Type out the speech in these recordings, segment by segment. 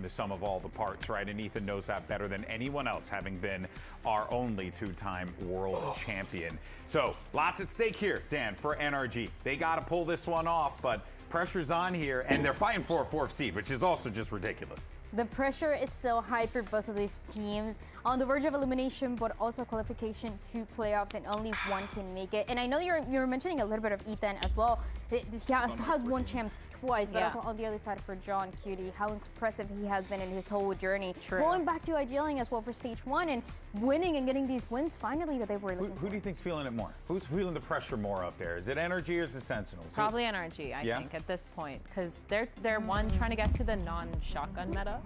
the sum of all the parts, right? And Ethan knows that better than anyone else, having been our only two-time world champion. So lots at stake here, Dan, for NRG. They got to pull this one off, but pressure's on here, and they're fighting for a 4th seed, which is also just ridiculous. The pressure is so high for both of these teams, on the verge of elimination, but also qualification to playoffs, and only one can make it. And I know you're mentioning a little bit of Ethan as well. He has won champs twice, but also on the other side for John Cutie, how impressive he has been in his whole journey. True. Going back to IGLing as well for stage 1 and winning and getting these wins finally that they were looking for. Who do you think's feeling it more? Who's feeling the pressure more up there? Is it NRG or is it Sentinels? Probably NRG, I think, at this point, because they're one trying to get to the non-shotgun meta.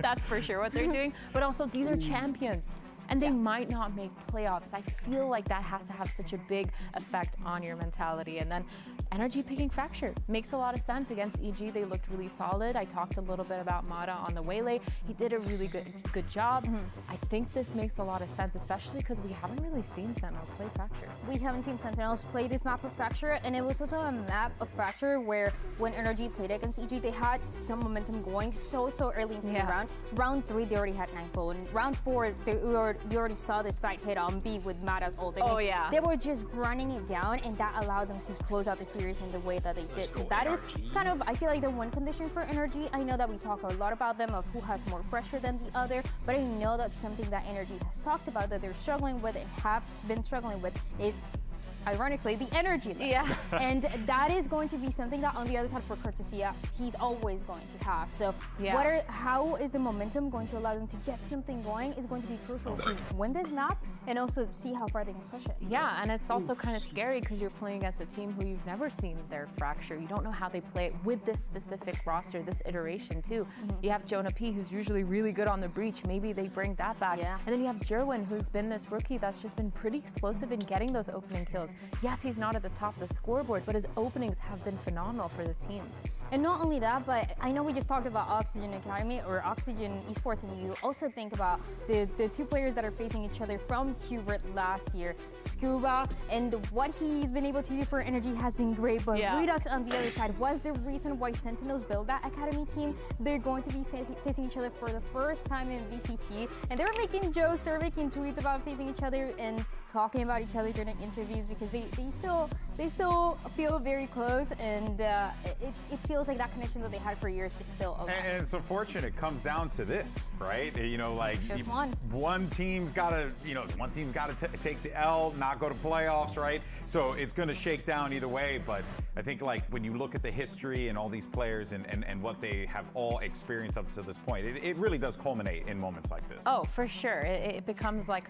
That's for sure what they're doing. But also, these are champions. And they might not make playoffs. I feel like that has to have such a big effect on your mentality. And then NRG picking Fracture makes a lot of sense. Against EG, they looked really solid. I talked a little bit about Mata on the Waylay. He did a really good job. I think this makes a lot of sense, especially because we haven't really seen Sentinels play Fracture. We haven't seen Sentinels play this map of Fracture, and it was also a map of Fracture where when NRG played against EG, they had some momentum going so early into the round. Round 3, they already had 9-0. And round 4, you already saw the side hit on B with Mata's ult. Oh yeah. They were just running it down, and that allowed them to close out the series in the way that they did. So that is kind of, I feel like, the one condition for NRG. I know that we talk a lot about them, of who has more pressure than the other, but I know that's something that NRG has talked about, that they're struggling with and have been struggling with, is ironically the energy level. Yeah. And that is going to be something that on the other side for Courtesia, he's always going to have. So how is the momentum going to allow them to get something going is going to be crucial to win this map and also see how far they can push it. Yeah, and it's also kind of scary because you're playing against a team who you've never seen their Fracture. You don't know how they play it with this specific roster, this iteration too. You have Jonah P, who's usually really good on the breach. Maybe they bring that back. And then you have Jerwin, who's been this rookie that's just been pretty explosive in getting those opening kills. Yes, he's not at the top of the scoreboard, but his openings have been phenomenal for this team. And not only that, but I know we just talked about Oxygen Academy or Oxygen Esports, and you also think about the two players that are facing each other from Qbert last year. Scuba, and what he's been able to do for Energy has been great, but Redux on the other side was the reason why Sentinels built that Academy team. They're going to be facing each other for the first time in VCT, and they were making jokes, they were making tweets about facing each other and talking about each other during interviews because they still feel very close, and it feels like that connection that they had for years is still alive. And it's unfortunate it comes down to this, right? You know, like just one team's got to, take the L, not go to playoffs, right? So it's going to shake down either way. But I think, like, when you look at the history and all these players and what they have all experienced up to this point, it really does culminate in moments like this. Oh, for sure. It becomes like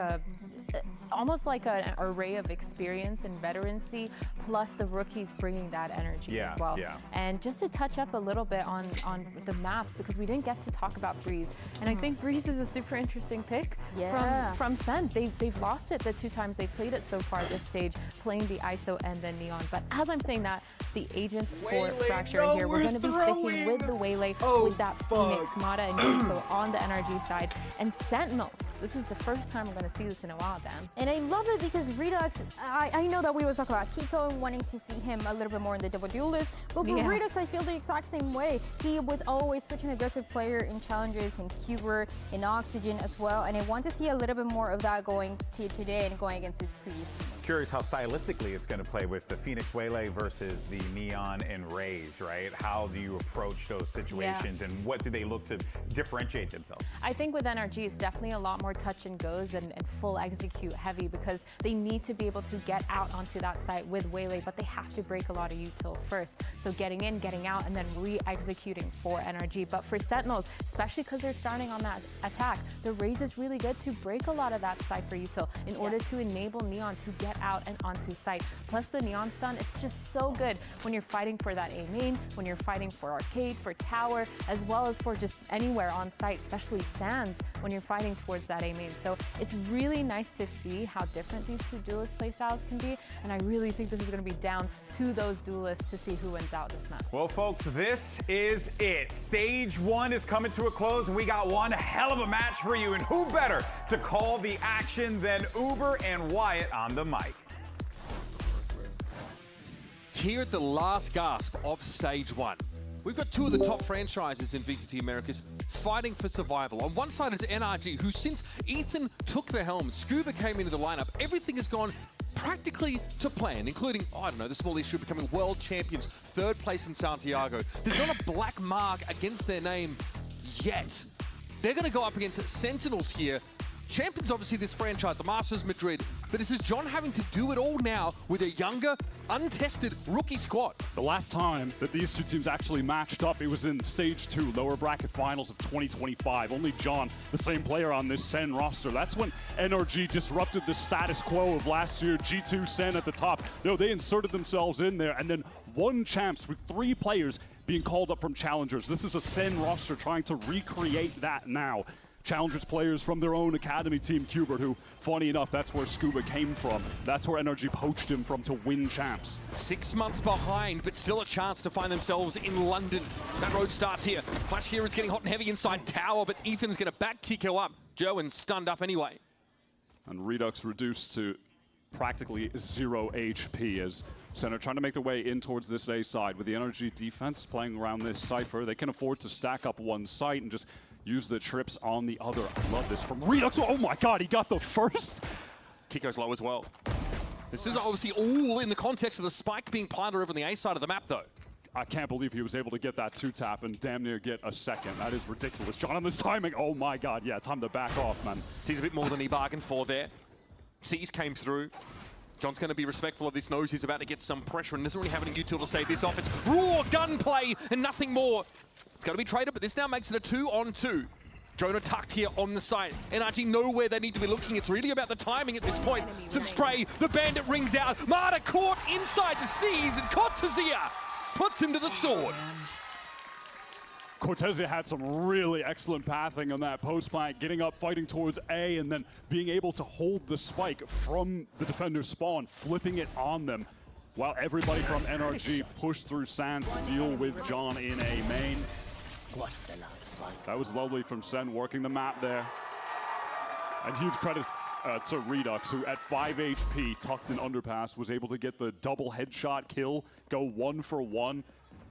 almost like an array of experience and veterancy, plus the rookies bringing that energy as well. And just to touch up a little bit on the maps, because we didn't get to talk about Breeze, and I think Breeze is a super interesting pick from Sent. They've lost it the 2 times they've played it so far this stage, playing the ISO and the Neon. But as I'm saying that, the agents for Fracture here, we're going to be sticking with the Waylay, with that Phoenix, Mata, and Nico on the NRG side, and Sentinels. This is the first time we're going to see this in a while, Dan. And I love it because Redux, I know that we always talk about Kiko and wanting to see him a little bit more in the double duel list, but for Redux, I feel the exact same way. He was always such an aggressive player in challenges, in Qbert, in Oxygen as well, and I want to see a little bit more of that going to today and going against his previous team. Curious how stylistically it's going to play with the Phoenix Waylay versus the Neon and Rays, right? How do you approach those situations and what do they look to differentiate themselves? I think with NRG, it's definitely a lot more touch and goes and full execute heavy because they need to be able to get out onto that site with Waylay, but they have to break a lot of util first. So getting in, getting out, and then re-executing for NRG. But for Sentinels, especially because they're starting on that attack, the Raze is really good to break a lot of that site for util in order to enable Neon to get out and onto site. Plus the Neon stun, it's just so good when you're fighting for that A main, when you're fighting for arcade, for tower, as well as for just anywhere on site, especially Sands, when you're fighting towards that A main. So it's really nice to see how different these two duelist playstyles can be, and I really think this is going to be down to those duelists to see who wins out this match. Well, folks, this is it. Stage 1 is coming to a close, and we got one hell of a match for you, and who better to call the action than Uber and Wyatt on the mic. Here at the last gasp of Stage 1. We've got two of the top franchises in VCT Americas fighting for survival. On one side is NRG, who since Ethan took the helm, Scuba came into the lineup, everything has gone practically to plan, including, I don't know, the small issue becoming world champions, 3rd place in Santiago. There's not a black mark against their name yet. They're going to go up against Sentinels here. Champions, obviously, this franchise, the Masters Madrid, but this is John having to do it all now with a younger, untested rookie squad. The last time that these two teams actually matched up, it was in Stage 2, lower bracket finals of 2025. Only John, the same player on this Sen roster. That's when NRG disrupted the status quo of last year. G2 Sen at the top. No, they inserted themselves in there and then won champs with 3 players being called up from challengers. This is a Sen roster trying to recreate that now. Challengers players from their own academy team, Qbert, who, funny enough, that's where Scuba came from. That's where NRG poached him from to win champs. 6 months behind, but still a chance to find themselves in London. That road starts here. Flash here is getting hot and heavy inside tower, but Ethan's going to back Kiko up. Joe stunned up anyway. And Redux reduced to practically 0 HP as Center trying to make their way in towards this A side. With the NRG defense playing around this Cypher, they can afford to stack up one site and just use the trips on the other. I love this from Redux. Oh my god, he got the first. Kiko's low as well. This is obviously all in the context of the spike being planted over on the A side of the map, though. I can't believe he was able to get that 2-tap and damn near get a second. That is ridiculous. John on this timing. Oh my god, yeah, time to back off, man. Sees a bit more than he bargained for there. Seas came through. John's going to be respectful of this, knows he's about to get some pressure and doesn't really have any util to stave this off. It's raw gunplay and nothing more. It's going to be traded, but this now makes it a 2-on-2. Jonah tucked here on the side. NRG know where they need to be looking. It's really about the timing at this point. Some spray, the bandit rings out. Marta caught inside the seas and Cortezia puts him to the sword. Cortezia had some really excellent pathing on that post plant, getting up, fighting towards A, and then being able to hold the spike from the defender's spawn, flipping it on them, while everybody from NRG pushed through Sands to deal with John in A main. That was lovely from Sen, working the map there. And huge credit to Redux, who at 5 HP, tucked in underpass, was able to get the double headshot kill, go 1 for 1.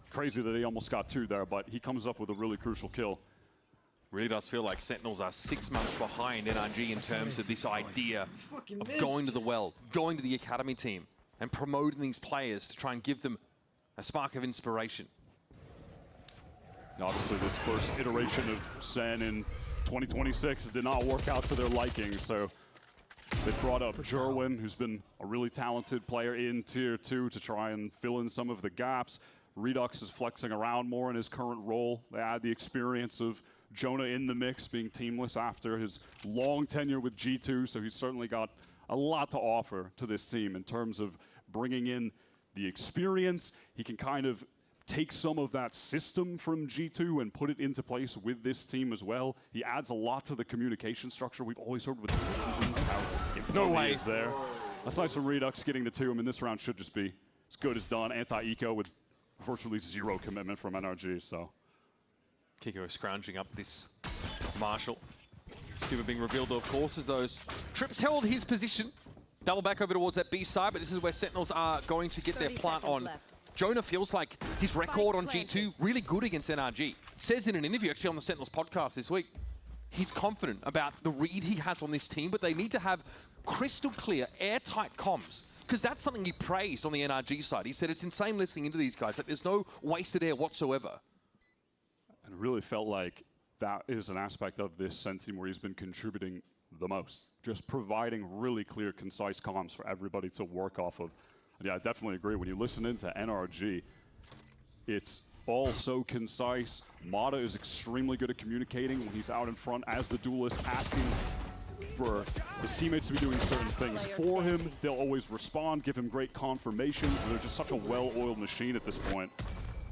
Crazy that he almost got 2 there, but he comes up with a really crucial kill. Really does feel like Sentinels are 6 months behind NRG in terms of this idea of going to the well, going to the academy team, and promoting these players to try and give them a spark of inspiration. Obviously, this first iteration of Sen in 2026 did not work out to their liking, so they brought up Jerwin, who's been a really talented player in Tier 2 to try and fill in some of the gaps. Redux is flexing around more in his current role. They add the experience of Jonah in the mix, being teamless after his long tenure with G2, so he's certainly got a lot to offer to this team in terms of bringing in the experience. He can kind of take some of that system from G2 and put it into place with this team as well. He adds a lot to the communication structure. We've always heard with the decisions how important he is there. That's nice from Redux getting the 2. I mean, this round should just be as good as done. Anti-eco with virtually 0 commitment from NRG, so. Kiko scrounging up this Marshall. Scuba being revealed, of course, as those trips held his position. Double back over towards that B side, but this is where Sentinels are going to get their plant on. Jonah feels like his record on G2 really good against NRG. Says in an interview actually on the Sentinels podcast this week, he's confident about the read he has on this team, but they need to have crystal clear, airtight comms. Because that's something he praised on the NRG side. He said it's insane listening into these guys, that there's no wasted air whatsoever. And it really felt like that is an aspect of this Sen team where he's been contributing the most. Just providing really clear, concise comms for everybody to work off of. And yeah, I definitely agree. When you listen into NRG, it's all so concise. Mata is extremely good at communicating when he's out in front as the duelist, asking for his teammates to be doing certain things for him. They'll always respond, give him great confirmations. They're just such a well-oiled machine at this point.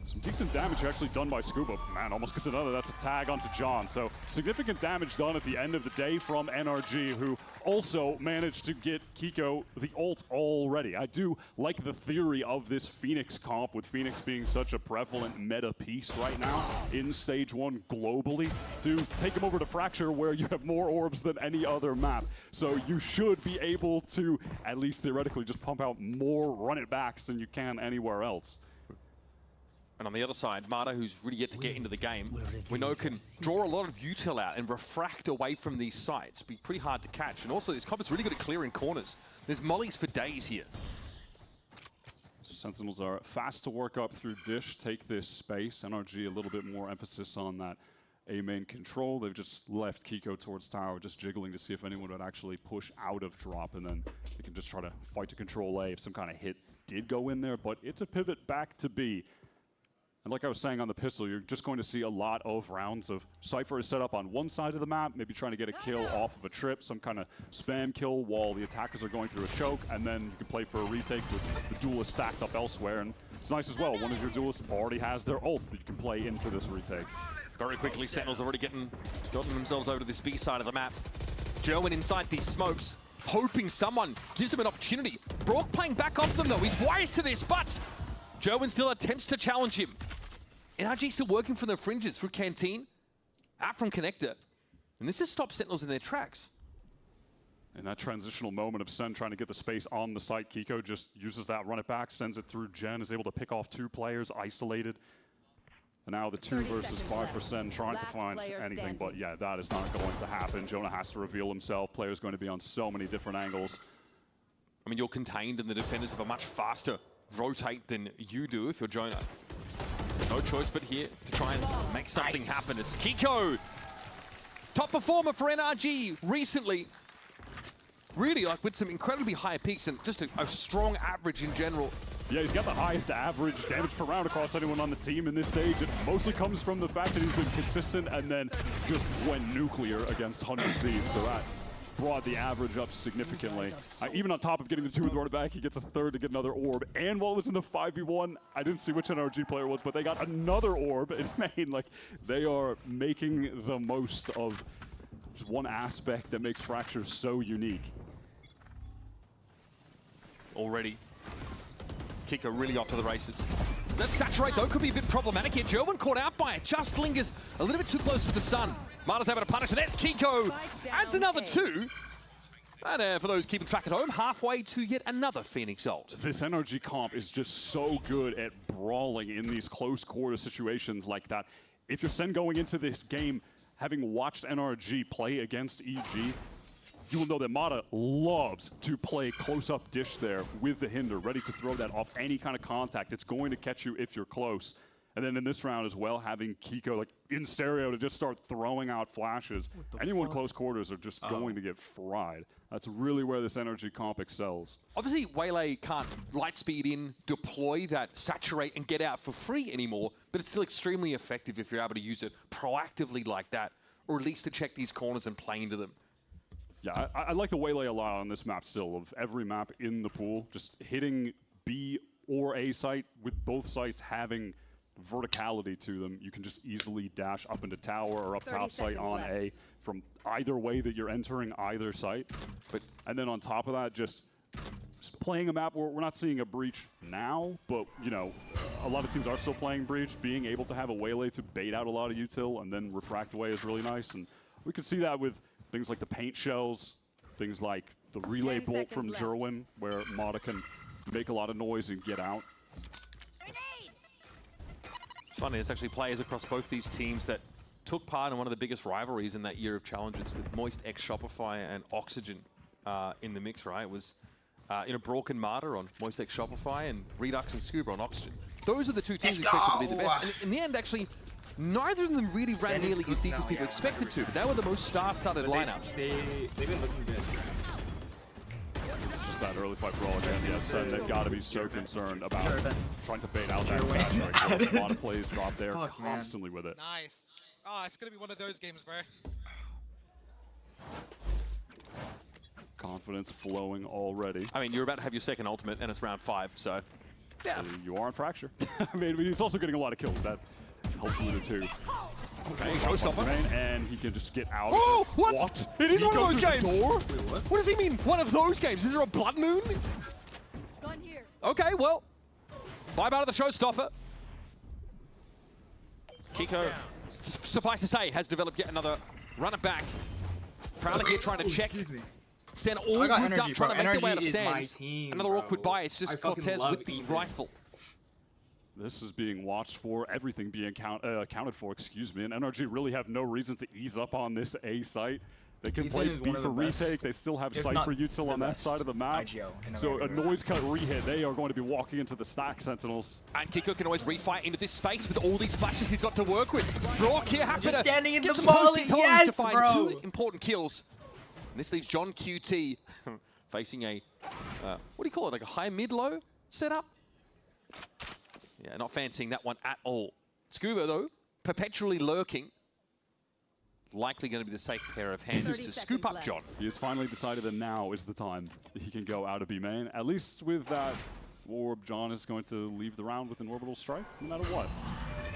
Some decent damage actually done by Scuba. Man, almost gets another. That's a tag onto John. So significant damage done at the end of the day from NRG, who also managed to get Kiko the ult already. I do like the theory of this Phoenix comp, with Phoenix being such a prevalent meta piece right now in Stage 1 globally, to take him over to Fracture where you have more orbs than any other map. So you should be able to, at least theoretically, just pump out more run-it-backs than you can anywhere else. And on the other side, Mata, who's really yet to get into the game, we know can draw a lot of util out and refract away from these sites. Be pretty hard to catch. And also, this comp is really good at clearing corners. There's mollies for days here. Sentinels are fast to work up through Dish, take this space. NRG a little bit more emphasis on that A main control. They've just left Kiko towards tower, just jiggling to see if anyone would actually push out of drop, and then they can just try to fight to control A if some kind of hit did go in there. But it's a pivot back to B. And like I was saying on the pistol, you're just going to see a lot of rounds of Cypher is set up on one side of the map, maybe trying to get a kill off of a trip, some kind of spam kill while the attackers are going through a choke, and then you can play for a retake with the duelist stacked up elsewhere. And it's nice as well, one of your duelists already has their ult that you can play into this retake. Very quickly, Sentinels already gotten themselves over to this B side of the map. Jerwin inside these smokes, hoping someone gives him an opportunity. Brock playing back off them though, he's wise to this, but Jerwin still attempts to challenge him. NRG still working from the fringes through Canteen, out from Connector. And this has stopped Sentinels in their tracks. In that transitional moment of Sen trying to get the space on the site, Kiko just uses that, run it back, sends it through Jen, is able to pick off 2 players, isolated. And now the 2 versus 5% trying to find anything, but yeah, that is not going to happen. Jonah has to reveal himself. Player's going to be on so many different angles. I mean, you're contained and the defenders have a much faster rotate than you do if you're Jonah. No choice but here to try and make something happen. It's Kiko, top performer for NRG recently. Really, like with some incredibly high peaks and just a strong average in general. Yeah, he's got the highest average damage per round across anyone on the team in this stage. It mostly comes from the fact that he's been consistent and then just went nuclear against 100 Thieves. So that brought the average up significantly. Even on top of getting the 2 with the run back, he gets a 3rd to get another orb. And while it was in the 5v1, I didn't see which NRG player it was, but they got another orb in main. Like, they are making the most of just one aspect that makes Fracture so unique. Already, Kiko really off to the races. That saturate though could be a bit problematic here. Jerwin caught out by it, just lingers a little bit too close to the sun. Mata's able to punish it. That's Kiko. Adds another 2. And for those keeping track at home, halfway to yet another Phoenix ult. This NRG comp is just so good at brawling in these close quarter situations like that. If you're Sen going into this game, having watched NRG play against EG, you will know that Mata loves to play close-up Dish there with the Hinder, ready to throw that off any kind of contact. It's going to catch you if you're close. And then in this round as well, having Kiko like in stereo to just start throwing out flashes. Anyone close quarters are just going to get fried. That's really where this NRG comp excels. Obviously, Waylay can't light speed in, deploy that, saturate, and get out for free anymore, but it's still extremely effective if you're able to use it proactively like that, or at least to check these corners and play into them. Yeah, I like the Waylay a lot on this map still, of every map in the pool, just hitting B or A site with both sites having verticality to them. You can just easily dash up into tower or up top site on A from either way that you're entering either site. And then on top of that, just playing a map where we're not seeing a breach now, but you know, a lot of teams are still playing breach. Being able to have a Waylay to bait out a lot of util and then refract away is really nice. And we can see that with things like the paint shells, things like the relay bolt from Jerwin, where Mata can make a lot of noise and get out. It's funny, there's actually players across both these teams that took part in one of the biggest rivalries in that year of challenges with Moist X Shopify and Oxygen in the mix, right? It was Brock and Mata on Moist X Shopify and Redux and Scuba on Oxygen. Those are the 2 teams expected to be the best. And in the end, actually, neither of them really ran nearly as deep as people expected to, but they were the most star-studded lineups. They've been looking good. This is just that early fight brawl again. Yes, they've got to be so concerned about trying to bait out that saturate. A lot of plays drop there constantly with it. Nice. Oh, it's going to be one of those games, bro. Confidence flowing already. I mean, you're about to have your second ultimate, and it's round 5, so... Yeah. So you are on Fracture. I mean, he's also getting a lot of kills. That helps him with it too. Okay, showstopper. And he can just get out. Oh, what? What? It is one of those games. Wait, what does he mean? One of those games? Is there a blood moon? Gun here. Okay, well, bye bye to the showstopper. Kiko, suffice to say, has developed yet another run it back. Prowler here trying to check. Send all grouped up, trying to make their way out of sands. Another awkward buy. It's just Cortez with the rifle. This is being watched for, everything being accounted for, excuse me, and NRG really have no reason to ease up on this A site. They can Ethan play is B one of for the best, retake, they still have if Cypher not util the on that best side of the map. IGL in So a America. noise cut rehit, they are going to be walking into the stack Sentinels. And Kiko can always refight into this space with all these flashes he's got to work with. Brock here happy Just to standing in get the some molly. toasty toes Yes, to find bro. 2 important kills. And this leaves John QT facing a, what do you call it, like a high mid-low setup? Yeah, not fancying that one at all. Scuba, though, perpetually lurking. Likely going to be the safe pair of hands to scoop up John. He has finally decided that now is the time that he can go out of B main. At least with that orb, John is going to leave the round with an orbital strike, no matter what.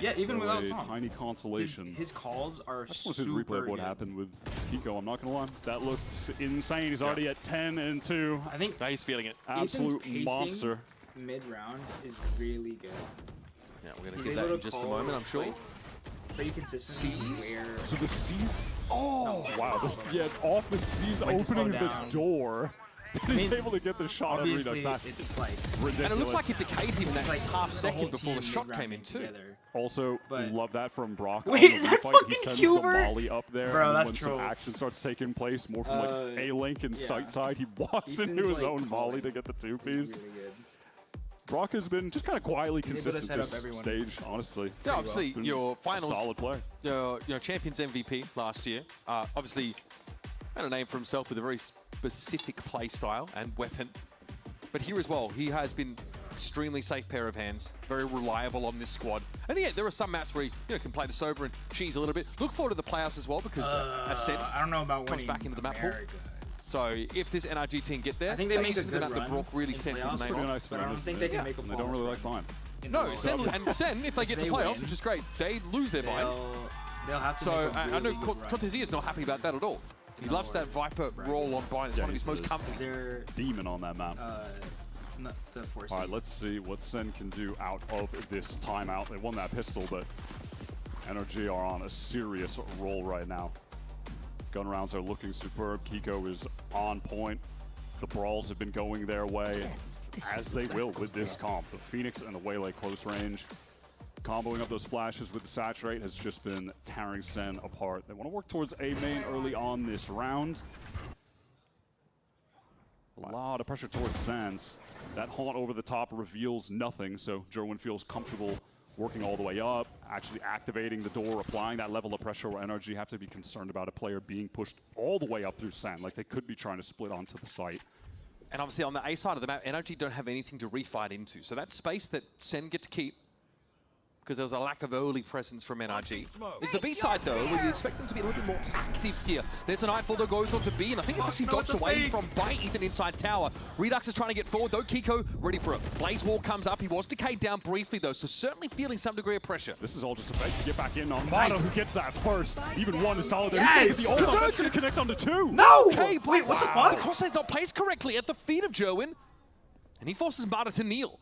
Yeah, even So without a Song. tiny consolation. His calls are I just want to see the super replay of what good. happened with Kiko. I'm not going to lie. That looked insane. He's already at 10-2. I think Now he's feeling it. Absolute pacing monster. mid-round is really good. Yeah, we're going to He's get that able in to just a call, moment, I'm sure. like, pretty consistently Seas? where So the C's. Oh, wow. This, yeah, it's off the C's Like to slow opening the down. door. Then he's mean, able to get the shot on obviously Redux. That's it's like ridiculous. And it looks like it decayed him in that like half the whole second before the team shot mid-round came in too. together. Also, But- love that from Brock. Wait, on the is that refight. fucking He sends Hubert? the volley up there, Bro, and that's when some trolls. action starts taking place, more from like A-Link and yeah. sight side, he walks Ethan's, into his like, own volley calling. to get the It's two-piece. really good. Brock has been just kind of quietly He's able to consistent set up this everyone. stage, honestly. Yeah, obviously, Been your a finals, solid play. Champions MVP last year, obviously had a name for himself with a very specific play style and weapon. But here as well, he has been extremely safe pair of hands, very reliable on this squad. And yeah, there are some maps where he can play the sober and cheese a little bit. Look forward to the playoffs as well because Ascent I don't know about comes winning back into the map pool. America. So if this NRG team get there, I think they that make a means good that the run Brock really in sent his playoffs, name Pretty on. nice for But I them, don't isn't think it? they can make a And they don't really like finals Vine. in the No, World Sen, Cup. and Sen, if they get to They playoffs, win. which is great, they lose their bind. They'll have to So make a I know really good run. Cortez is not happy about that at all. He loves that Viper roll on bind. It's Yeah, one of his he's most the- comfy. They're Demon on that map. not the force. All right, let's see what Sen can do out of this timeout. They won that pistol, but NRG are on a serious roll right now. Gun rounds are looking superb. Kiko is on point. The brawls have been going their way, as they will with this comp. The Phoenix and the Waylay close range. Comboing up those flashes with the Saturate has just been tearing Sen apart. They want to work towards A main early on this round. A lot of pressure towards Sands. That haunt over the top reveals nothing, so Jerwin feels comfortable working all the way up, actually activating the door, applying that level of pressure where NRG have to be concerned about a player being pushed all the way up through Sand, like they could be trying to split onto the site. And obviously on the A side of the map, NRG don't have anything to refight into. So that space that Sen get to keep, because there was a lack of early presence from NRG. It's the B side though, where you expect them to be a little bit more active here. There's a Nightfall that goes on to B, and I think it's actually dodged away from by Ethan inside tower. Redux is trying to get forward though. Kiko ready for it. Blaze Wall comes up. He was decayed down briefly though, so certainly feeling some degree of pressure. This is all just a fake to get back in on Mono, who gets that first. Even one is solid there. Yes! He's gonna get the ult, that's going to connect onto two. No! Okay, Wait, what the fuck? The crosshairs not placed correctly at the feet of Jerwin, and he forces Marta to kneel.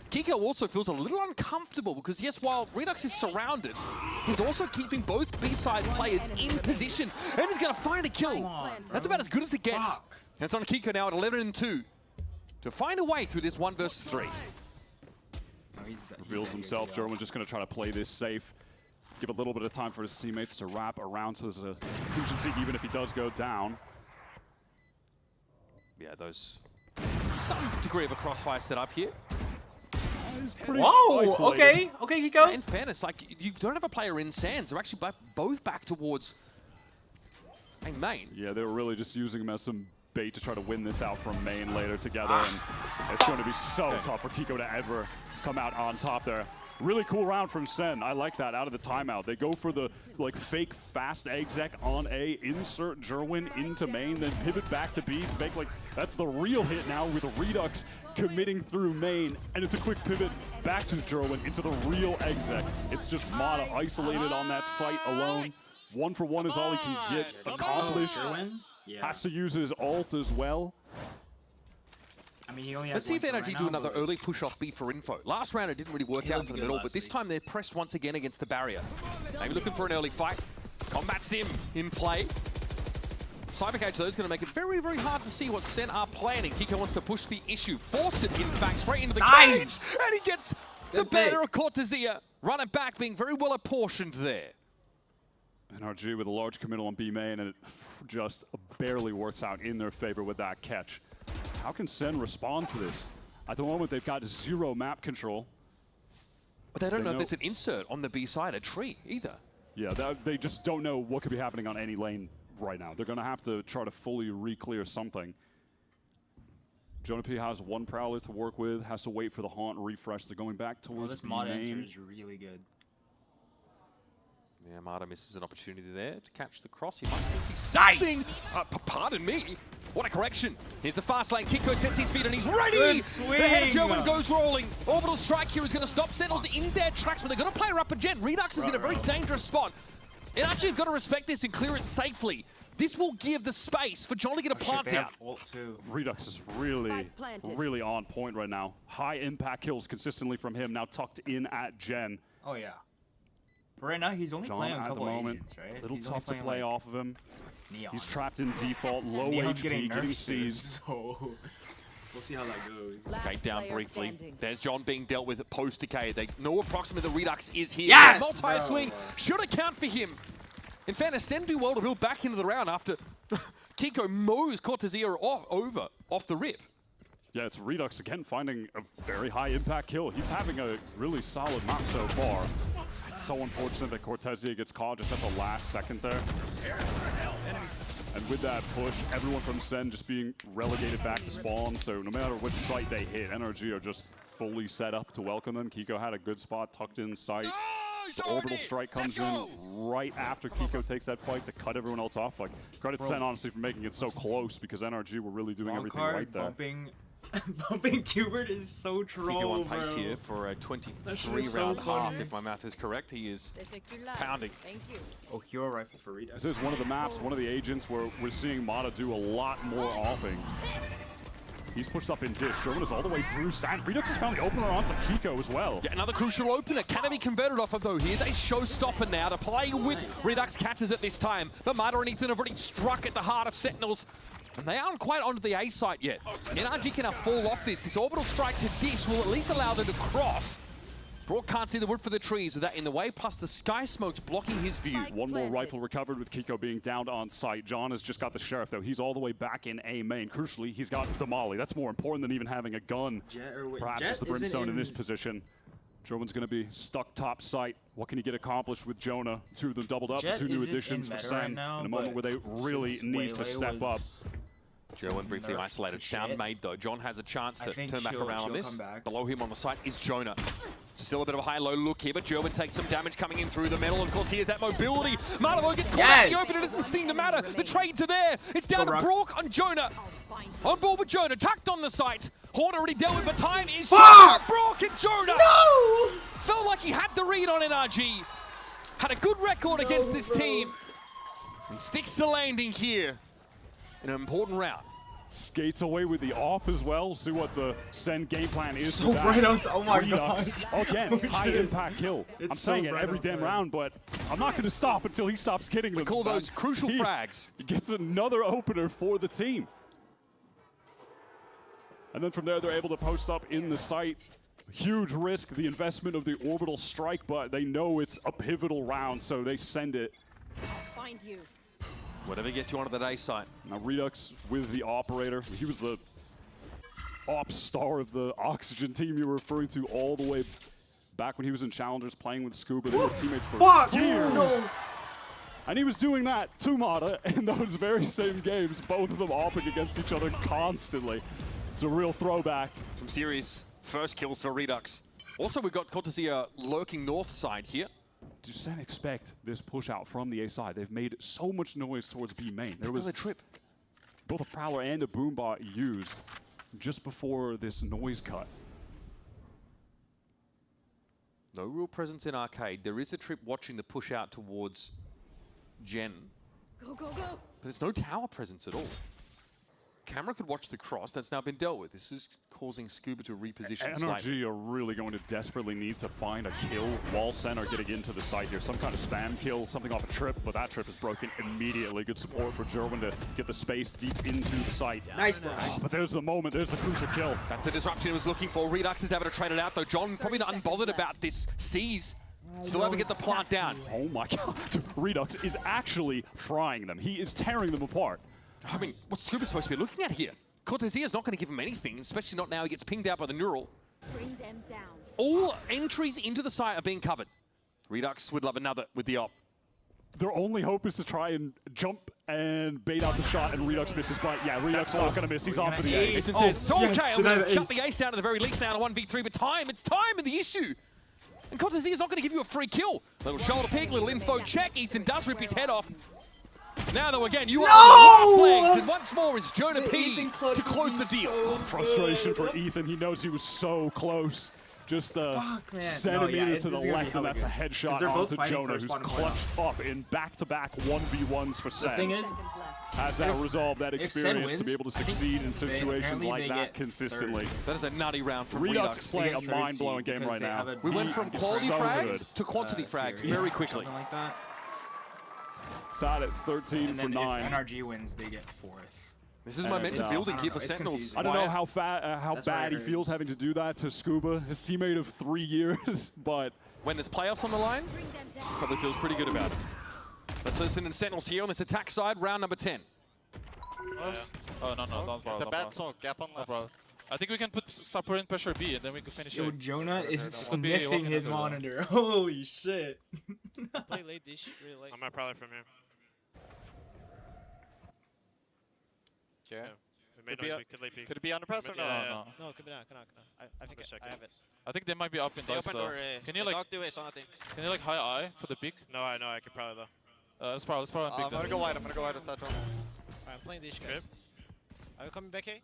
Kiko also feels a little uncomfortable because, yes, while Redux is surrounded, he's also keeping both B-side players in position, and he's going to find a kill. That's about as good as it gets. Fuck. And it's on Kiko now at 11-2 to find a way through this 1 versus 3. Reveals himself. Jerwin just going to try to play this safe. Give a little bit of time for his teammates to wrap around so there's a contingency even if he does go down. Yeah, those... some degree of a crossfire set up here. He's pretty Whoa! isolated. Okay, Kiko. In fairness, like, you don't have a player in Sands. They're actually both back towards main. Yeah, they were really just using him as some bait to try to win this out from main later together, and it's going to be so tough for Kiko to ever come out on top there. Really cool round from Sen. I like that out of the timeout. They go for the fake fast exec on A, insert Jerwin into main, then pivot back to B. Make that's the real hit now with Redux committing through main, and it's a quick pivot back to Jerwin into the real exec. It's just Mata isolated on that site alone. 1 for 1 is all he can get accomplished. Jerwin? Yeah. Has to use his ult as well. I mean, he only has Let's see if one NRG right do now, another but- early push off B for info. Last round it didn't really work He out looked for the good middle, last but this week. time they're pressed once again against the barrier. Maybe looking for an early fight. Combat Stim in play. Cybercage though is going to make it very, very hard to see what Sen are planning. Kiko wants to push the issue, force it in fact straight into the Nice! cage, and he gets the better of Cortesia. Running back, being very well apportioned there. NRG with a large committal on B main, and it just barely works out in their favor with that catch. How can Sen respond to this? At the moment, they've got 0 map control. But they don't know if there's an insert on the B side, a tree, either. Yeah, they just don't know what could be happening on any lane right now. They're going to have to try to fully re-clear something. Jonah P has 1 Prowler to work with, has to wait for the Haunt refresh. They're going back towards this mod answer main. is really good. Yeah, Marta misses an opportunity there to catch the cross. He might still see something. Pardon me. What a correction. Here's the fast lane. Kiko sets his feet and he's ready. Good swing. The head German goes rolling. Orbital strike here is going to stop Sentinels in their tracks, but they're going to play her up again. Redux is in a very dangerous spot. And actually, you've got to respect this and clear it safely. This will give the space for John to get a plant down. Redux is really on point right now. High impact kills consistently from him, now tucked in at Gen. Oh, yeah. But right now, he's only John playing a at the couple moment, agents, right? little He's tough to only play playing, off of him. Neon. He's trapped in default, low Neon's HP, getting getting nerfed soon, seized. so we'll see how that goes. Okay, down briefly. There's John being dealt with post-decay. They know approximately the Redux is here. Yes, multi-swing should account for him. In fairness, Sen do well to build back into the round after Kiko mows Cortesia off the rip. Yeah, it's Redux again finding a very high impact kill. He's having a really solid map so far. It's so unfortunate that Cortesia gets caught just at the last second there. And with that push, everyone from Sen just being relegated back to spawn, so no matter which site they hit, NRG are just fully set up to welcome them. Kiko had a good spot tucked in sight. The orbital strike comes in right after Kiko takes that fight to cut everyone else off. Like, credit Sen, honestly, for making it so close, because NRG were really doing everything right there. Bumping Qbert is so troll, Kiko on pace here for a 23-round half, if my math is correct. He is pounding. Oh, hero rifle for Redux. This is one of the maps, one of the agents where we're seeing Mata do a lot more offing. He's pushed up in dish. German is all the way through Sand. Redux has found the opener onto Kiko as well. Yeah, another crucial opener. Can it be converted off of, though? Here's a showstopper now to play with Redux catches at this time. But Mata and Ethan have already struck at the heart of Sentinels. And they aren't quite onto the A site yet. NRG can now fall off this. This orbital strike to dish will at least allow them to cross. Brock can't see the wood for the trees with that in the way, plus the sky smoke's blocking his view. One more rifle recovered with Kiko being downed on site. John has just got the Sheriff, though. He's all the way back in A main. Crucially, he's got the Molly. That's more important than even having a gun. Perhaps it's the Brimstone in this position. German's going to be stuck top site. What can he get accomplished with Jonah? 2 of them doubled up, 2 new additions for Sen in a moment where they really need to step up. German briefly isolated. Sound made, though. John has a chance to turn back around on this. Below him on the site is Jonah. So still a bit of a high-low look here, but German takes some damage coming in through the metal. Of course, he has that mobility. Marlowe gets caught out in the open. It doesn't seem to matter. The trades are there. It's down to Brock on Jonah. On board with Jonah. Tucked on the site. Horn already dealt with, but time is short. Brock and Jonah. No! Felt like he had the read on NRG. Had a good record against this team. And sticks the landing here in an important round. Skates away with the AWP as well. See what the Sen game plan is. So right on. Oh my god. Again, high impact kill. I'm saying it right every damn round, but I'm not going to stop until he stops kidding them. We call those crucial frags. He gets another opener for the team. And then from there, they're able to post up in the site. Huge risk, the investment of the orbital strike, but they know it's a pivotal round, so they send it. I'll find you. Whatever gets you onto that A site. Now Redux with the operator. He was the op star of the Oxygen team you were referring to all the way back when he was in Challengers playing with Scuba. They were teammates for years. No. And he was doing that to Mata in those very same games, both of them opping against each other constantly. It's a real throwback. Some serious first kills for Redux. Also, we've got Cortesia lurking north side here. Do Sen expect this push out from the A side? They've made so much noise towards B main. There was a trip. Both a Prowler and a Boombot used just before this noise cut. No real presence in arcade. There is a trip watching the push out towards Gen. Go, go, go. But there's no tower presence at all. Camera could watch the cross. That's now been dealt with. This is causing Scuba to reposition slightly. NRG are really going to desperately need to find a kill while Sen are getting into the site here. Some kind of spam kill, something off a trip, but that trip is broken immediately. Good support for Jerwin to get the space deep into the site. Nice, bro. Oh, but there's the moment. There's the crucial kill. That's the disruption he was looking for. Redux is able to trade it out, though. John probably not unbothered about this. Sees. Still able to get the plant down. Oh my god. Redux is actually frying them. He is tearing them apart. I mean, what's Scuba supposed to be looking at here? Cortesia is not going to give him anything, especially not now he gets pinged out by the neural. Bring them down. All entries into the site are being covered. Redux would love another with the op. Their only hope is to try and jump and bait out the shot, and Redux misses. But yeah, Redux is not going to miss. He's on for the ace. Ethan says, Soul yes, Chain, deny we're going the to shut ace. the ace down at the very least now to 1v3, but it's time in the issue. And Cortesia is not going to give you a free kill. Little shoulder pick, little info check. Ethan does rip his head off. Now though again, you are on the last legs, and once more is Jonah P to close the deal. Frustration for Ethan. He knows he was so close. Just a centimeter to the left, and that's a headshot onto Jonah, who's clutched up in back-to-back 1v1s for Sen. The thing is, has that resolve, that Sen experience wins, to be able to I think succeed in situations apparently like they that get consistently. That is a nutty round from Redux Redux. playing a They get third mind-blowing seed game right because they now. have a We went from quality so frags good. to quantity frags Fury, very quickly. something like that. Sat at 13 And for then 9. if NRG wins, they get 4th. This is momentum no. building I here don't for know, it's Sentinels. confusing. I don't know Wyatt. how That's what I bad he heard. feels having to do that to Scuba, his teammate of 3 years, but When there's playoffs on the line, Bring them down. probably feels pretty good about it. Let's listen to Sentinels here on this attack side, round number 10. Oh no, don't It's a bad smoke. Gap on left. I think we can start putting pressure B and then we can finish Yo, it. Jonah is One B, sniffing one his under. monitor. Holy shit. Play late dish, really late. I'm gonna probably from here. Okay. We Could be could late peek. Could it be under press or no? Yeah, No. No, could be not. I think check I it. have it. I think they might be up in They dice open though. door. Can you like dog do it, so nothing. high eye for the peak? No, I know. I could probably though. Let's probably I'm pick gonna go wide. I'm gonna go wide outside door. I'm playing dish, guys. Are we coming back here?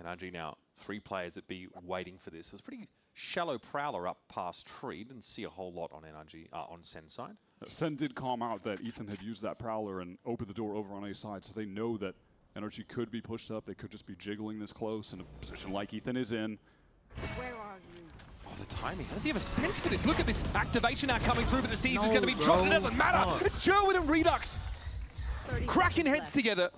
NRG now, 3 players at B waiting for this. It's a pretty shallow prowler up past tree. Didn't see a whole lot on NRG, on Sen side. Sen did calm out that Ethan had used that prowler and opened the door over on A side, so they know that NRG could be pushed up. They could just be jiggling this close in a position like Ethan is in. Where are you? Oh, the timing. How does he have a sense for this? Look at this activation now coming through, but the C's is No, going to be bro. dropped. It doesn't matter. Oh. It's Jerwin and Redux 30 cracking seconds heads left. together.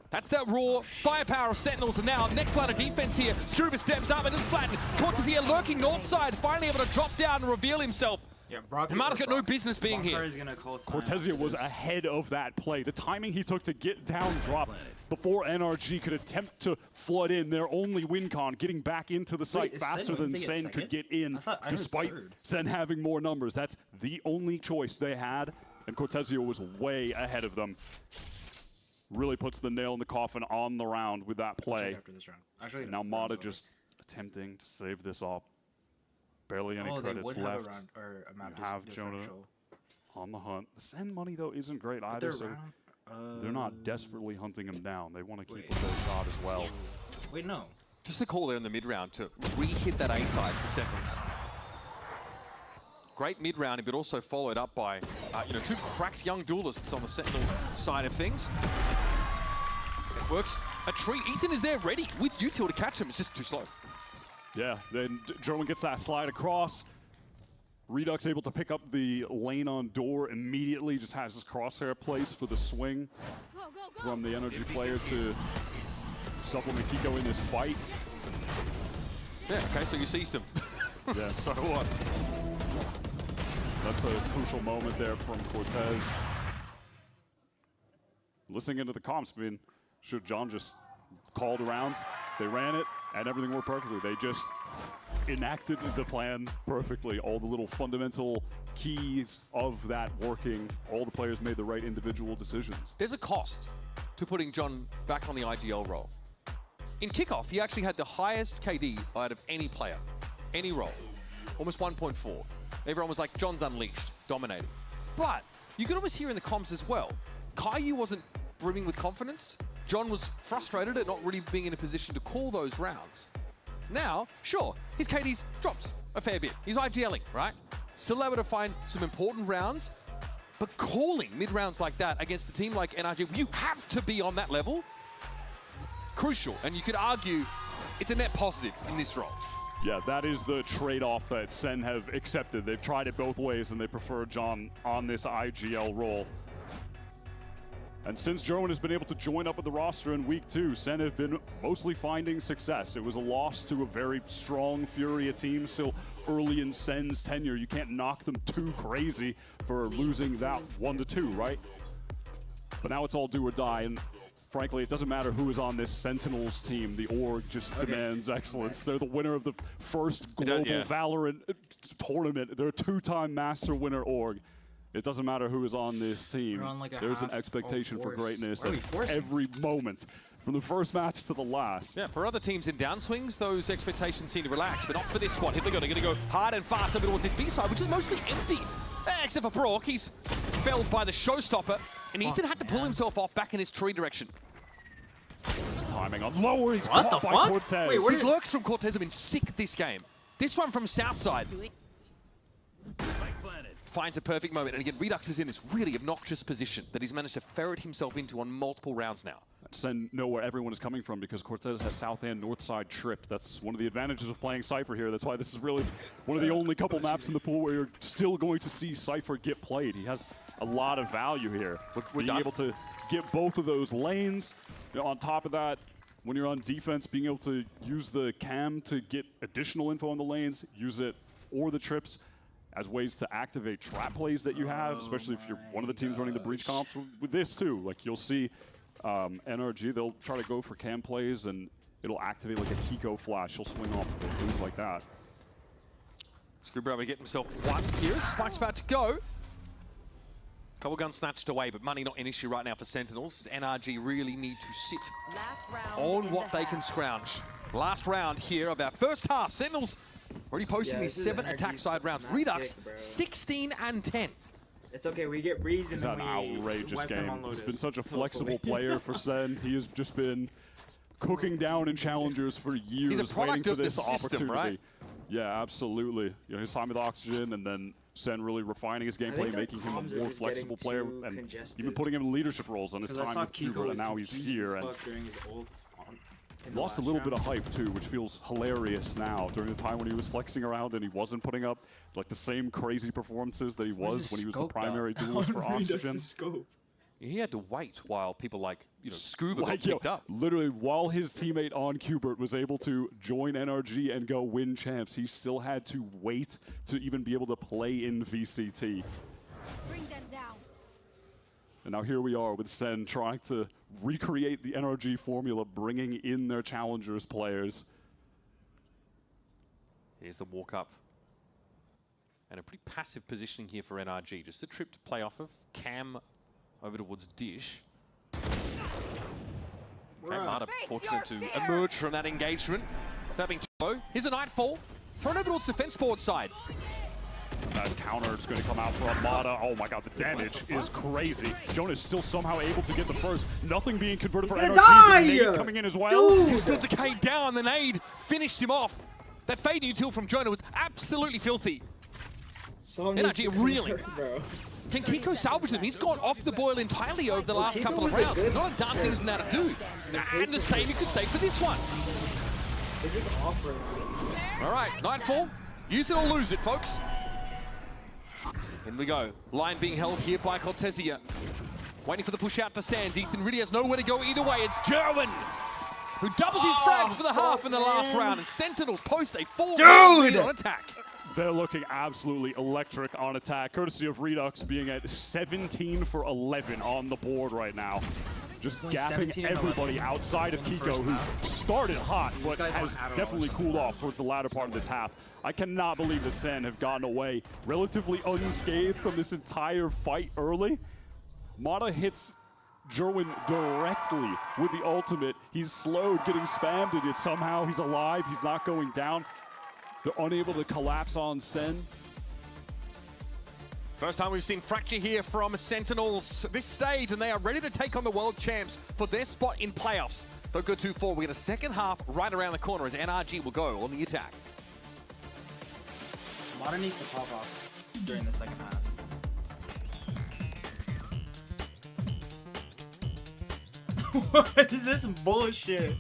That's that raw firepower of Sentinels, and now next line of defense here. Scuba steps up and is flattened. Cortesia lurking north side, finally able to drop down and reveal himself. Yeah, Brock. Himada's got no business being here. Is gonna call time Cortesia was because- ahead of that play. The timing he took to get down drop before NRG could attempt to flood in their only win con, getting back into the site is faster Sen than Wednesday at Sen could second? get in, I heard despite third. Sen having more numbers. That's the only choice they had, and Cortesia was way ahead of them. Really puts the nail in the coffin on the round with that I'll check play. after this round. Actually, And now round Mata over. just attempting to save this up. Barely any Oh, they credits would have a left. round or a map You have Jonah differential. on the hunt. The Sen money, though, isn't great But either, their so round, they're not desperately hunting him down. They want to keep Wait. with their shot as well. Wait, no. Just a call there in the mid-round to re-hit that A side for Sentinels. Great mid-round, but also followed up by 2 cracked young duelists on the Sentinels side of things. It works a treat. Ethan is there ready with util to catch him. It's just too slow. Yeah, then Jerwin gets that slide across. Redux able to pick up the lane on door immediately, just has his crosshair placed for the swing Go, go, go. from the energy player to supplement Kiko in this fight. Yeah, okay, so you seized him. Yeah, So what? that's a crucial moment there from Cortez. Listening into the comps, I mean, should John just called around, they ran it, and everything worked perfectly. They just enacted the plan perfectly. All the little fundamental keys of that working, all the players made the right individual decisions. There's a cost to putting John back on the IGL role. In kickoff, he actually had the highest KD out of any player, any role, almost 1.4. Everyone was like, John's unleashed, dominating. But you could almost hear in the comms as well, Caillou wasn't brimming with confidence. John was frustrated at not really being in a position to call those rounds. Now, sure, his KD's dropped a fair bit. He's IGLing, right? Still able to find some important rounds. But calling mid-rounds like that against a team like NRG, you have to be on that level. Crucial, and you could argue it's a net positive in this role. Yeah, that is the trade-off that Sen have accepted. They've tried it both ways, and they prefer John on this IGL role. And since Jerwin has been able to join up with the roster in week 2, Sen have been mostly finding success. It was a loss to a very strong Furia team, still early in Sen's tenure. You can't knock them too crazy for losing that 1-2, right? But now it's all do or die, and frankly, it doesn't matter who is on this Sentinels team. The org just demands excellence. They're the winner of the first global Valorant tournament. They're a 2-time master winner org. It doesn't matter who is on this team. Like There's an expectation for greatness at every moment, from the first match to the last. Yeah, for other teams in downswings, those expectations seem to relax, but not for this squad. Here they go. They're going to go hard and fast over towards this B side, which is mostly empty. Except for Brock, he's felled by the showstopper, and Ethan had to pull himself off back in his tree direction. His timing on lower, he's caught by Cortez. Wait, his lurks from Cortez have been sick this game. This one from Southside finds a perfect moment, and again, Redux is in this really obnoxious position that he's managed to ferret himself into on multiple rounds now. Sen know where everyone is coming from because Cortez has south and north side tripped. That's one of the advantages of playing Cypher here. That's why this is really one of the only couple maps in the pool where you're still going to see Cypher get played. He has a lot of value here. Being able to get both of those lanes. You know, on top of that, when you're on defense, being able to use the cam to get additional info on the lanes, use it or the trips as ways to activate trap plays that you have, especially if you're one of the teams running the breach comps with this too. Like you'll see NRG, they'll try to go for cam plays and it'll activate like a Kiko flash. He'll swing off things like that. Scuba able to get himself one here. Spike's about to go. Couple guns snatched away, but money not an issue right now for Sentinels. NRG really need to sit on what they can scrounge. Last round here of our first half. Sentinels already posting these 7 attack side rounds. Redux, 16 and 10. It's okay, we get breezed and it's an outrageous game. He's been such a flexible player for Sen. He has just been cooking down in challengers for years, He's a product waiting of for this the system, opportunity. right? Yeah, absolutely. You know, his time with Oxygen and then Sen really refining his gameplay, making him a more flexible player, and even putting him in leadership roles on his time with Cuba, and now he's here. And lost a little bit of hype too, which feels hilarious now. During the time when he was flexing around and he wasn't putting up like the same crazy performances that he was when he was the primary duelist for Oxygen. He had to wait while people like, you know, Scuba got picked up. Literally, while his teammate on Qbert was able to join NRG and go win champs, he still had to wait to even be able to play in VCT. Bring them down. And now here we are with Sen trying to recreate the NRG formula, bringing in their challengers players. Here's the walk up. And a pretty passive positioning here for NRG. Just a trip to play off of. Cam over towards Dish. Marta fortunate to emerge from that engagement. That being too low. Here's a Nightfall. Thrown over towards defense board side. That counter is going to come out for Armada. Oh my god, the damage is crazy. Jonas still somehow able to get the first. Nothing being converted for NRG. The nade coming in as well. He's still decayed down. The nade finished him off. That fade util from Jonah was absolutely filthy. NRG reeling. Can Kiko salvage them? He's gone off the boil entirely over the last couple of rounds. Not a darn thing he's been able to do. And the same you could say for this one. They're just offering. All right, Nightfall. Use it or lose it, folks. In we go. Line being held here by Cortesia. Waiting for the push out to Sands. Ethan really has nowhere to go either way. It's Jerwin who doubles his frags for the half in the last round. And Sentinels post a 4-1 lead on attack. They're looking absolutely electric on attack, courtesy of Redux being at 17 for 11 on the board right now. Just gapping everybody outside of Kiko, who started hot, but has definitely cooled off towards the latter part of this half. I cannot believe that Sen have gotten away relatively unscathed from this entire fight early. Mata hits Jerwin directly with the ultimate. He's slowed, getting spammed, and yet somehow he's alive. He's not going down. They're unable to collapse on Sen. First time we've seen Fracture here from Sentinels this stage, and they are ready to take on the world champs for their spot in playoffs. Don't go too far. We get a second half right around the corner as NRG will go on the attack. Mata needs to pop off during the second half. What is this bullshit?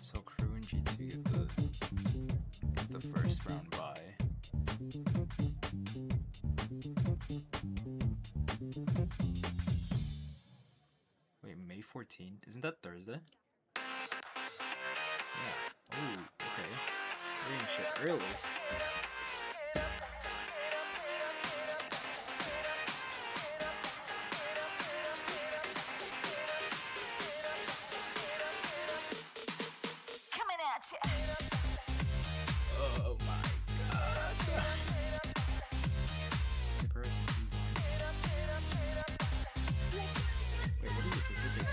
So Crew and G2 get the first round bye. Wait, May 14th? Isn't that Thursday? Yeah. Ooh, okay. Doing shit early. Oh my god. Paper is 2-1. Wait, what is the specific?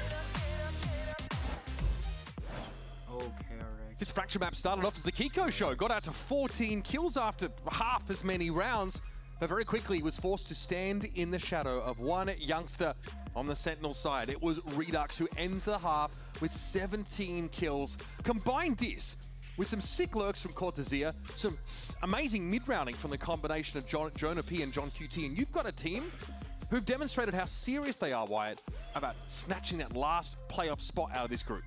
Oh, KRX. This fracture map started off as the Kiko show, got out to 14 kills after half as many rounds, but very quickly was forced to stand in the shadow of one youngster on the Sentinel side. It was Redux who ends the half with 17 kills. Combine this with some sick lurks from Cortezia, some amazing mid-rounding from the combination of Jonah P and John QT, and you've got a team who've demonstrated how serious they are, Wyatt, about snatching that last playoff spot out of this group.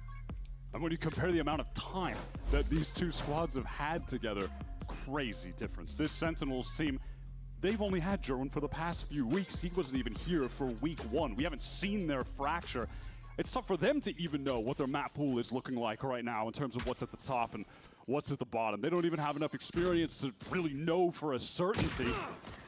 And when you compare the amount of time that these two squads have had together, crazy difference. This Sentinels team, they've only had Jerwin for the past few weeks. He wasn't even here for week 1. We haven't seen their fracture. It's tough for them to even know what their map pool is looking like right now in terms of what's at the top and what's at the bottom. They don't even have enough experience to really know for a certainty.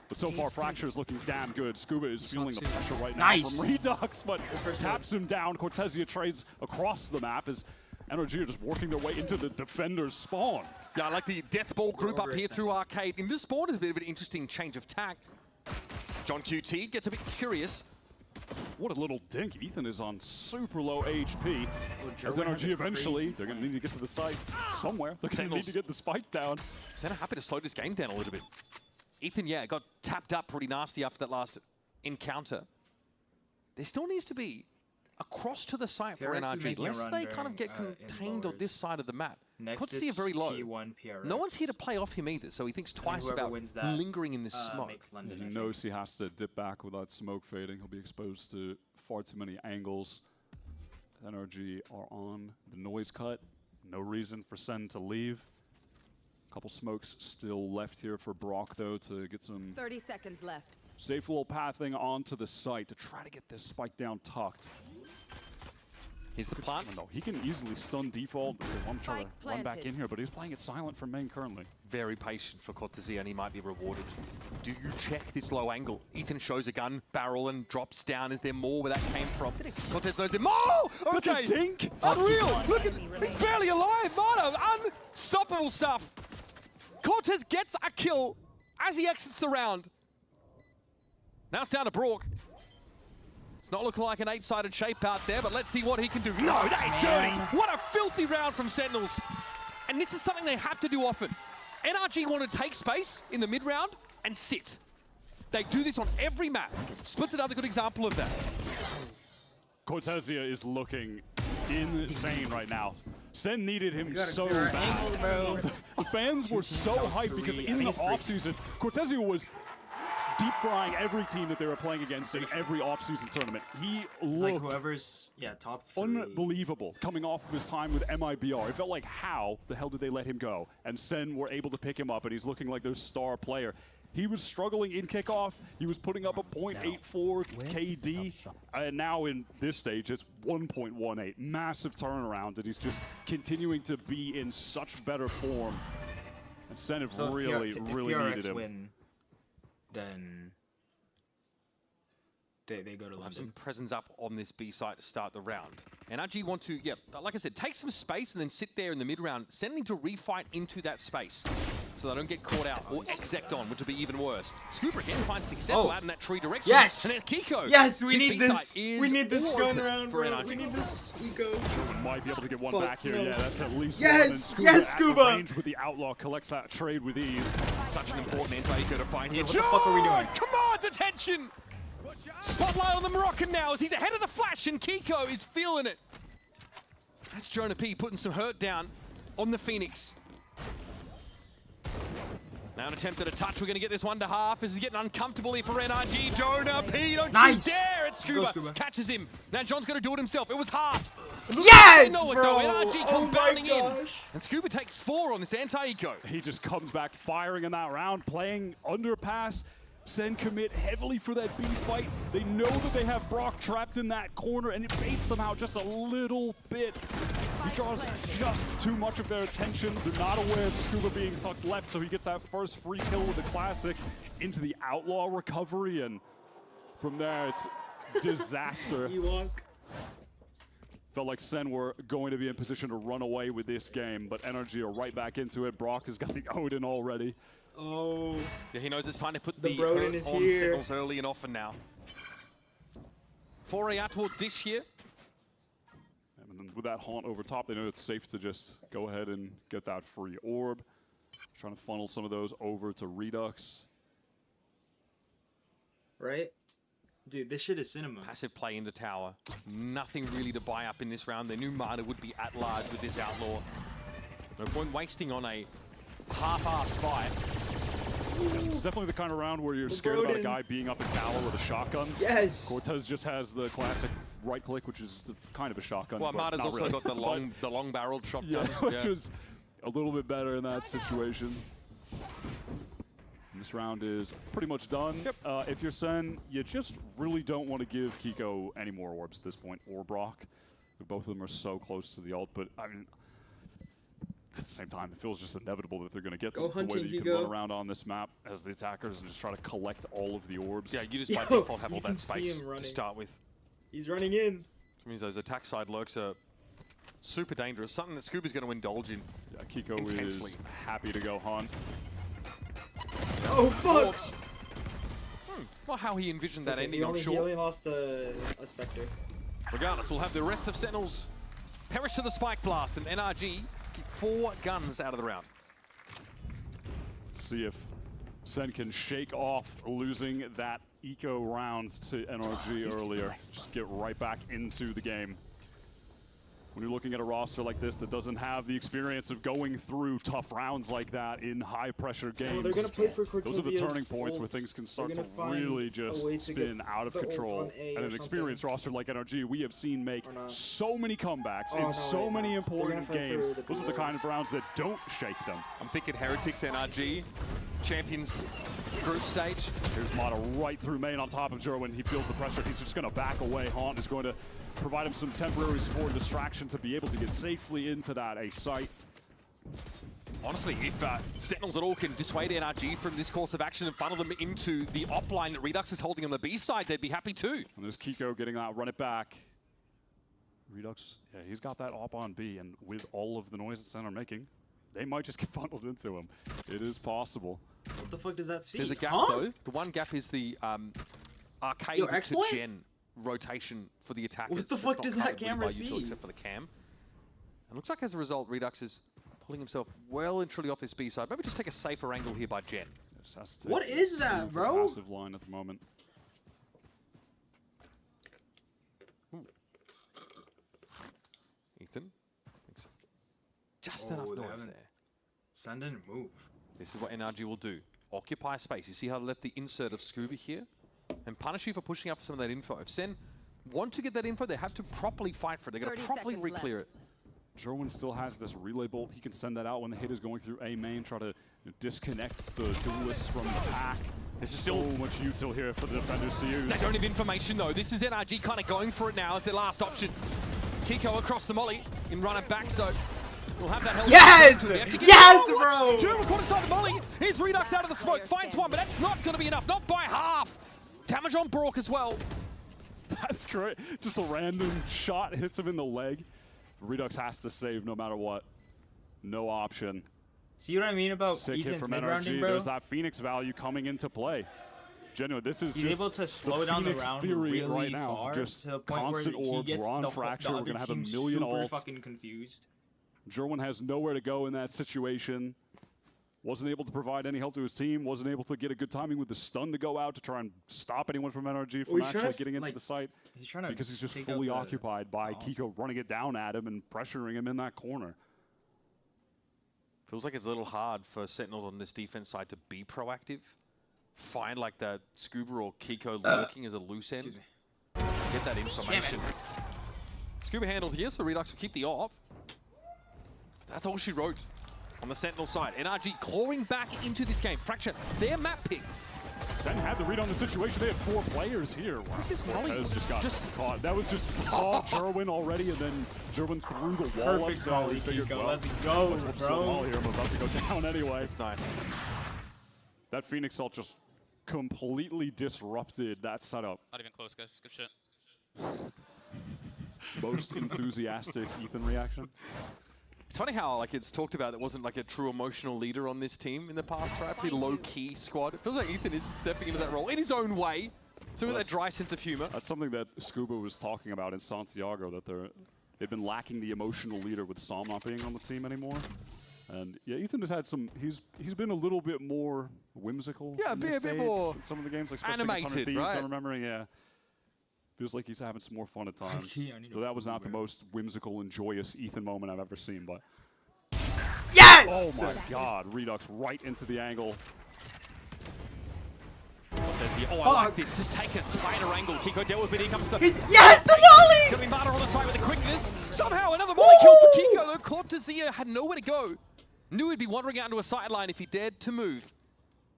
But so far, Fracture is looking damn good. Scuba is feeling the pressure right now from Redux, but taps him down. Cortezia trades across the map as NRG are just working their way into the defender's spawn. Yeah, I like the death ball group up here through Arcade. In this spawn is a bit of an interesting change of tack. John QT gets a bit curious. What a little dink. Ethan is on super low HP. As NRG eventually, they're going to need to get to the site somewhere. They're going to need to get the spike down. Senna happy to slow this game down a little bit. Ethan, yeah, got tapped up pretty nasty after that last encounter. There still needs to be a cross to the site for NRG, lest they kind of get contained on this side of the map. Next it's very low. T1 PRX. No one's here to play off him either, so he thinks twice about lingering in this smoke. He knows he has to dip back without smoke fading. He'll be exposed to far too many angles. NRG are on the noise cut. No reason for Sen to leave. Couple smokes still left here for Brock, though, to get some 30 seconds left. safe little pathing onto the site to try to get this spike down tucked. Here's the plant. No, he can easily stun default. I'm trying to run back in here, but he's playing it silent for main currently. Very patient for Cortezia, and he might be rewarded. Do you check this low angle? Ethan shows a gun barrel and drops down. Is there more where that came from? Cortez knows there. Oh! Okay. Dink! Unreal! Look at, he's barely alive! Mono, unstoppable stuff! Cortez gets a kill as he exits the round. Now it's down to Brock. It's not looking like an 8-sided shape out there, but let's see what he can do. No, that is dirty! What a filthy round from Sentinels. And this is something they have to do often. NRG want to take space in the mid-round and sit. They do this on every map. Split's another good example of that. Cortezia is looking insane right now. Sen needed him so bad. The fans were so hyped because in the offseason, Cortezia was deep frying every team that they were playing against in every offseason tournament. He looked like whoever's top 3. Unbelievable coming off of his time with MIBR. It felt like, how the hell did they let him go? And Sen were able to pick him up, and he's looking like their star player. He was struggling in kickoff. He was putting up a .84 KD. And now in this stage, it's 1.18. Massive turnaround, and he's just continuing to be in such better form. And Sen have really needed him. Win, then they go to London. Have some presence up on this B site to start the round. NRG want to, like I said, take some space and then sit there in the mid-round, sending to refight into that space so they don't get caught out or exect on, which would be even worse. Scooper again finds success out in that tree direction. Yes! And there's Kiko. Yes, we need this. We need this gun around for bro. NRG. We need this Eco. Might be able to get one back here. No. Yeah, that's at least yes! one. And Scuba yes, Scuba! At the range with the Outlaw collects that trade with ease. Such an important anti-eco to find here. What the fuck are we doing? Command's attention! Spotlight on the Moroccan now as he's ahead of the Flash, and Kiko is feeling it. That's Jonah P putting some hurt down on the Phoenix. Now an attempt at a touch. We're going to get this one to half. This is getting uncomfortable here for NRG. Jonah P, don't Nice. you dare! It's Scuba. Scuba. Catches him. Now John's going to do it himself. It was halved. Yes, No, bro! NRG Oh come my bounding in. gosh. And Scuba takes 4 on this anti-eco. He just comes back firing in that round, playing underpass. Sen commit heavily for that B fight. They know that they have Brock trapped in that corner, and it baits them out just a little bit. He draws just too much of their attention. They're not aware of Scuba being tucked left, so he gets that first free kill with the classic into the outlaw recovery, and from there it's disaster. Felt like Sen were going to be in position to run away with this game, but NRG are right back into it. Brock has got the Odin already. Oh. Yeah, he knows it's time to put The the Broden hurt is on here. Sentinels early and often now. Foray out towards this here. And then with that haunt over top, they know it's safe to just go ahead and get that free orb. Trying to funnel some of those over to Redux. Right? Dude, this shit is cinema. Passive play into tower. Nothing really to buy up in this round. They knew Marta would be at large with this outlaw. No point wasting on a half-assed fight. This is definitely the kind of round where you're scared about a guy being up in tower with a shotgun. Yes! Cortez just has the classic right click, which is kind of a shotgun. Well, but Marta's not also really. got the long-barreled shotgun. Yeah, which is a little bit better in that situation. This round is pretty much done. Yep. If you're Sen, you just really don't want to give Kiko any more orbs at this point, or Brock. Both of them are so close to the ult, but I mean, at the same time, it feels just inevitable that they're going to get them. The way that you can run around on this map as the attackers and just try to collect all of the orbs. Yeah, you just by default have all that space to start with. He's running in. Which means those attack side lurks are super dangerous. Something that Scuba's going to indulge in. Yeah, Kiko intensely. is happy to go hunt. Oh, fuck! Orbs. Well, how he envisioned that ending, I'm He sure. only lost a Spectre. Regardless, we'll have the rest of Sentinels perish to the Spike Blast, and NRG keep 4 guns out of the round. Let's see if Sen can shake off losing that eco round to NRG earlier. Just get right back into the game. When you're looking at a roster like this that doesn't have the experience of going through tough rounds like that in high-pressure games, they're gonna play for those are the Cortezia's turning points where ult. things can start They're to gonna find really a just way to spin get out of the ult control. on A And or an experienced roster like NRG, we have seen make so many comebacks in so many important games. Those are the kind of rounds that don't shake them. I'm thinking Heretics NRG, Champions group stage. Here's Mata right through main on top of Jerwin. He feels the pressure. He's just going to back away. Haunt is going to provide him some temporary support and distraction to be able to get safely into that A site. Honestly, if Sentinels at all can dissuade NRG from this course of action and funnel them into the op line that Redux is holding on the B side, they'd be happy too. And there's Kiko getting that, run it back. Redux, yeah, he's got that op on B, and with all of the noise that Sen are making, they might just get funneled into him. It is possible. What the fuck does that see? There's a gap though. The one gap is the arcade to gen rotation for the attackers. What the It's fuck not does that covered really camera by util see? except for the cam. And looks like as a result, Redux is pulling himself well and truly off this B side. Maybe just take a safer angle here by Gen. What is that, bro? Passive line at the moment. Ethan. Just enough noise there. Sen didn't move. This is what NRG will do. Occupy space. You see how I left the insert of Scuba here? And punish you for pushing up some of that info. If Sen want to get that info, they have to properly fight for it. They're going to properly re-clear it. Jerwin still has this relay bolt. He can send that out when the hit is going through A main, try to disconnect the duelists from the pack. This is still so much util here for the defenders to use. They don't have information though. This is NRG kind of going for it now as their last option. Kiko across the molly in runner back, so we'll have that held. Yes! Yes, bro! Jerwin caught inside the molly. Here's Redux out of the smoke. Finds one, but that's not going to be enough. Not by half. Damage on Brock as well. That's great. Just a random shot hits him in the leg. Redux has to save no matter what. No option. See what I mean about Sick hit Ethan's from mid-rounding, NRG. bro? There's that Phoenix value coming into play. Genuine, this is He's just able to slow the down the Phoenix round theory really right now. far Just to the point constant where he orbs. gets We're on the fracture. We're other gonna have a team million super ults. fucking confused. Jerwin has nowhere to go in that situation. wasn't able to provide any help to his team, wasn't able to get a good timing with the stun to go out to try and stop anyone from NRG from actually getting into the site. He's trying to because he's just fully occupied by Kiko running it down at him and pressuring him in that corner. Feels like it's a little hard for Sentinels on this defense side to be proactive. Find like that Scuba or Kiko lurking as a loose end. Get that information. Scuba handled here, so Redux will keep the op. That's all she wrote on the Sentinel side. NRG clawing back into this game. Fracture, their map pick. Sen had the read on the situation. They had 4 players here. Wow. This is Molly. Just got caught. That was just, he saw Jerwin already, and then Jerwin threw the wall Perfect up. So Molly, he figured, Kiko. well, Let's go, bro. Wall here. I'm about to go down anyway. It's nice. That Phoenix ult just completely disrupted that setup. Not even close, guys. Good shit. Most enthusiastic Ethan reaction. It's funny how like it's talked about there wasn't like a true emotional leader on this team in the past, right? Pretty low-key squad. It feels like Ethan is stepping into that role in his own way. So with that dry sense of humor. That's something that Scuba was talking about in Santiago, that they've been lacking the emotional leader with Psalm not being on the team anymore. And yeah, Ethan has had some. He's been a little bit more whimsical. Yeah, a bit more in some of the games, like especially animated, Thieves, right? I'm remembering, yeah. Feels like he's having some more fun at times. Though that was not the most whimsical and joyous Ethan moment I've ever seen, but. Yes! Oh my God! Redux right into the angle. I like this. Just take a tighter angle. Kiko dealt with it. Here comes the. Yes, the volley! Gonna be Mata on the side with the quickness. Somehow another volley kill for Kiko. Though Cortezia had nowhere to go. Knew he'd be wandering out into a sideline if he dared to move.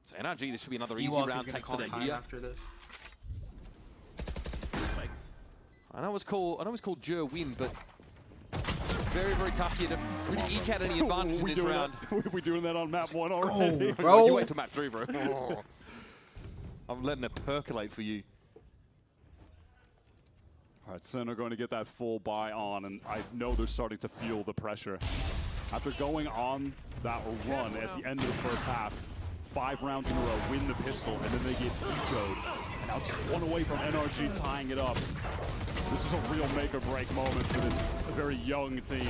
So NRG, this should be another easy round take for them here. After this. I know it's called Jer win, but very, very tough here to really eke out any advantage in this round. We doing that on map 1 already? Bro. You wait till map 3, bro. I'm letting it percolate for you. All right, Sen are going to get that full buy on, and I know they're starting to feel the pressure. After going on that run at the end of the first half, 5 rounds in a row, win the pistol, and then they get ecoed. And now just 1 away from NRG tying it up. This is a real make-or-break moment for this very young team.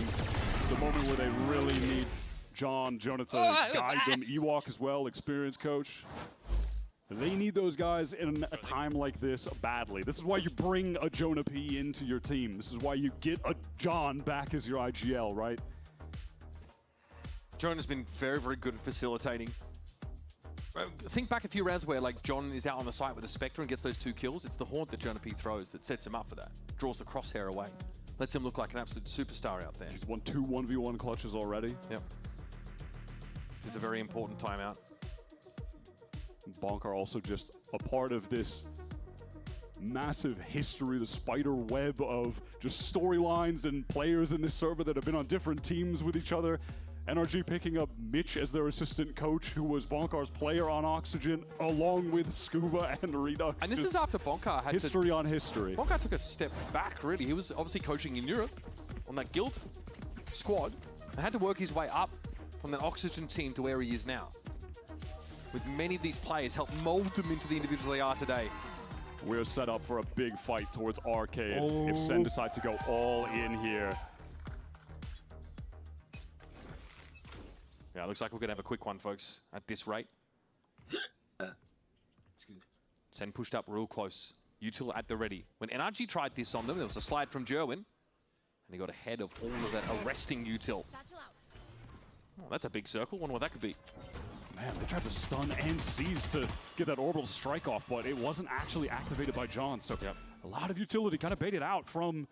It's a moment where they really need Jonah to guide them. Ewok as well, experienced coach. They need those guys in a time like this badly. This is why you bring a Jonah P into your team. This is why you get a John back as your IGL, right? Jonah's been very, very good at facilitating. Think back a few rounds where like John is out on the site with a Spectre and gets those 2 kills. It's the haunt that Jonah P throws that sets him up for that. Draws the crosshair away. Lets him look like an absolute superstar out there. He's won 2 1v1 clutches already. Yep. It's a very important timeout. Bonk are also just a part of this massive history, the spider web of just storylines and players in this server that have been on different teams with each other. NRG picking up Mitch as their assistant coach, who was Bonkar's player on Oxygen, along with Scuba and Redux. And this is after Bonkar had history on history. Bonkar took a step back, really. He was obviously coaching in Europe on that guild squad and had to work his way up from that Oxygen team to where he is now. With many of these players help mold them into the individuals they are today. We're set up for a big fight towards Arcade if Sen decides to go all in here. Yeah, it looks like we're going to have a quick one, folks, at this rate. Sen pushed up real close. Util at the ready. When NRG tried this on them, there was a slide from Jerwin, and he got ahead of all of that, arresting Util. Oh, that's a big circle. Wonder what that could be. Man, they tried to stun and seize to get that orbital strike off, but it wasn't actually activated by John. So a lot of utility kind of baited out from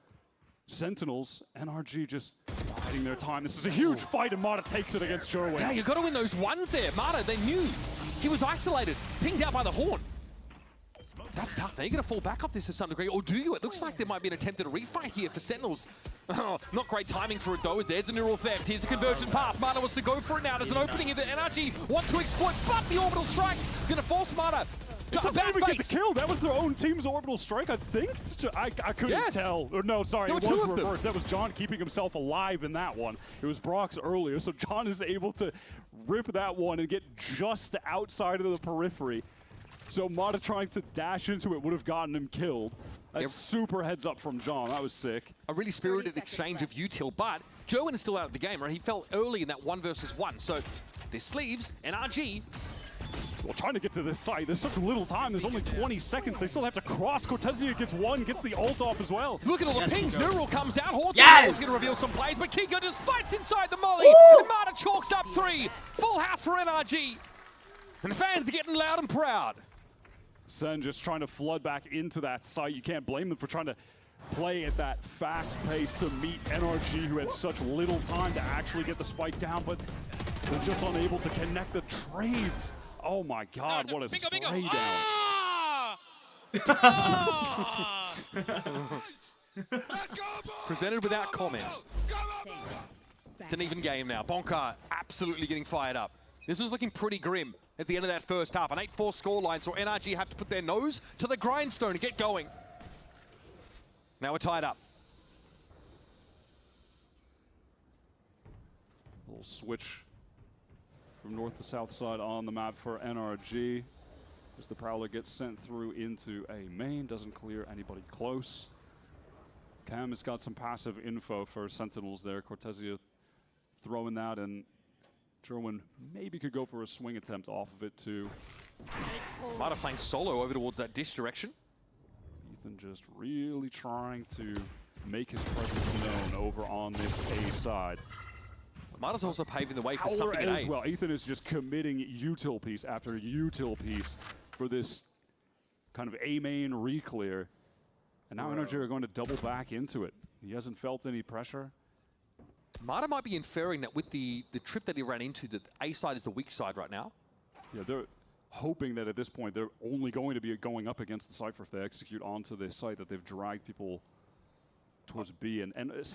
Sentinels. NRG just biding their time. This is a huge fight, and Mata takes it against Jerwin. Yeah, you've got to win those ones there. Mata, they knew he was isolated, pinged out by the horn. That's tough. Now you're going to fall back off this to some degree, or do you? It looks like there might be an attempt at a refight here for Sentinels. Oh, not great timing for it though, as there's a neural theft. Here's a conversion pass. Mata wants to go for it now. There's an opening here that NRG want to exploit, but the orbital strike is going to force Mata. It doesn't even get the kill. That was their own team's orbital strike, I think. I couldn't tell. Or no, sorry, it was reversed. That was John keeping himself alive in that one. It was Brock's earlier, so John is able to rip that one and get just outside of the periphery. So Mata trying to dash into it would have gotten him killed. That's super heads up from John. That was sick. A really spirited exchange of util, but Jerwin is still out of the game, right? He fell early in that 1 versus 1, so this sleeves, NRG. Well, trying to get to this site, there's such little time. There's only 20 seconds. They still have to cross. Cortezia gets one, gets the ult off as well. Look at all the pings. Neural comes out. Horton is going to reveal some plays, but Kiko just fights inside the molly. And Marta chalks up 3. Full house for NRG. And the fans are getting loud and proud. Sen just trying to flood back into that site. You can't blame them for trying to play at that fast pace to meet NRG, who had such little time to actually get the spike down, but they're just unable to connect the trades. Oh my God, what a spray down. Ah! Presented without comment. It's an even game now. Bonka absolutely getting fired up. This was looking pretty grim at the end of that first half. An 8-4 scoreline, so NRG have to put their nose to the grindstone and get going. Now we're tied up. A little switch from north to south side on the map for NRG. As the Prowler gets sent through into a main, doesn't clear anybody close. Cam has got some passive info for Sentinels there. Cortezia throwing that, and Jerwin maybe could go for a swing attempt off of it too. Marta playing solo over towards that dish direction. Ethan just really trying to make his presence known over on this A side. Marta's also paving the way for Howler something at as A. well. Ethan is just committing util piece after util piece for this kind of A main re-clear. And now NRG are going to double back into it. He hasn't felt any pressure. Marta might be inferring that with the trip that he ran into, that A side is the weak side right now. Yeah, they're hoping that at this point they're only going to be going up against the Cypher if they execute onto this site that they've dragged people towards B. And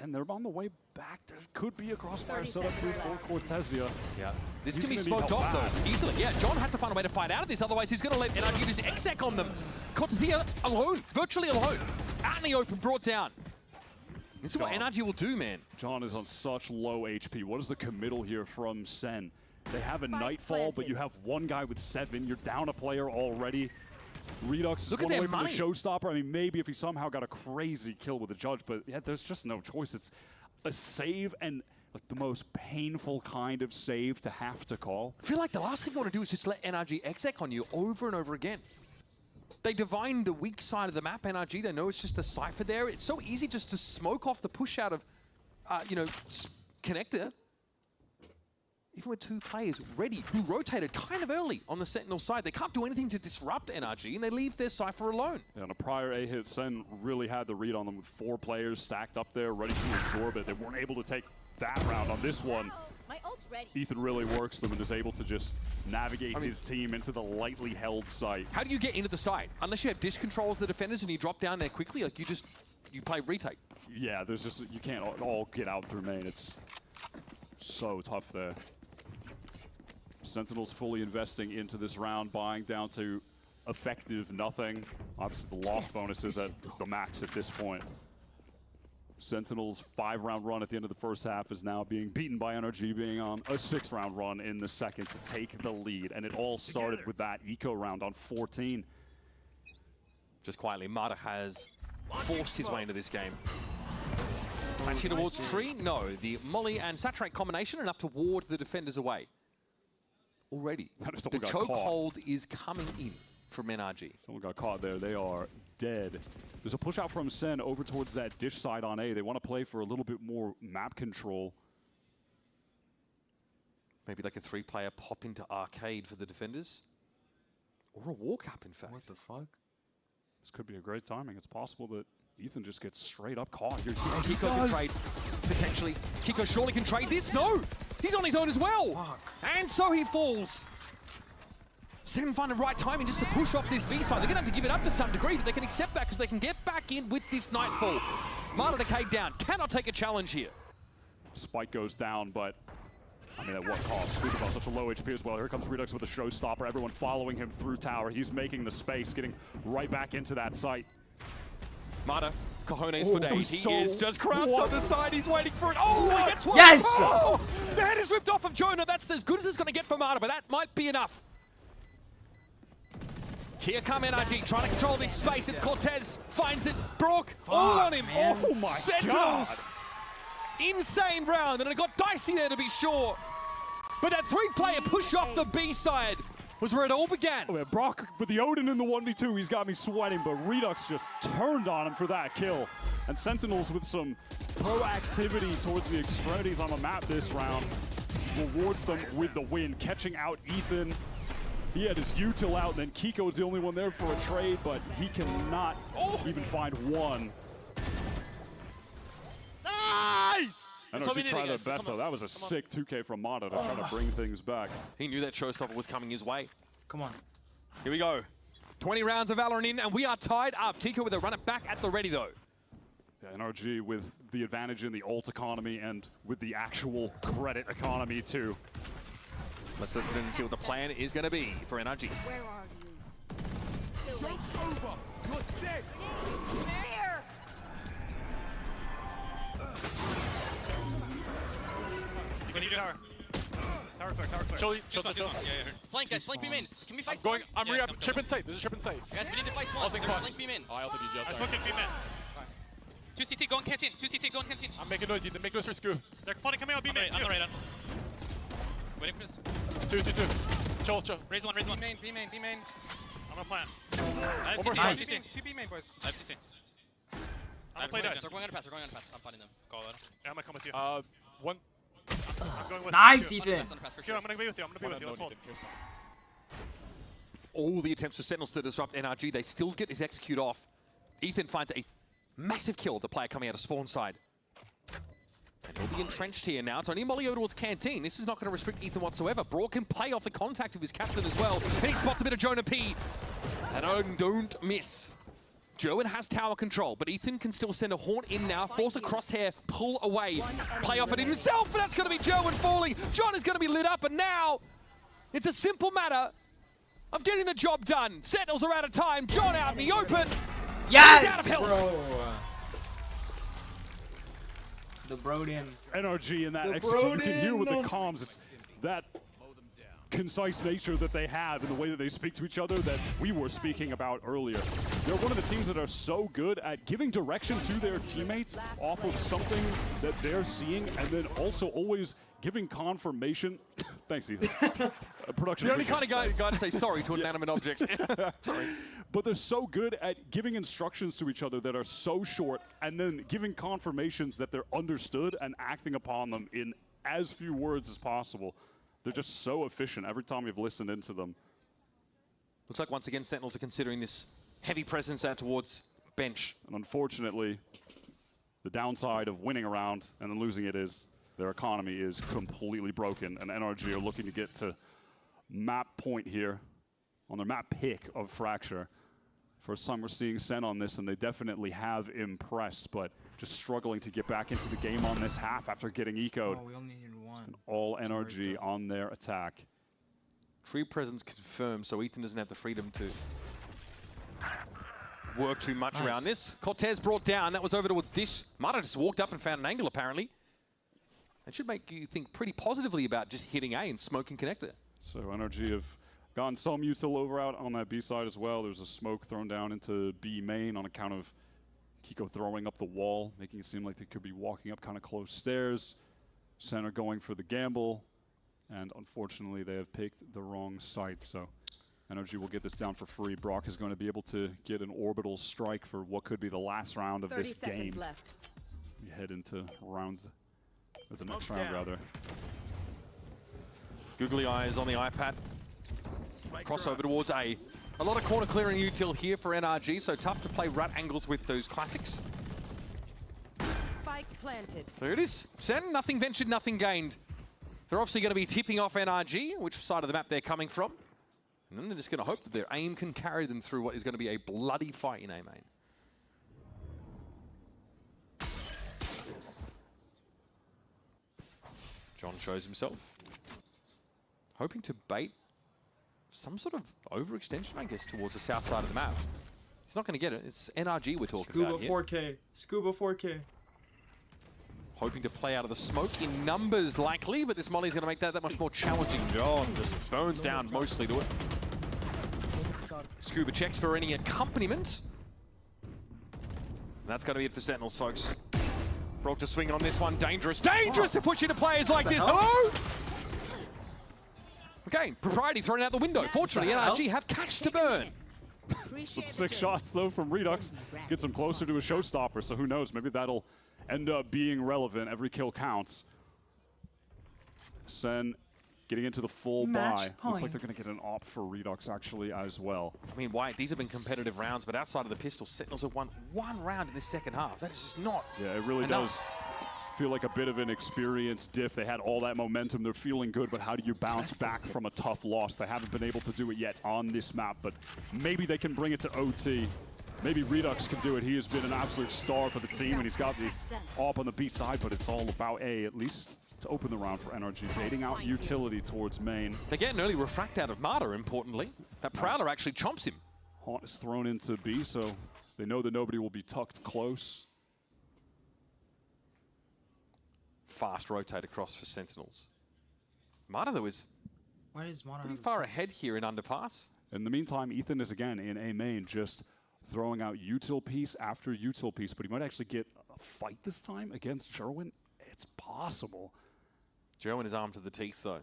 they're on the way back. There could be a crossfire setup here for Cortezia. Yeah. This can be smoked off though, easily. Yeah, John had to find a way to fight out of this, otherwise he's going to let NRG just exec on them. Cortezia alone, virtually alone. Out in the open, brought down. This is what NRG will do, man. John is on such low HP. What is the committal here from Sen? They have a Nightfall, but you have one guy with 7. You're down a player already. Redux is one away from the showstopper. I mean, maybe if he somehow got a crazy kill with the judge, but yeah, there's just no choice. It's a save, and like the most painful kind of save to have to call. I feel like the last thing you want to do is just let NRG exec on you over and over again. They divine the weak side of the map, NRG. They know it's just a Cypher there. It's so easy just to smoke off the push out of, connector. Even with 2 players ready, who rotated kind of early on the Sentinel side, they can't do anything to disrupt NRG, and they leave their Cypher alone. Yeah, on a prior A hit, Sen really had the read on them with 4 players stacked up there, ready to absorb it. They weren't able to take that round on this one. My ult's ready. Ethan really works them and is able to just navigate his team into the lightly held site. How do you get into the site? Unless you have dish control as the defenders and you drop down there quickly, like you play retake. Yeah, there's just, you can't all get out through main. It's so tough there. Sentinels fully investing into this round, buying down to effective nothing. Obviously the loss bonus is at the max at this point. Sentinels' 5-round run at the end of the first half is now being beaten by NRG, being on a 6-round run in the second to take the lead. And it all started with that eco round on 14. Just quietly, Marta has forced his way into this game. Actually towards Tree, no. The Molly and Saturate combination enough to ward the defenders away. Already, the chokehold is coming in from NRG. Someone got caught there. They are dead. There's a push out from Sen over towards that dish side on A. They want to play for a little bit more map control. Maybe like a 3-player pop into arcade for the defenders. Or a walk up, in fact. What the fuck? This could be a great timing. It's possible that Ethan just gets straight up caught here. Kiko can trade, potentially. Kiko surely can trade this. No! He's on his own as well. Fuck. And so he falls. Sen find the right timing just to push off this B side. They're going to have to give it up to some degree, but they can accept that because they can get back in with this Nightfall. Marta decayed down. Cannot take a challenge here. Spike goes down, but I mean, at what cost? Scuba's such a low HP as well. Here comes Redux with a showstopper. Everyone following him through tower. He's making the space, getting right back into that site. Marta, cojones for days. He is just crouched on the side. He's waiting for it. Oh, he gets one. Yes! Oh, the head is ripped off of Jonah. That's as good as it's going to get for Marta, but that might be enough. Here come NRG, trying to control this space. It's Cortez, finds it. Brook, all on him. Man. Oh my Sentinels. God. Insane round, and it got dicey there to be sure. But that three-player push off the B side was where it all began. Oh, yeah, Brock with the Odin in the 1v2, he's got me sweating, but Redux just turned on him for that kill. And Sentinels with some proactivity towards the extremities on the map this round rewards them with the win, catching out Ethan. He had his util out, and then Kiko is the only one there for a trade, but he cannot even find one. Nice! NRG tried their best, though. That was a sick 2K from Mata to try to bring things back. He knew that showstopper was coming his way. Come on. Here we go. 20 rounds of Valorant in, and we are tied up. Kiko with a run it back at the ready, though. Yeah, NRG with the advantage in the ult economy and with the actual credit economy, too. Let's listen in and see what the plan is going to be for NRG. Where are you? Still over. You're dead. There. You need tower. Tower clear, tower clear. Chill. Flank, guys, flank beam in. Can we fight Going, I'm re-up. Chip in sight. There's a chip in sight. Guys, we need to fight small. I'll think about Flank beam in. Oh, I'll think you just. I smoking beam in. 2 CT, go in canteen. 2 CT, go in canteen. I'm making noise. Make noise for Scoo. They're funny coming out beam in. I'm the right on. Waiting for this. 2. Chill. Raise one. B main. I'm gonna plant. I have One more CT. time. 2 B main, boys. I have CT. I'm gonna play dice. They're going underpass. I'm fighting them. Call that. Yeah, I'm gonna come with you. One. I'm going with Nice, you. Ethan. Underpass for Sure, sure. I'm gonna be with you. Let's hold. All the attempts for Sentinels to disrupt NRG, they still get this execute off. Ethan finds a massive kill, the player coming out of spawn side. And he'll be entrenched here now. It's only Molly over towards Canteen. This is not going to restrict Ethan whatsoever. Brawl can play off the contact of his captain as well. And he spots a bit of Jonah P. And don't miss. Joan has tower control, but Ethan can still send a Haunt in now, force a crosshair, pull away, play off at himself, and that's going to be Joan falling. John is going to be lit up, and now it's a simple matter of getting the job done. Sentinels are out of time. John out in the open. Yes, He's out of health. bro. The Brodian. NRG in that The execute, you can hear Broden. with the comms, it's that concise nature that they have in the way that they speak to each other that we were speaking about earlier. They're one of the teams that are so good at giving direction to their teammates off of something that they're seeing, and then also always giving confirmation. Thanks, Ethan. Production. The only kind of guy to say sorry to inanimate objects. Sorry. But they're so good at giving instructions to each other that are so short, and then giving confirmations that they're understood and acting upon them in as few words as possible. They're just so efficient every time we've listened into them. Looks like once again Sentinels are considering this heavy presence out towards bench. And unfortunately, the downside of winning a round and then losing it is their economy is completely broken, and NRG are looking to get to map point here on their map pick of Fracture. First time we're seeing Sen on this, and they definitely have impressed, but just struggling to get back into the game on this half after getting eco'd. Oh, we only need one. All NRG on their attack. Tree presence confirmed, so Ethan doesn't have the freedom to work too much around this. Cortez brought down. That was over towards Dish. Mata just walked up and found an angle, apparently. That should make you think pretty positively about just hitting A and smoking connector. So NRG have gotten some util over out on that B side as well. There's a smoke thrown down into B main on account of Kiko throwing up the wall, making it seem like they could be walking up kind of close stairs. Center going for the gamble, and unfortunately they have picked the wrong site, so NRG will get this down for free. Brock is going to be able to get an orbital strike for what could be the last round of this game. Left. We head into rounds, or the next round rather. Googly eyes on the iPad. Crossover towards A. A lot of corner clearing util here for NRG, so tough to play rat angles with those classics. Spike planted. There it is. Sen, nothing ventured, nothing gained. They're obviously going to be tipping off NRG, which side of the map they're coming from. And then they're just going to hope that their aim can carry them through what is going to be a bloody fight in A main. John shows himself. Hoping to bait some sort of overextension, I guess, towards the south side of the map. He's not going to get it. It's NRG we're talking about here. Scuba 4K. Scuba 4K. Hoping to play out of the smoke in numbers, likely, but this Molly's going to make that much more challenging. John just burns down mostly to it. Scuba checks for any accompaniment. And that's going to be it for Sentinels, folks. Broke to swing on this one. Dangerous. Dangerous to push into players like this. Hello? Okay, propriety thrown out the window. Fortunately, NRG have cash to burn. Some 6 shots, though, from Redux. Gets him closer to a showstopper, so who knows? Maybe that'll end up being relevant. Every kill counts. Sen getting into the full buy. Looks like they're going to get an op for Redux, actually, as well. I mean, Wyatt, these have been competitive rounds, but outside of the pistol, Sentinels have won 1 round in this second half. That is just not Yeah, it really does feel like a bit of an experience diff. They had all that momentum. They're feeling good, but how do you bounce back from a tough loss? They haven't been able to do it yet on this map, but maybe they can bring it to OT. Maybe Redux can do it. He has been an absolute star for the team, and he's got the op on the B side, but it's all about A, at least, to open the round for NRG. Baiting out utility towards main. They get an early refract out of Marta, importantly. That Prowler actually chomps him. Haunt is thrown into B, so they know that nobody will be tucked close. Fast rotate across for Sentinels. Marta, though, is Where is Mono? pretty far ahead here in underpass. In the meantime, Ethan is again in A main, just throwing out util piece after util piece, but he might actually get a fight this time against Jerwin. It's possible. Jerwin is armed to the teeth, though.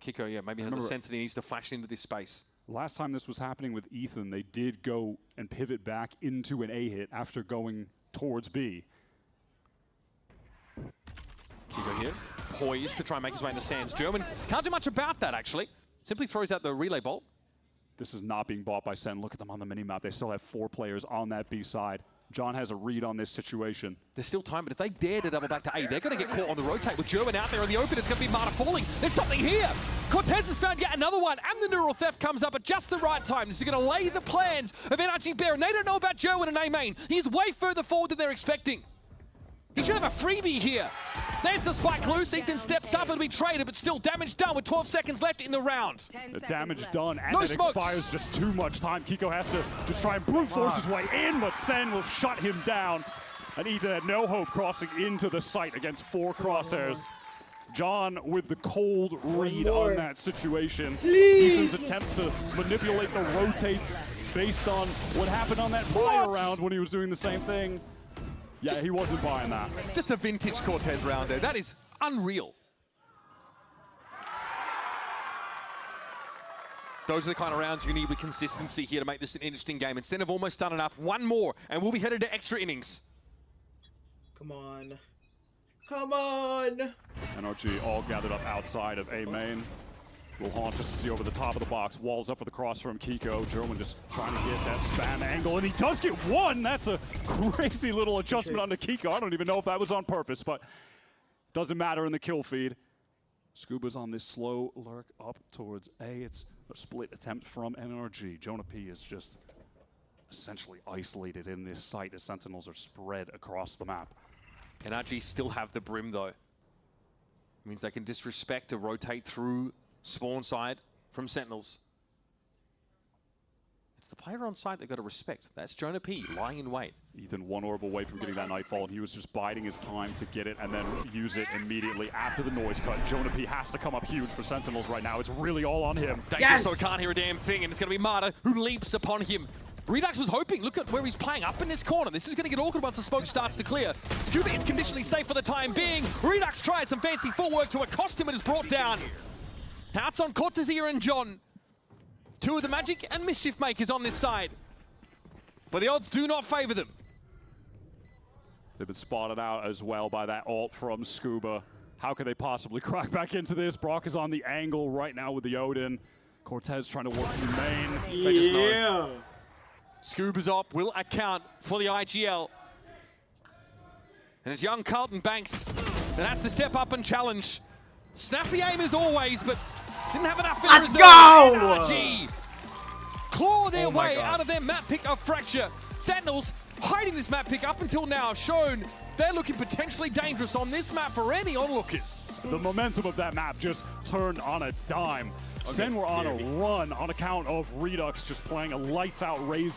Kiko, yeah, maybe has the sense that he needs to flash into this space. Last time this was happening with Ethan, they did go and pivot back into an A hit after going towards B. Kiko here, poised to try and make his way into Sands. German can't do much about that, actually. Simply throws out the relay bolt. This is not being bought by Sen. Look at them on the minimap. They still have 4 players on that B side. John has a read on this situation. There's still time, but if they dare to double back to A, they're going to get caught on the rotate. With German out there in the open, it's going to be Marta falling. There's something here. Cortez has found yet another one, and the neural theft comes up at just the right time. This is going to lay the plans of NRG Bear, and they don't know about Gerwin and A main. He's way further forward than they're expecting. He should have a freebie here. There's the spike loose. Ethan steps up and be traded, but still damage done with 12 seconds left in the round. The damage done, and No it smokes. expires just too much time. Kiko has to just try and brute force his way in, but Sen will shut him down. And Ethan had no hope crossing into the site against 4 crosshairs. John with the cold read on that situation. Ethan's attempt to manipulate the rotates based on what happened on that prior round when he was doing the same thing. Yeah, he wasn't buying that. Just a vintage Cortez round there. That is unreal. Those are the kind of rounds you need with consistency here to make this an interesting game. Instead of almost done enough, 1 more, and we'll be headed to extra innings. Come on. Come on! NRG all gathered up outside of A main. Will Haunt just see over the top of the box. Walls up for the cross from Kiko. German just trying to get that spam angle, and he does get 1. That's a crazy little adjustment onto Kiko. I don't even know if that was on purpose, but doesn't matter in the kill feed. Scuba's on this slow lurk up towards A. It's a split attempt from NRG. Jonah P is just essentially isolated in this site as Sentinels are spread across the map. NRG still have the brim, though. Means they can disrespect to rotate through spawn side from Sentinels. It's the player on site they've got to respect. That's Jonah P lying in wait. Ethan 1 orb away from getting that Nightfall, and he was just biding his time to get it and then use it immediately after the noise cut. Jonah P has to come up huge for Sentinels right now. It's really all on him. Dangerous, so can't hear a damn thing, and it's going to be Marta who leaps upon him. Redux was hoping, look at where he's playing, up in this corner. This is going to get awkward once the smoke starts to clear. Scuba is conditionally safe for the time being. Redux tries some fancy footwork to accost him and is brought down. Now it's on Cortezia and John. 2 of the Magic and Mischief Makers on this side. But the odds do not favor them. They've been spotted out as well by that ult from Scuba. How could they possibly crack back into this? Brock is on the angle right now with the Odin. Cortez trying to work through main. They just know. Scuba's op will account for the IGL. And it's young Carlton Banks that has to step up and challenge. Snappy aim as always, but didn't have enough in Let's reserve. go! NRG claw their way out of their map pick of Fracture. Sentinels hiding this map pick up until now, shown they're looking potentially dangerous on this map for any onlookers. The momentum of that map just turned on a dime. Sen were on a run on account of Redux just playing a lights out Raze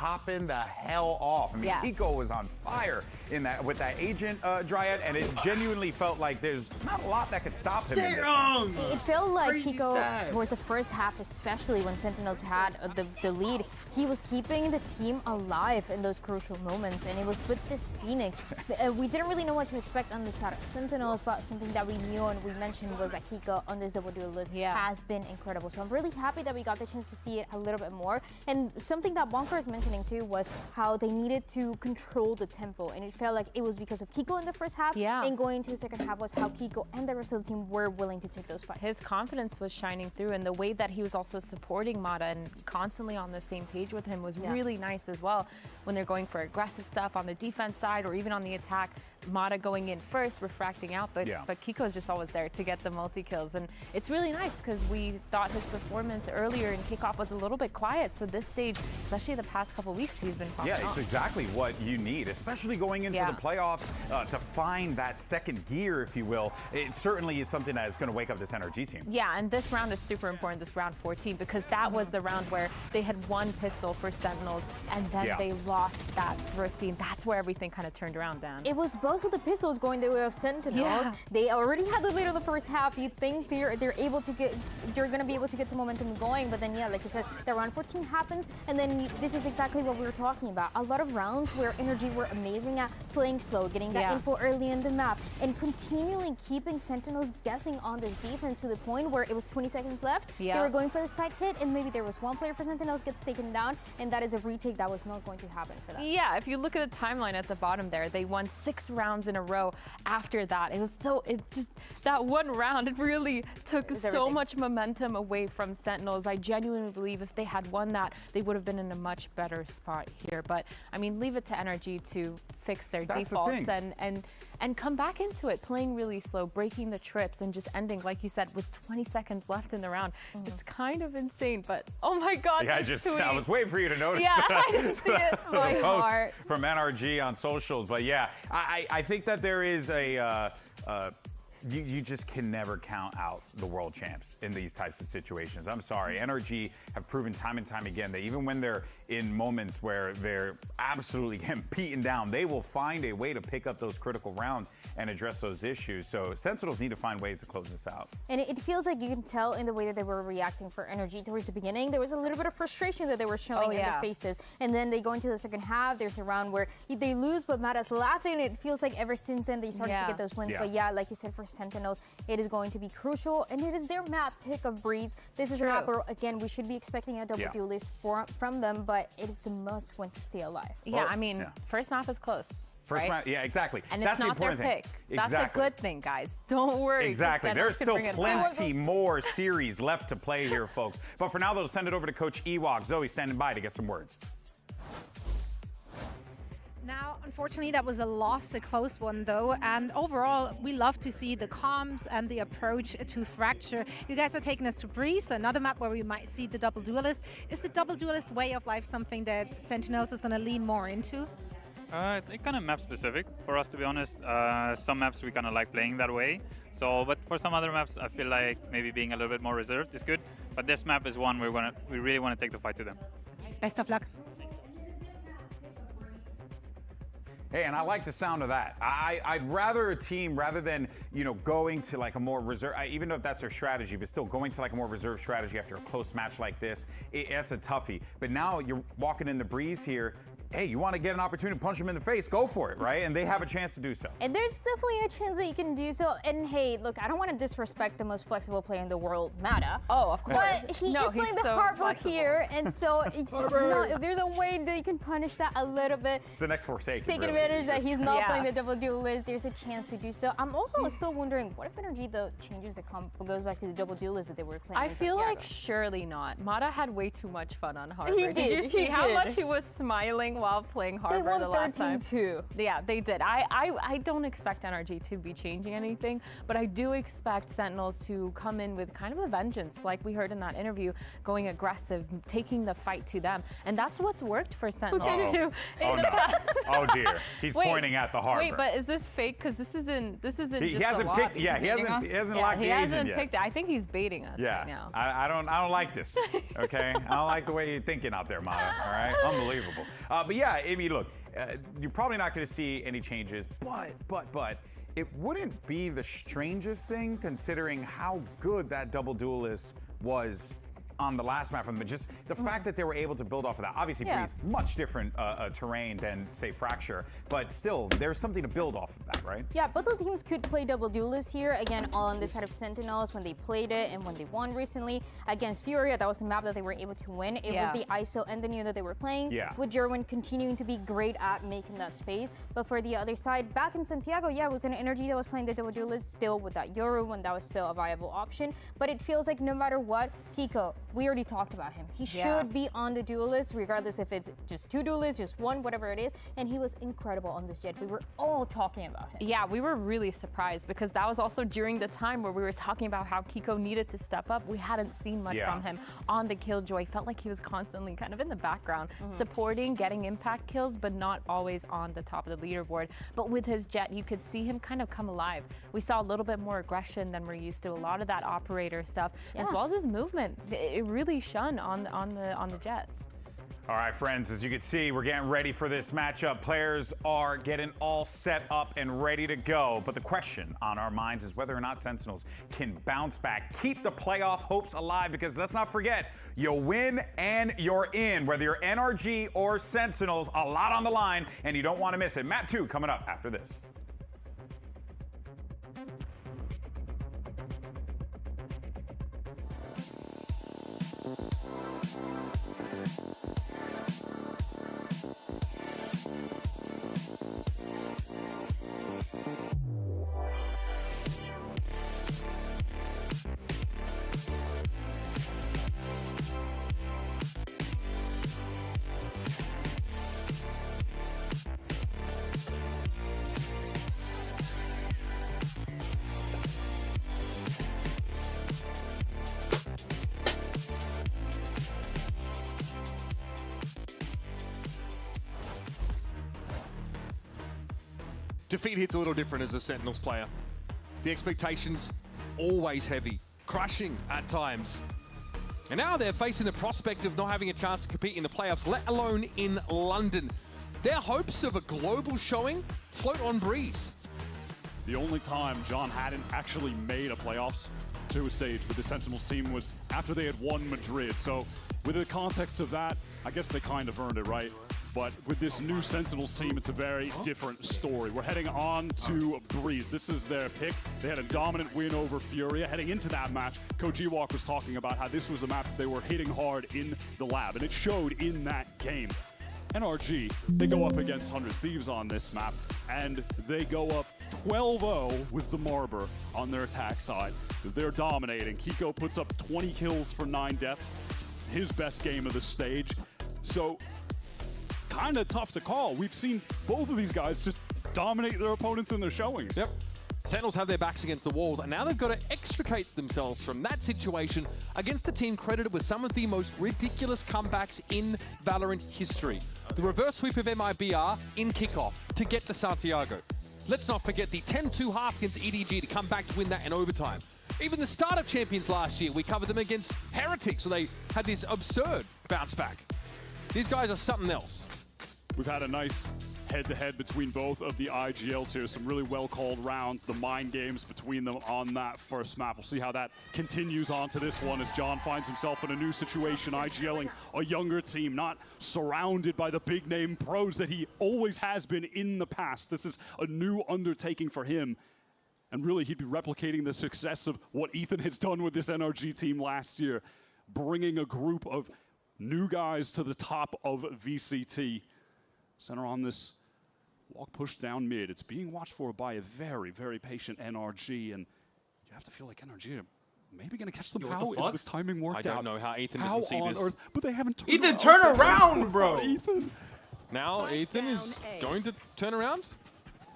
popping the hell off. I mean, Yeah. Kiko was on fire in that with that agent Dryad, and it genuinely felt like there's not a lot that could stop him. In this. It felt like Crazy Kiko, stats. towards the first half, especially when Sentinels had the lead, he was keeping the team alive in those crucial moments. And it was with this Phoenix. We didn't really know what to expect on the side of Sentinels, but something that we knew and we mentioned was that Kiko on this double duel list has been incredible. So I'm really happy that we got the chance to see it a little bit more. And something that Bonker is mentioning too was how they needed to control the tempo. And it felt like it was because of Kiko in the first half. And going to the second half was how Kiko and the rest of the team were willing to take those fights. His confidence was shining through, and the way that he was also supporting Mata and constantly on the same page with him was really nice as well. When they're going for aggressive stuff on the defense side or even on the attack, Mata going in first, refracting out, but Kiko's just always there to get the multi-kills. And it's really nice because we thought his performance earlier in kickoff was a little bit quiet. So this stage, especially the past couple weeks, he's been popping it's off. exactly what you need, especially going into the playoffs to find that second gear, if you will. It certainly is something that is going to wake up this NRG team. Yeah, and this round is super important, this round 14, because that was the round where they had one pistol for Sentinels, and then they lost that thrifty. That's where everything kind of turned around, Dan. It was both of the pistols going the way of Sentinels. They already had the lead of the first half. You think they're able to get, they're going to be able to get some momentum going, but then like you said, the round 14 happens, and then this is exactly what we were talking about. A lot of rounds where NRG were amazing at playing slow, getting that info early in the map, and continually keeping Sentinels guessing on this defense to the point where it was 20 seconds left. They were going for the side hit, and maybe there was one player for Sentinels gets taken down, and that is a retake that was not going to happen for them. Yeah, if you look at the timeline at the bottom there, they won 6 rounds in a row after that. It was just that one round, it really took so much momentum away from Sentinels. I genuinely believe if they had won that, they would have been in a much better spot here. But I mean, leave it to NRG to fix their defaults and come back into it, playing really slow, breaking the trips, and just ending, like you said, with 20 seconds left in the round. It's kind of insane, but oh my God. I was waiting for you to notice that. I didn't see it. My heart. From NRG on socials, but yeah, I think that there is a you just can never count out the world champs in these types of situations. I'm sorry, NRG have proven time and time again that even when they're in moments where they're absolutely getting beaten down, they will find a way to pick up those critical rounds and address those issues. So Sentinels need to find ways to close this out. And it feels like you can tell in the way that they were reacting for NRG towards the beginning. There was a little bit of frustration that they were showing in their faces. And then they go into the second half. There's a round where they lose, but Mata's laughing. It feels like ever since then they started to get those wins. But like you said, for Sentinels, it is going to be crucial, and it is their map pick of Breeze. This is a map where, again, we should be expecting a double duelist from them, but it's a must win to stay alive. Yeah, I mean, first map is close. First map, exactly. And that's it's the not their important pick. thing. That's a good thing, guys. Don't worry. Exactly. There's still plenty more series left to play here, folks. But for now, they'll send it over to Coach Ewok. Zoe standing by to get some words. Now, unfortunately, that was a loss, a close one, though. And overall, we love to see the comms and the approach to Fracture. You guys are taking us to Breeze, so another map where we might see the double duelist. Is the double duelist way of life something that Sentinels is going to lean more into? It kind of map specific for us, to be honest. Some maps we kind of like playing that way. So, but for some other maps, I feel like maybe being a little bit more reserved is good. But this map is one we really want to take the fight to them. Best of luck. Hey, and I like the sound of that. I'd rather a team, rather than, going to like a more reserve, even though that's their strategy, but still going to like a more reserved strategy after a close match like this, that's a toughie. But now you're walking in the Breeze here. Hey, you want to get an opportunity to punch them in the face, go for it, right? And they have a chance to do so. And there's definitely a chance that you can do so. And hey, look, I don't want to disrespect the most flexible player in the world, Mata. Oh, of course. But he is playing the hard work here, and so if there's a way that you can punish that a little bit, it's the next Forsaken. Taking advantage that he's not playing the double duelist, there's a chance to do so. I'm also still wondering, what if NRG though changes the goes back to the double duelist that they were playing? I feel like surely not. Mata had way too much fun on Harbor. He did you see how much he was smiling while playing Harbor They won the last time. 13-2. Yeah, they did. I don't expect NRG to be changing anything, but I do expect Sentinels to come in with kind of a vengeance, like we heard in that interview, going aggressive, taking the fight to them. And that's what's worked for Sentinels too in the past. Oh dear. He's pointing at the Harbor. Wait, but is this fake? Because this isn't He just hasn't the picked. lobby. Yeah, he hasn't locked the he agent hasn't yet. picked it. I think he's baiting us right now. I don't like this. Okay, I don't like the way you're thinking out there, Mata. All right, unbelievable. But yeah, I mean, look, you're probably not going to see any changes, but it wouldn't be the strangest thing considering how good that double duelist was on the last map from them. Just the fact that they were able to build off of that. Obviously, Breeze, much different terrain than, say, Fracture, but still, there's something to build off of that, right? Yeah, both of the teams could play double duelist here. Again, all on the side of Sentinels when they played it and when they won recently. Against Furia, that was the map that they were able to win. It was the ISO and the Neo that they were playing, with Jerwin continuing to be great at making that space. But for the other side, back in Santiago, it was an NRG that was playing the double duelist still with that Yoru when that was still a viable option. But it feels like no matter what, Kiko, we already talked about him. He should be on the duelist, regardless if it's just 2 duelists, just 1, whatever it is. And he was incredible on this Jet. We were all talking about him. Yeah, we were really surprised because that was also during the time where we were talking about how Kiko needed to step up. We hadn't seen much from him on the Killjoy. Felt like he was constantly kind of in the background, supporting, getting impact kills, but not always on the top of the leaderboard. But with his Jet, you could see him kind of come alive. We saw a little bit more aggression than we're used to, a lot of that operator stuff, as well as his movement. It really shone on the Jet. All right, friends, as you can see, we're getting ready for this matchup. Players are getting all set up and ready to go. But the question on our minds is whether or not Sentinels can bounce back, keep the playoff hopes alive, because let's not forget, you win and you're in. Whether you're NRG or Sentinels, a lot on the line, and you don't want to miss it. Map 2 coming up after this. Defeat hits a little different as a Sentinels player. The expectations always heavy, crushing at times. And now they're facing the prospect of not having a chance to compete in the playoffs, let alone in London. Their hopes of a global showing float on Breeze. The only time John hadn't actually made a playoffs to a stage with the Sentinels team was after they had won Madrid. So with the context of that, I guess they kind of earned it, right? But with this new Sentinels team, it's a very different story. We're heading on to Breeze. This is their pick. They had a dominant win over Furia. Heading into that match, Coach Ewok was talking about how this was a map that they were hitting hard in the lab, and it showed in that game. NRG, they go up against 100 Thieves on this map, and they go up 12-0 with the Marber on their attack side. They're dominating. Kiko puts up 20 kills for 9 deaths. It's his best game of the stage. So, kind of tough to call. We've seen both of these guys just dominate their opponents in their showings. Yep. Sentinels have their backs against the walls, and now they've got to extricate themselves from that situation against the team credited with some of the most ridiculous comebacks in Valorant history. The reverse sweep of MIBR in kickoff to get to Santiago. Let's not forget the 10-2 half against EDG to come back to win that in overtime. Even the Startup Champions last year, we covered them against Heretics, where they had this absurd bounce back. These guys are something else. We've had a nice head-to-head between both of the IGLs here. Some really well-called rounds, the mind games between them on that first map. We'll see how that continues on to this one as John finds himself in a new situation, IGLing a younger team, not surrounded by the big-name pros that he always has been in the past. This is a new undertaking for him. And really, he'd be replicating the success of what Ethan has done with this NRG team last year, bringing a group of new guys to the top of VCT. Center on this walk push down mid. It's being watched for by a very, very patient NRG, and you have to feel like NRG are maybe going to catch them. How is this timing worked out? I don't know how Ethan doesn't see this. But they haven't turned Ethan, turn around, bro! Ethan. Now Ethan is going to turn around.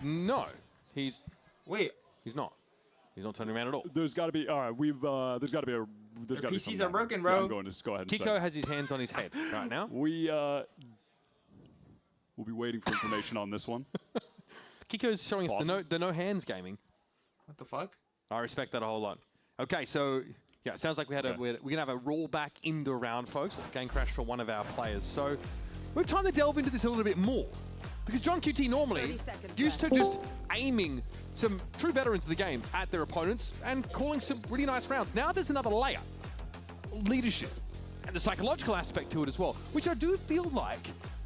No, he's not. He's not turning around at all. There's got to be. All right, there's got to be a. There's got to be. PCs are broken, Yeah, bro. I'm going to just go ahead. And Kiko say. has his hands on his head right now. We'll be waiting for information on this one. Kiko's showing us the no hands gaming. What the fuck? I respect that a whole lot. Okay, so yeah, it sounds like we're gonna have a rollback in the round, folks. Game crash for one of our players. So we're trying to delve into this a little bit more. Because John QT normally used to just aiming some true veterans of the game at their opponents and calling some really nice rounds. Now there's another layer. Leadership. And the psychological aspect to it as well. Which I do feel like,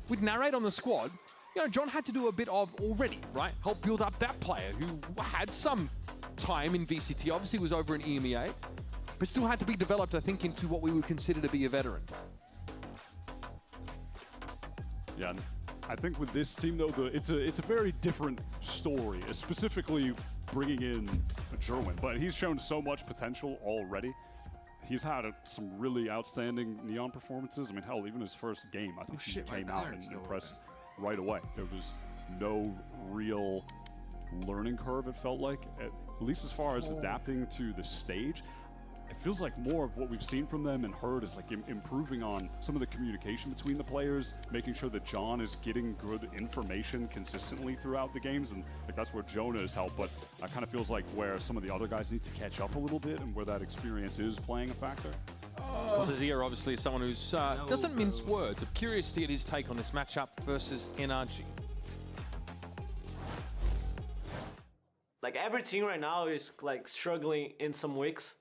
with Narrate on the squad, you know, John had to do a bit of already, right? Help build up that player who had some time in VCT, obviously was over in EMEA, but still had to be developed, I think, into what we would consider to be a veteran. Yeah. I think with this team, though, it's a very different story, specifically bringing in Jerwin. But he's shown so much potential already. He's had some really outstanding Neon performances. I mean, hell, even his first game, I think he came out and impressed right away. There was no real learning curve, it felt like, at least as far as adapting to the stage. It feels like more of what we've seen from them and heard is like improving on some of the communication between the players, making sure that John is getting good information consistently throughout the games, and like that's where Jonah has helped. But it kind of feels like where some of the other guys need to catch up a little bit, and where that experience is playing a factor. Cortazia obviously is someone who's doesn't mince words. I'm curious to get his take on this matchup versus NRG. Like every team right now is like struggling in some weeks.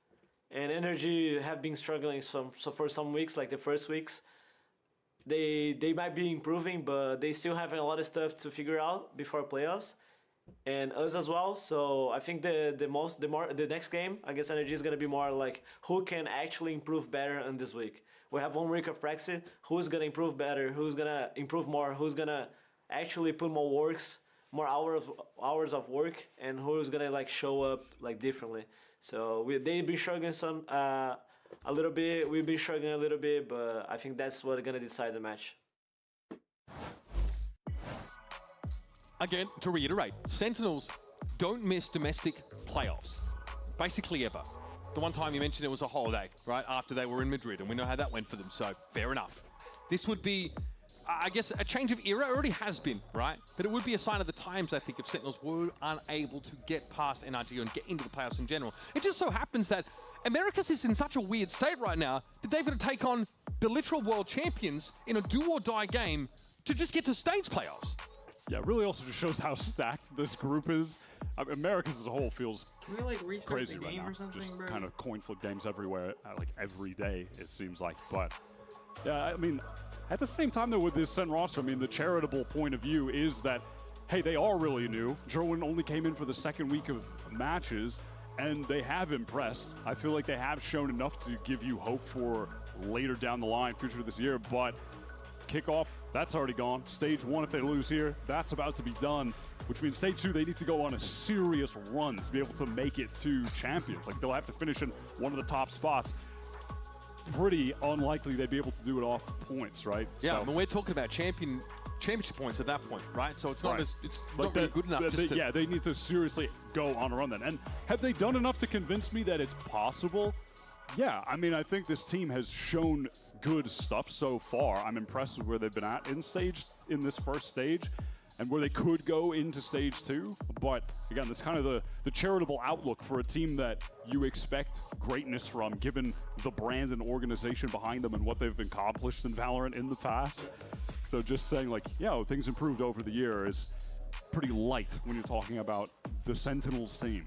And NRG have been struggling for some weeks, like the first weeks. They might be improving, but they still have a lot of stuff to figure out before playoffs, and us as well. So I think the next game against NRG is gonna be more like who can actually improve better in this week. We have 1 week of practice. Who's gonna improve better? Who's gonna improve more? Who's gonna actually put more hours of work, and who's gonna like show up like differently. So they've been struggling a little bit. We've been struggling a little bit, but I think that's what's gonna decide the match. Again, to reiterate, Sentinels don't miss domestic playoffs, basically ever. The one time you mentioned it was a holiday, right, after they were in Madrid, and we know how that went for them, so fair enough. This would be, I guess, a change of era. It already has been, right? But it would be a sign of the times, I think, if Sentinels were unable to get past NRG and get into the playoffs in general. It just so happens that Americas is in such a weird state right now that they've got to take on the literal world champions in a do-or-die game to just get to stage playoffs. Yeah, it really also just shows how stacked this group is. I mean, Americas as a whole feels Can we like restart crazy the game right now. or something, Just bro? kind of coin flip games everywhere, like every day, it seems like. But yeah, I mean, at the same time, though, with this Sen roster, I mean, the charitable point of view is that, hey, they are really new. Jerwin only came in for the 2nd week of matches, and they have impressed. I feel like they have shown enough to give you hope for later down the line, future of this year. But kickoff, that's already gone. Stage 1, if they lose here, that's about to be done, which means Stage 2, they need to go on a serious run to be able to make it to champions. Like, they'll have to finish in one of the top spots. Pretty unlikely they'd be able to do it off points, right? Yeah, so, I mean, we're talking about championship points at that point, right? So it's not right. it's not really good enough. Just to yeah, they need to seriously go on a run then. And have they done enough to convince me that it's possible? Yeah, I mean, I think this team has shown good stuff so far. I'm impressed with where they've been at in this first stage, and where they could go into Stage 2. But again, that's kind of the charitable outlook for a team that you expect greatness from, given the brand and organization behind them and what they've accomplished in Valorant in the past. So just saying like, yeah, things improved over the year is pretty light when you're talking about the Sentinels team.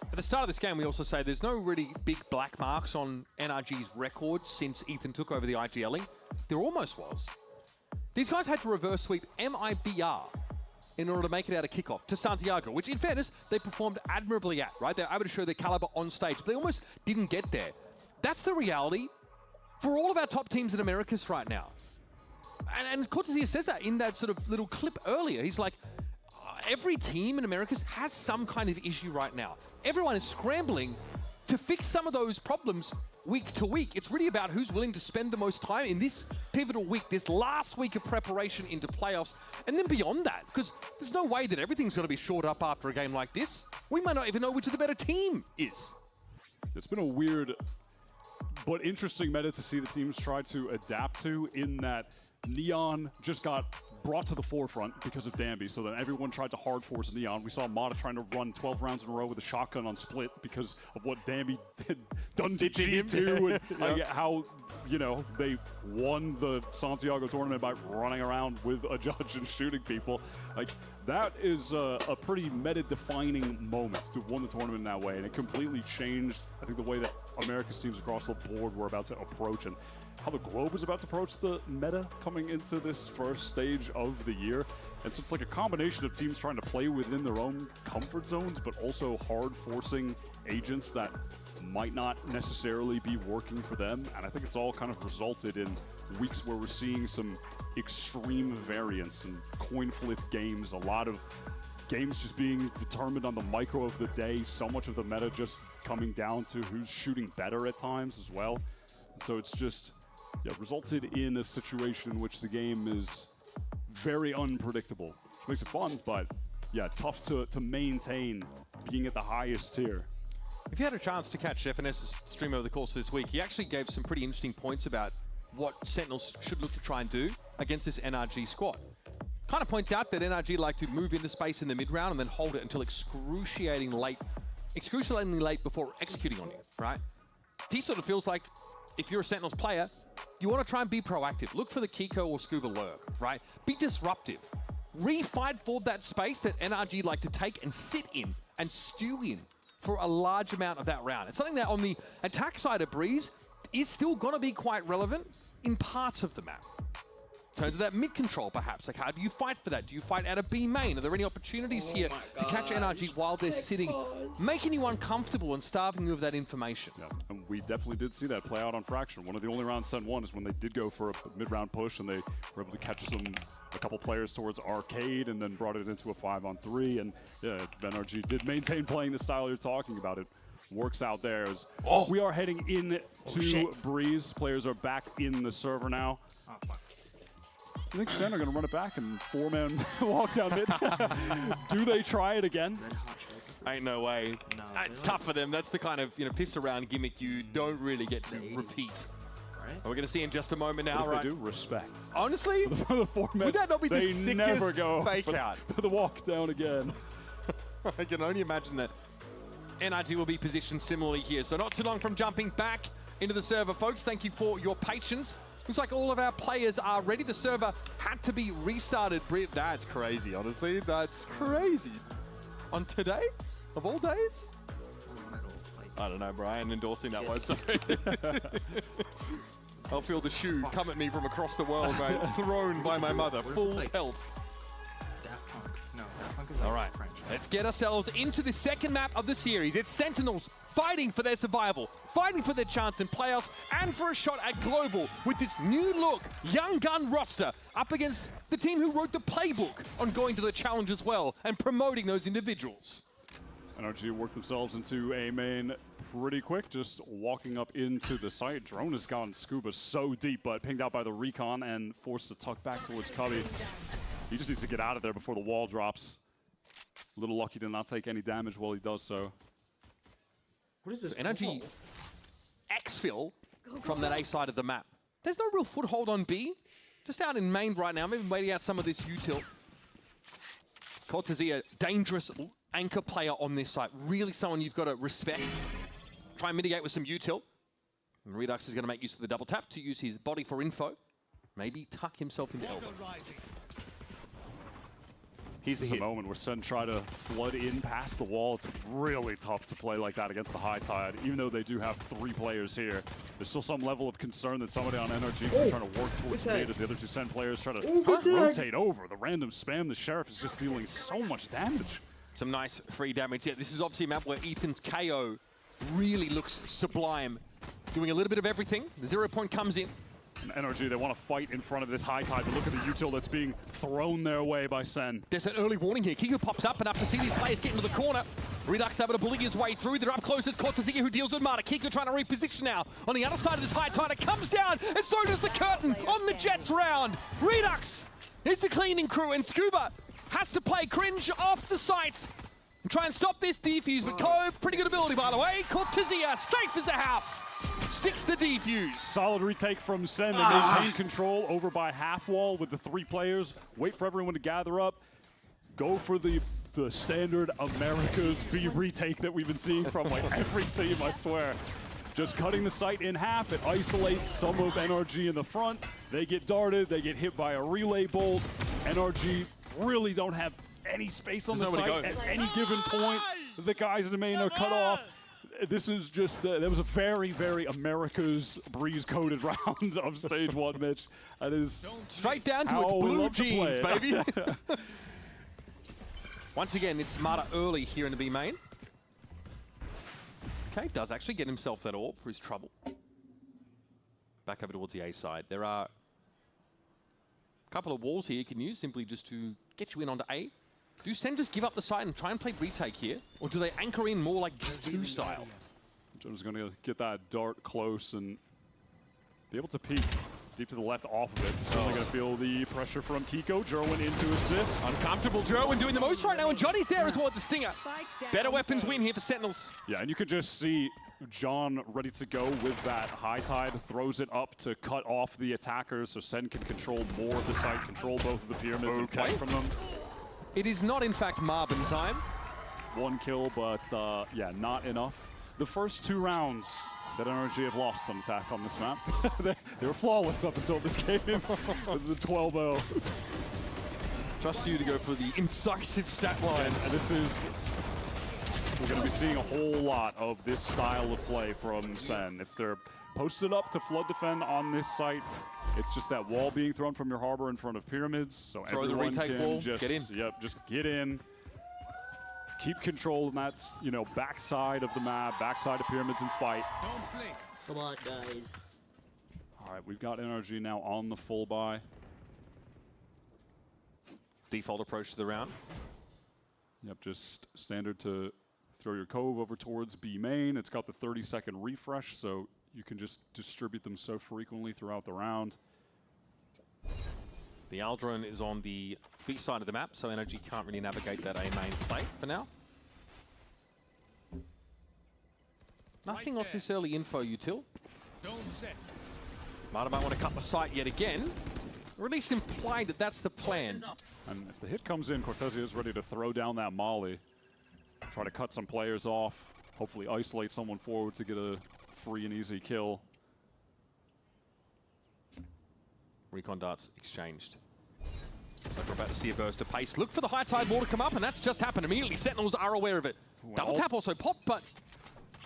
At the start of this game, we also say there's no really big black marks on NRG's record since Ethan took over the IGLing. There almost was. These guys had to reverse sweep MIBR in order to make it out of kickoff to Santiago, which in fairness, they performed admirably at, right? They're able to show their caliber on stage, but they almost didn't get there. That's the reality for all of our top teams in Americas right now. And Cortazia says that in that sort of little clip earlier. He's like, every team in Americas has some kind of issue right now. Everyone is scrambling to fix some of those problems week to week. It's really about who's willing to spend the most time in this pivotal week, this last week of preparation into playoffs, and then beyond that, because there's no way that everything's going to be shored up after a game like this. We might not even know which of the better team is. It's been a weird but interesting meta to see the teams try to adapt to, in that Neon just got brought to the forefront because of Danby, so then everyone tried to hard force Neon. We saw Mata trying to run 12 rounds in a row with a shotgun on split because of what Danby had done to G2 and how, you know, they won the Santiago tournament by running around with a judge and shooting people. Like, that is a pretty meta-defining moment to have won the tournament in that way, and it completely changed, I think, the way that America's teams across the board were about to approach, and how the globe is about to approach the meta coming into this first stage of the year. And so it's like a combination of teams trying to play within their own comfort zones, but also hard forcing agents that might not necessarily be working for them. And I think it's all kind of resulted in weeks where we're seeing some extreme variance and coin flip games, a lot of games just being determined on the micro of the day, so much of the meta just coming down to who's shooting better at times as well. And so it's just resulted in a situation in which the game is very unpredictable. Which makes it fun, but yeah, tough to maintain being at the highest tier. If you had a chance to catch FNS's stream over the course of this week, he actually gave some pretty interesting points about what Sentinels should look to try and do against this NRG squad. Kind of points out that NRG like to move into space in the mid round and then hold it until excruciatingly late before executing on you, right? He sort of feels like if you're a Sentinels player, you want to try and be proactive. Look for the Kiko or Scuba lurk, right? Be disruptive. Re-fight for that space that NRG like to take and sit in and stew in for a large amount of that round. It's something that on the attack side of Breeze is still going to be quite relevant in parts of the map. In terms of that mid control, perhaps. Like, how do you fight for that? Do you fight out of B main? Are there any opportunities here to catch NRG while they're sitting, making you uncomfortable and starving you of that information? Yeah, and we definitely did see that play out on Fraction. One of the only rounds Sen won is when they did go for a mid-round push, and they were able to catch a couple players towards Arcade, and then brought it into a 5-on-3. And yeah, NRG did maintain playing the style you're talking about. It works out there. As we are heading into Breeze. Players are back in the server now. Oh, fuck. I think Sen are going to run it back and four-man walk down mid. Do they try it again? Ain't no way. No, it's tough for them. That's the kind of piss around gimmick you don't really get to repeat. Right? And we're going to see in just a moment now, What if right? they do? Respect. Honestly, For the four-man, would that not be the they sickest never go fake out? for the walk down again. I can only imagine that NRG will be positioned similarly here. So not too long from jumping back into the server. Folks, thank you for your patience. Looks like all of our players are ready. The server had to be restarted. That's crazy, honestly. That's crazy. On today? Of all days? I don't know, Brian, endorsing that one. Sorry. I'll feel the shoe come at me from across the world, mate. Thrown by my mother. Full pelt. Daft Punk. No, Daft Punk is All right, French. let's get ourselves into the second map of the series. It's Sentinels fighting for their survival, fighting for their chance in playoffs, and for a shot at Global with this new look, young gun roster up against the team who wrote the playbook on going to the challenge as well and promoting those individuals. NRG worked themselves into A main pretty quick, just walking up into the site. Drone has gone Scuba so deep, but pinged out by the recon and forced to tuck back towards Cubby. He just needs to get out of there before the wall drops. A little lucky to not take any damage while he does so. What is this? NRG exfil from that A side of the map. There's no real foothold on B. Just out in main right now, maybe waiting out some of this util. Cortez, a dangerous anchor player on this site. Really someone you've got to respect. Try and mitigate with some util. And Redux is going to make use of the double tap to use his body for info. Maybe tuck himself into elbow. This is a moment where Sen try to flood in past the wall. It's really tough to play like that against the High Tide. Even though they do have 3 players here, there's still some level of concern that somebody on NRG is trying to work towards mid as the other 2 Sen players try to rotate over. The random spam, the Sheriff is just dealing so much damage. Some nice free damage. Yeah, this is obviously a map where Ethan's KO really looks sublime. Doing a little bit of everything. The 0 point comes in. And NRG, they want to fight in front of this high tide, but look at the util that's being thrown their way by Sen. There's an early warning here. Kiko pops up, and after seeing these players get into the corner, Redux able to bully his way through. They're up close with Cortezia, who deals with Marta. Kiko trying to reposition now. On the other side of this high tide, it comes down, and so does the curtain on the Jets round. Redux is the cleaning crew, and Scuba has to play cringe off the site and try and stop this defuse, but Cove, pretty good ability by the way. Cortezia, safe as a house, sticks the defuse. Solid retake from Sen. They maintain control over by half wall with the 3 players. Wait for everyone to gather up. Go for the standard America's B retake that we've been seeing from like every team, I swear. Just cutting the site in half. It isolates some of NRG in the front. They get darted. They get hit by a relay bolt. NRG really don't have any space on the site at any given point. The guys in the main are cut off. This is just, that was a very, very America's breeze-coded round of stage 1, Mitch. That is straight down to its blue jeans, baby. Once again, it's Marta early here in the B main. Okay, does actually get himself that orb for his trouble. Back over towards the A side. There are a couple of walls here you can use simply just to get you in onto A. Do Sen just give up the side and try and play retake here? Or do they anchor in more like G2 style? Joe's going to get that dart close and be able to peek deep to the left off of it. Certainly going to feel the pressure from Kiko. Jerwin into assist. Uncomfortable Jerwin doing the most right now, and Johnny's there as well with the stinger. Better weapons win here for Sentinels. Yeah, and you could just see John ready to go with that high tide. Throws it up to cut off the attackers so Sen can control more of the site, control both of the pyramids and fight from them. It is not, in fact, Marvin time. 1 kill, but yeah, not enough. The first 2 rounds that NRG have lost on attack on this map, they were flawless up until this game with the 12-0. Trust you to go for the incisive stat line. And this is, we're going to be seeing a whole lot of this style of play from Sen. If they're posted up to flood defend on this site, it's just that wall being thrown from your harbor in front of pyramids, so throw everyone the retake can wall, just get in. Yep, just get in. Keep control of that, you know, backside of the map, backside of pyramids, and fight. Come on, guys. All right, we've got NRG now on the full buy. Default approach to the round. Yep, just standard to throw your Cove over towards B main. It's got the 30-second refresh, so you can just distribute them so frequently throughout the round. The Aldrone is on the B side of the map, so NRG can't really navigate that A main play for now. Nothing off this early info util. Marta might want to cut the site yet again, or at least imply that that's the plan. And if the hit comes in, Cortezia is ready to throw down that molly. Try to cut some players off, hopefully isolate someone forward to get a free and easy kill. Recon darts exchanged. So we're about to see a burst of pace. Look for the high tide wall to come up, and that's just happened immediately. Sentinels are aware of it. Double tap also popped, but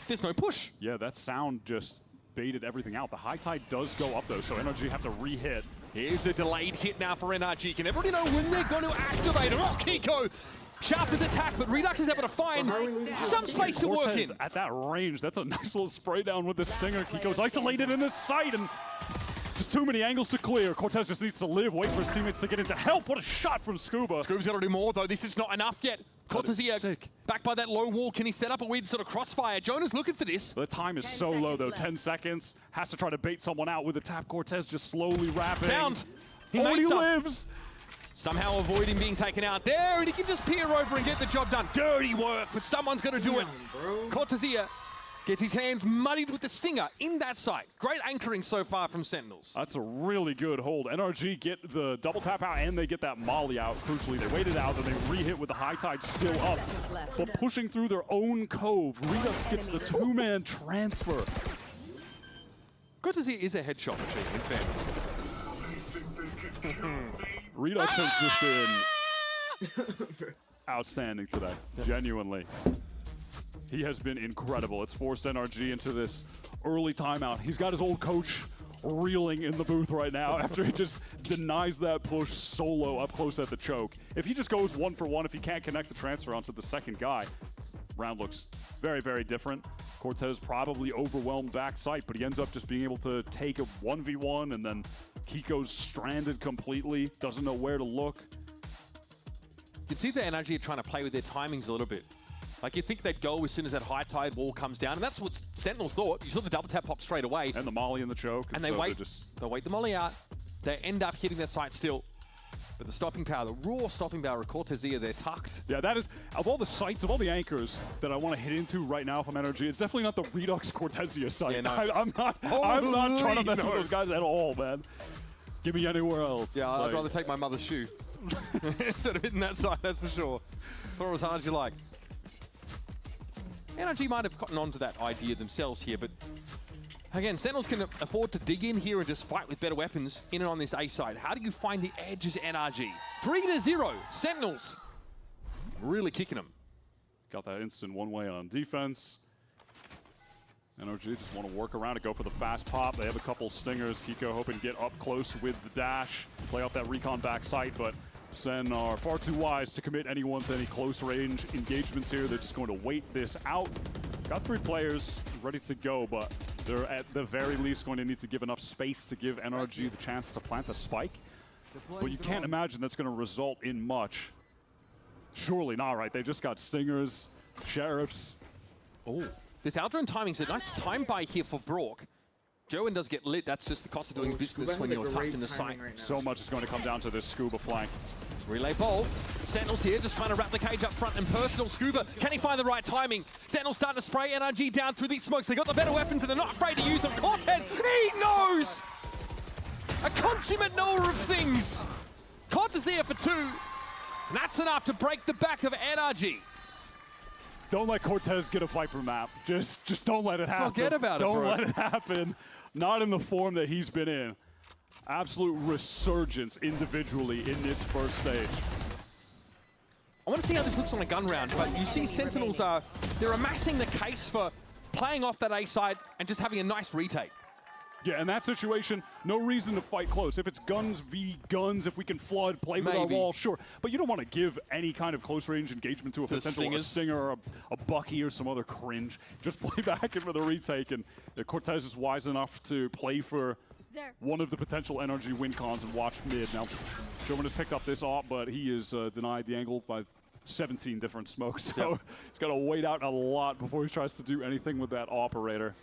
there's no push. Yeah, that sound just baited everything out. The high tide does go up though, so NRG have to re-hit. Here's the delayed hit now for NRG. Can everybody know when they're going to activate it? Oh, Kiko! Sharp his attack, but Redux is able to find some space to work in. At that range, that's a nice little spray down with the stinger. Kiko's isolated in the sight, and just too many angles to clear. Cortez just needs to live, wait for his teammates to get into help. What a shot from Scuba. Scuba's got to do more, though. This is not enough yet. Cortezia back by that low wall. Can he set up a weird sort of crossfire? Jonah's looking for this. The time is so low, though. 10 seconds. Has to try to bait someone out with a tap. Cortez just slowly wrapping. Sound. He lives. Somehow avoiding being taken out there, and he can just peer over and get the job done. Dirty work, but someone's going to do it. Cortezia gets his hands muddied with the stinger in that site. Great anchoring so far from Sentinels. That's a really good hold. NRG get the double tap out, and they get that molly out. Crucially, they wait it out, and they re-hit with the high tide still up. But pushing through their own Cove, Redux gets the 2-man transfer. Cortezia is a headshot machine, in fairness. Redux has just been outstanding today, genuinely. He has been incredible. It's forced NRG into this early timeout. He's got his old coach reeling in the booth right now after he just denies that push solo up close at the choke. If he just goes 1-for-1, if he can't connect the transfer onto the second guy, round looks very, very different. Cortez probably overwhelmed backside, but he ends up just being able to take a 1v1, and then Kiko's stranded completely, doesn't know where to look. You can see the NRG are trying to play with their timings a little bit. Like, you think they'd go as soon as that high tide wall comes down, and that's what Sentinels thought. You saw the double tap pop straight away. And the molly and the choke. And they wait. They wait the molly out. They end up hitting that site still. But the stopping power, the raw stopping power of Cortezia, they're tucked. Yeah, that is, of all the sites, of all the anchors that I want to hit into right now from NRG, it's definitely not the Redux Cortezia site. Yeah, no. I'm not trying to mess with those guys at all, man. Give me anywhere else. Yeah, I'd rather take my mother's shoe instead of hitting that side, that's for sure. Throw as hard as you like. NRG might have gotten onto that idea themselves here, but again, Sentinels can afford to dig in here and just fight with better weapons in and on this A side. How do you find the edge as NRG? 3-0, Sentinels really kicking them. Got that instant one-way on defense. NRG just want to work around it, go for the fast pop. They have a couple stingers. Kiko hoping to get up close with the dash, play off that recon backside, but Sen are far too wise to commit anyone to any close range engagements here. They're just going to wait this out. Got 3 players ready to go, but they're at the very least going to need to give enough space to give NRG the chance to plant the spike. But you can't imagine that's going to result in much. Surely not, right? They just got stingers, sheriffs. Oh, this outdrone timing's a nice time buy here for Brock. Joen does get lit. That's just the cost of doing business when you're tucked in the site. So much is going to come down to this Scuba flank. Relay ball. Sentinels here just trying to wrap the cage up front and personal. Scuba, can he find the right timing? Sentinels starting to spray NRG down through these smokes. They got the better weapons and they're not afraid to use them. Cortez, he knows! A consummate knower of things. Cortezia for 2. And that's enough to break the back of NRG. Don't let Cortez get a Viper map. Just don't let it happen. Forget about it, bro. Don't let it happen. Not in the form that he's been in. Absolute resurgence individually in this first stage. I want to see how this looks on a gun round, but you see Sentinels they're amassing the case for playing off that A side and just having a nice retake. Yeah, in that situation, no reason to fight close. If it's guns v guns, if we can flood, play with our wall, sure. But you don't want to give any kind of close-range engagement to a potential stinger or a Bucky or some other cringe. Just play back in for the retake, and Cortez is wise enough to play for one of the potential NRG win cons and watch mid. Now, Sherman has picked up this op, but he is denied the angle by 17 different smokes. So he's got to wait out a lot before he tries to do anything with that operator.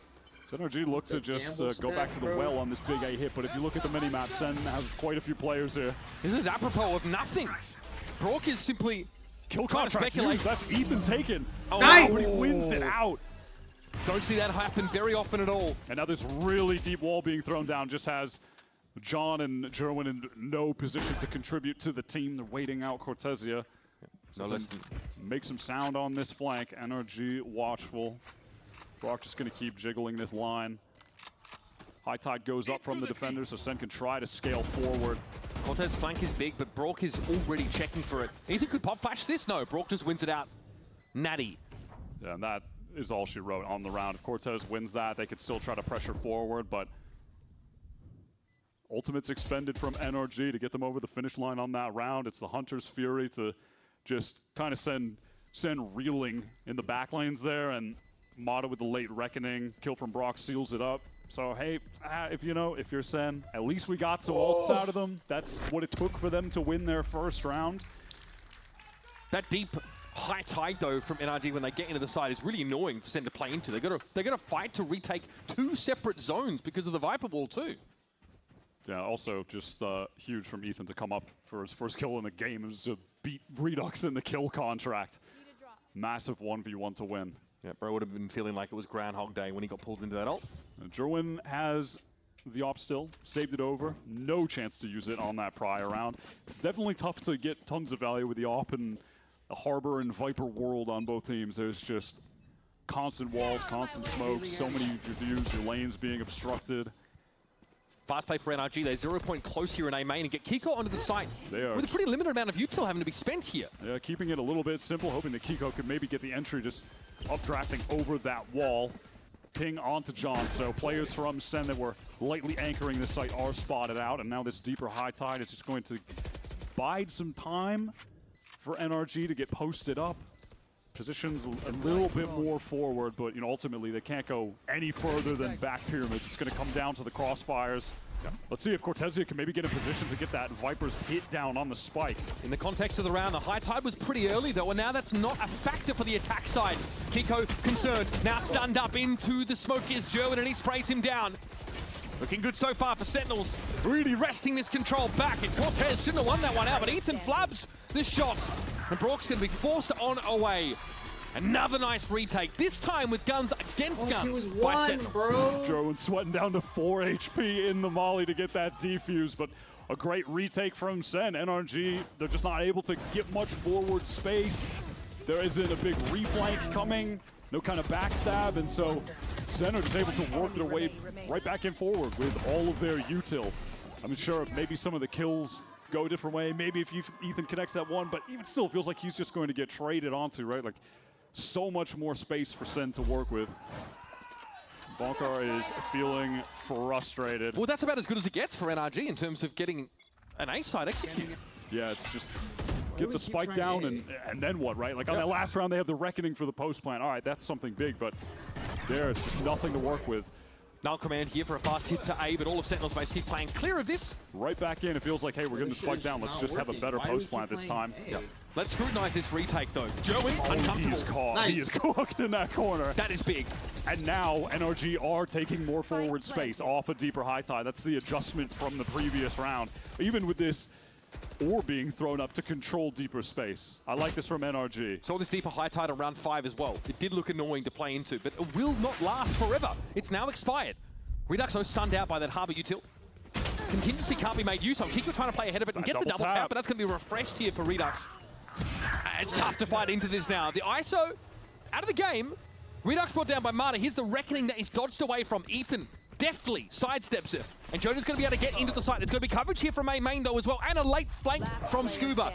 So NRG looks to just go back to the well on this big A hit, but if you look at the mini-map, Sen has quite a few players here. This is apropos of nothing. Brock is simply kill contract used. That's Ethan taken. Oh, nice! But he wins it out. Don't see that happen very often at all. And now this really deep wall being thrown down just has John and Jerwin in no position to contribute to the team. They're waiting out Cortezia. So make some sound on this flank. NRG watchful. Brock just going to keep jiggling this line. High tide goes up from the defender, so Sen can try to scale forward. Cortez flank is big, but Brock is already checking for it. Ethan could pop flash this? No, Brock just wins it out. Natty. Yeah, and that is all she wrote on the round. If Cortez wins that, they could still try to pressure forward, but ultimates expended from NRG to get them over the finish line on that round. It's the Hunter's Fury to just kind of send reeling in the back lanes there, and Mata with the late reckoning. Kill from Brock seals it up. So, hey, if you're Sen, at least we got some ults out of them. That's what it took for them to win their first round. That deep high tide, though, from NRG when they get into the side is really annoying for Sen to play into. They're gonna fight to retake 2 separate zones because of the Viper Wall, too. Yeah, also just huge from Ethan to come up for his first kill in the game. It was to beat Redux in the kill contract. Massive 1v1 to win. Yeah, bro would have been feeling like it was Groundhog Day when he got pulled into that ult. Jerwin has the op still, saved it over. No chance to use it on that prior round. It's definitely tough to get tons of value with the op and the Harbor and Viper world on both teams. There's just constant walls, constant smokes, so many views, your lanes being obstructed. Fast play for NRG. They 0 point close here in A main and get Kiko onto the site with a pretty limited amount of util having to be spent here. Yeah, keeping it a little bit simple, hoping that Kiko could maybe get the entry just updrafting over that wall. Ping onto John, so players from Sen that were lightly anchoring this site are spotted out, and now this deeper high tide is just going to bide some time for NRG to get posted up. positions a little bit more forward, but you know, ultimately they can't go any further than back pyramids. It's going to come down to the crossfires. Let's see if Cortezia can maybe get in position to get that Viper's hit down on the spike. In the context of the round, the high tide was pretty early though, and now that's not a factor for the attack side. Kiko concerned, now stunned up into the smoke is Gerwin, and he sprays him down. Looking good so far for Sentinels, really wresting this control back, and Cortez shouldn't have won that one out, but Ethan flabs the shot, and Brock's going to be forced on away. Another nice retake, this time with guns against guns by Sentinels. Gerwin sweating down to 4 HP in the molly to get that defuse, but a great retake from Sen. NRG, they're just not able to get much forward space. There isn't a big reflank coming, no kind of backstab, and so Sen are just able to work their way right back in forward with all of their util. I'm sure maybe some of the kills go a different way, maybe if Ethan connects that one, but even still feels like he's just going to get traded onto, right? Like, so much more space for Sen to work with. Bonkar is feeling frustrated. Well, that's about as good as it gets for NRG in terms of getting an A side execute. Yeah, it's just get the spike down and then what, right? Like on that last round, they have the Reckoning for the post plant. All right, that's something big, but there's just nothing to work with. Null command here for a fast hit to A, but all of Sentinel's base keep playing clear of this. Right back in, it feels like, hey, we're getting the spike down. Let's just have a better post plant this time. Yep. Let's scrutinize this retake though. Gerwin, uncomfortable. He is caught. Nice. He is cooked in that corner. That is big. And now NRG are taking more forward space off a deeper high tide. That's the adjustment from the previous round. Even with this ore being thrown up to control deeper space. I like this from NRG. Saw this deeper high tide on round 5 as well. It did look annoying to play into, but it will not last forever. It's now expired. Redux though stunned out by that Harbor util. Contingency can't be made use of. Kiko trying to play ahead of it and get the double tap, but that's going to be refreshed here for Redux. It's tough to fight into this now. The ISO out of the game. Redux brought down by Marta. Here's the Reckoning that he's dodged away from. Ethan deftly sidesteps it. And Jonah's going to be able to get into the site. There's going to be coverage here from main though as well. And a late flank from Scuba.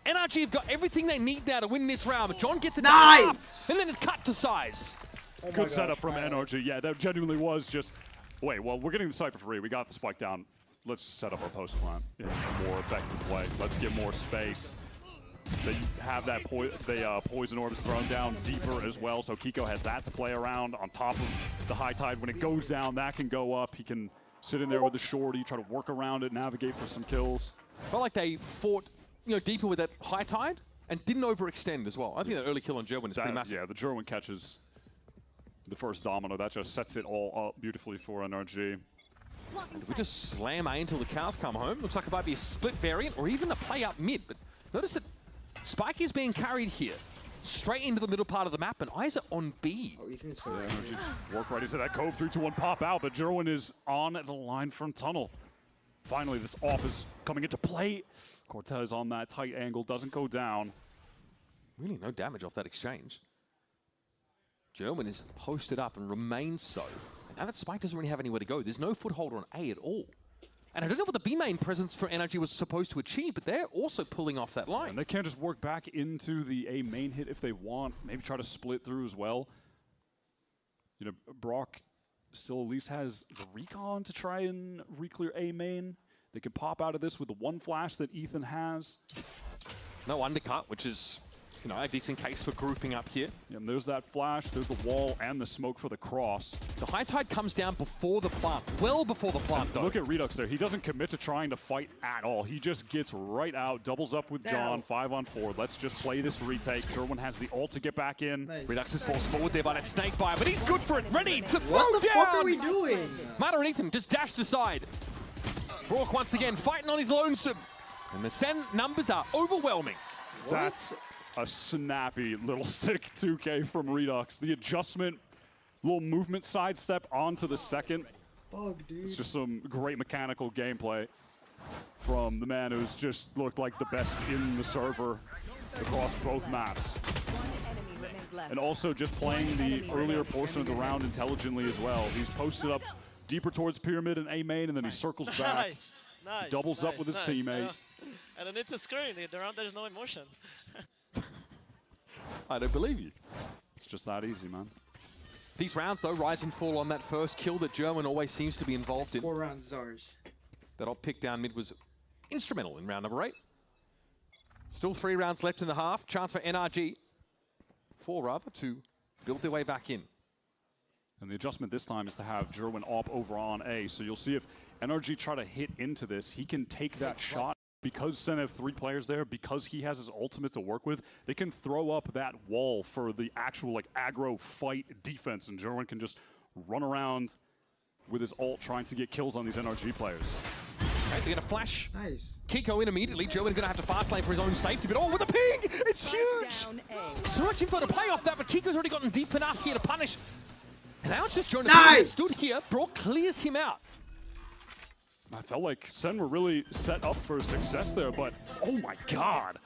NRG have got everything they need now to win this round. But John gets it down up, and then it's cut to size. Good setup from NRG. Yeah, that genuinely was just, wait, well, we're getting the site for free. We got the spike down. Let's just set up our post plant in a more effective way. Let's get more space. They have that poison orbs thrown down deeper as well, so Kiko has that to play around on top of the high tide. When it goes down, that can go up. He can sit in there with the shorty, try to work around it, navigate for some kills. Felt like they fought, you know, deeper with that high tide and didn't overextend as well. I think that early kill on Gerwin is pretty massive. Yeah, the Gerwin catches the first domino. That just sets it all up beautifully for NRG. And we just slam A until the cows come home. Looks like it might be a split variant or even a play up mid. But notice that Spike is being carried here, straight into the middle part of the map, and Isa on B. Oh, Ethan's so NRG just work right into that cove, 3-2-1 pop out, but Gerwin is on the line from tunnel. Finally, this off is coming into play. Cortez on that tight angle, doesn't go down. Really no damage off that exchange. Gerwin is posted up and remains so. And now that Spike doesn't really have anywhere to go. There's no foothold on A at all. And I don't know what the B main presence for NRG was supposed to achieve, but they're also pulling off that line. And they can't just work back into the A main hit if they want. Maybe try to split through as well. You know, Brock still at least has the recon to try and re-clear A main. They can pop out of this with the one flash that Ethan has. No undercut, which is, you know, a decent case for grouping up here. Yeah, and there's that flash, there's the wall, and the smoke for the cross. The high tide comes down before the plant, well before the plant, though. Look at Redux there. He doesn't commit to trying to fight at all. He just gets right out, doubles up with John, 5-on-4. Let's just play this retake. Gerwin has the ult to get back in. Nice. Redux is forced forward there by that snake bite, but he's good for it, ready to throw down! What the fuck are we doing? Mata and Ethan just dashed aside. Brock once again fighting on his lonesome. And the Sen numbers are overwhelming. That's a snappy little sick 2K from Redux. The adjustment, little movement sidestep onto the second. Bug, dude. It's just some great mechanical gameplay from the man who's just looked like the best in the server across both maps. And also just playing the earlier portion of the round intelligently as well. He's posted up deeper towards Pyramid and A main, and then he circles back, doubles up with his teammate. And then it's a screen. Around there's no emotion. I don't believe you. It's just that easy, man. These rounds, though, rise and fall on that first kill that Gerwin always seems to be involved in. 4 rounds is ours. That old pick down mid was instrumental in round number 8. Still 3 rounds left in the half. Chance for NRG. 4 rather, to build their way back in. And the adjustment this time is to have Jerwin op over on A. So you'll see if NRG try to hit into this, he can take that shot. Because Sen have 3 players there, because he has his ultimate to work with, they can throw up that wall for the actual like aggro fight defense, and Jerwin can just run around with his ult trying to get kills on these NRG players. Right, they're gonna flash. Nice. Kiko in immediately. Jerwin gonna have to fast lane for his own safety, but oh, with a ping! It's huge! So much info to play off that, but Kiko's already gotten deep enough here to punish. And now it's just Jonah Nice! stood here. Brock clears him out. I felt like Sen were really set up for success there, but oh my god.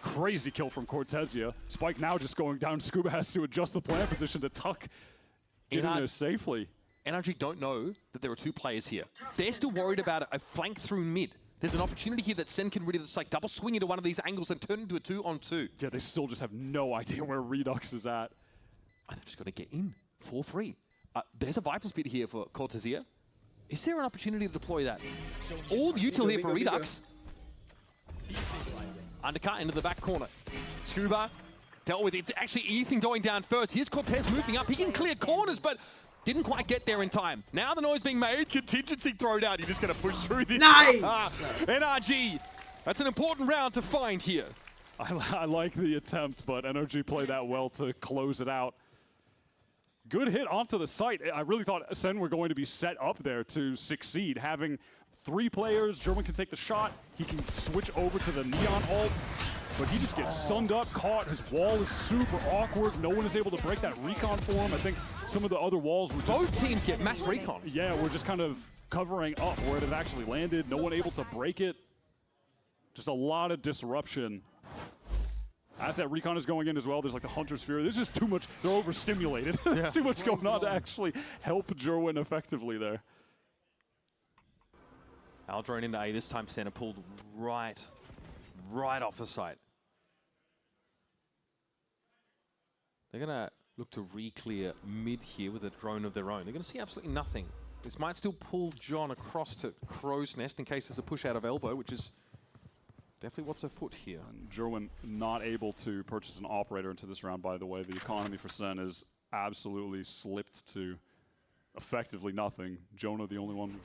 Crazy kill from Cortezia. Spike now just going down. Scuba has to adjust the plant position to tuck in there safely. NRG don't know that there are 2 players here. They're still worried about a flank through mid. There's an opportunity here that Sen can really just like double swing into one of these angles and turn into a 2-on-2. Yeah, they still just have no idea where Redux is at. Oh, they're just gonna get in for free. There's a Viper's Pit here for Cortezia. Is there an opportunity to deploy that? All the util here for Redux. Undercut into the back corner. Scuba dealt with it. It's actually Ethan going down first. Here's Cortez moving up. He can clear corners, but didn't quite get there in time. Now the noise being made. Contingency thrown out. You're just going to push through this. Nice! NRG. That's an important round to find here. I like the attempt, but NRG played that well to close it out. Good hit onto the site. I really thought Sen were going to be set up there to succeed. Having 3 players, Jerwin can take the shot. He can switch over to the Neon ult, but he just gets sunned up, caught. His wall is super awkward. No one is able to break that recon for him. I think some of the other walls were just... Both teams get mass recon. Yeah, we're just kind of covering up where it had actually landed. No one able to break it. Just a lot of disruption. As that recon is going in as well, there's like the Hunter Sphere. There's just too much. They're overstimulated. There's too much going on to actually help Jerwin effectively there. Aldrone into A this time. Center pulled right off the site. They're going to look to re-clear mid here with a drone of their own. They're going to see absolutely nothing. This might still pull John across to Crow's Nest in case there's a push out of elbow, which is definitely what's afoot here. And Jerwin not able to purchase an operator into this round, by the way. The economy for Sen is absolutely slipped to effectively nothing. Jonah, the only one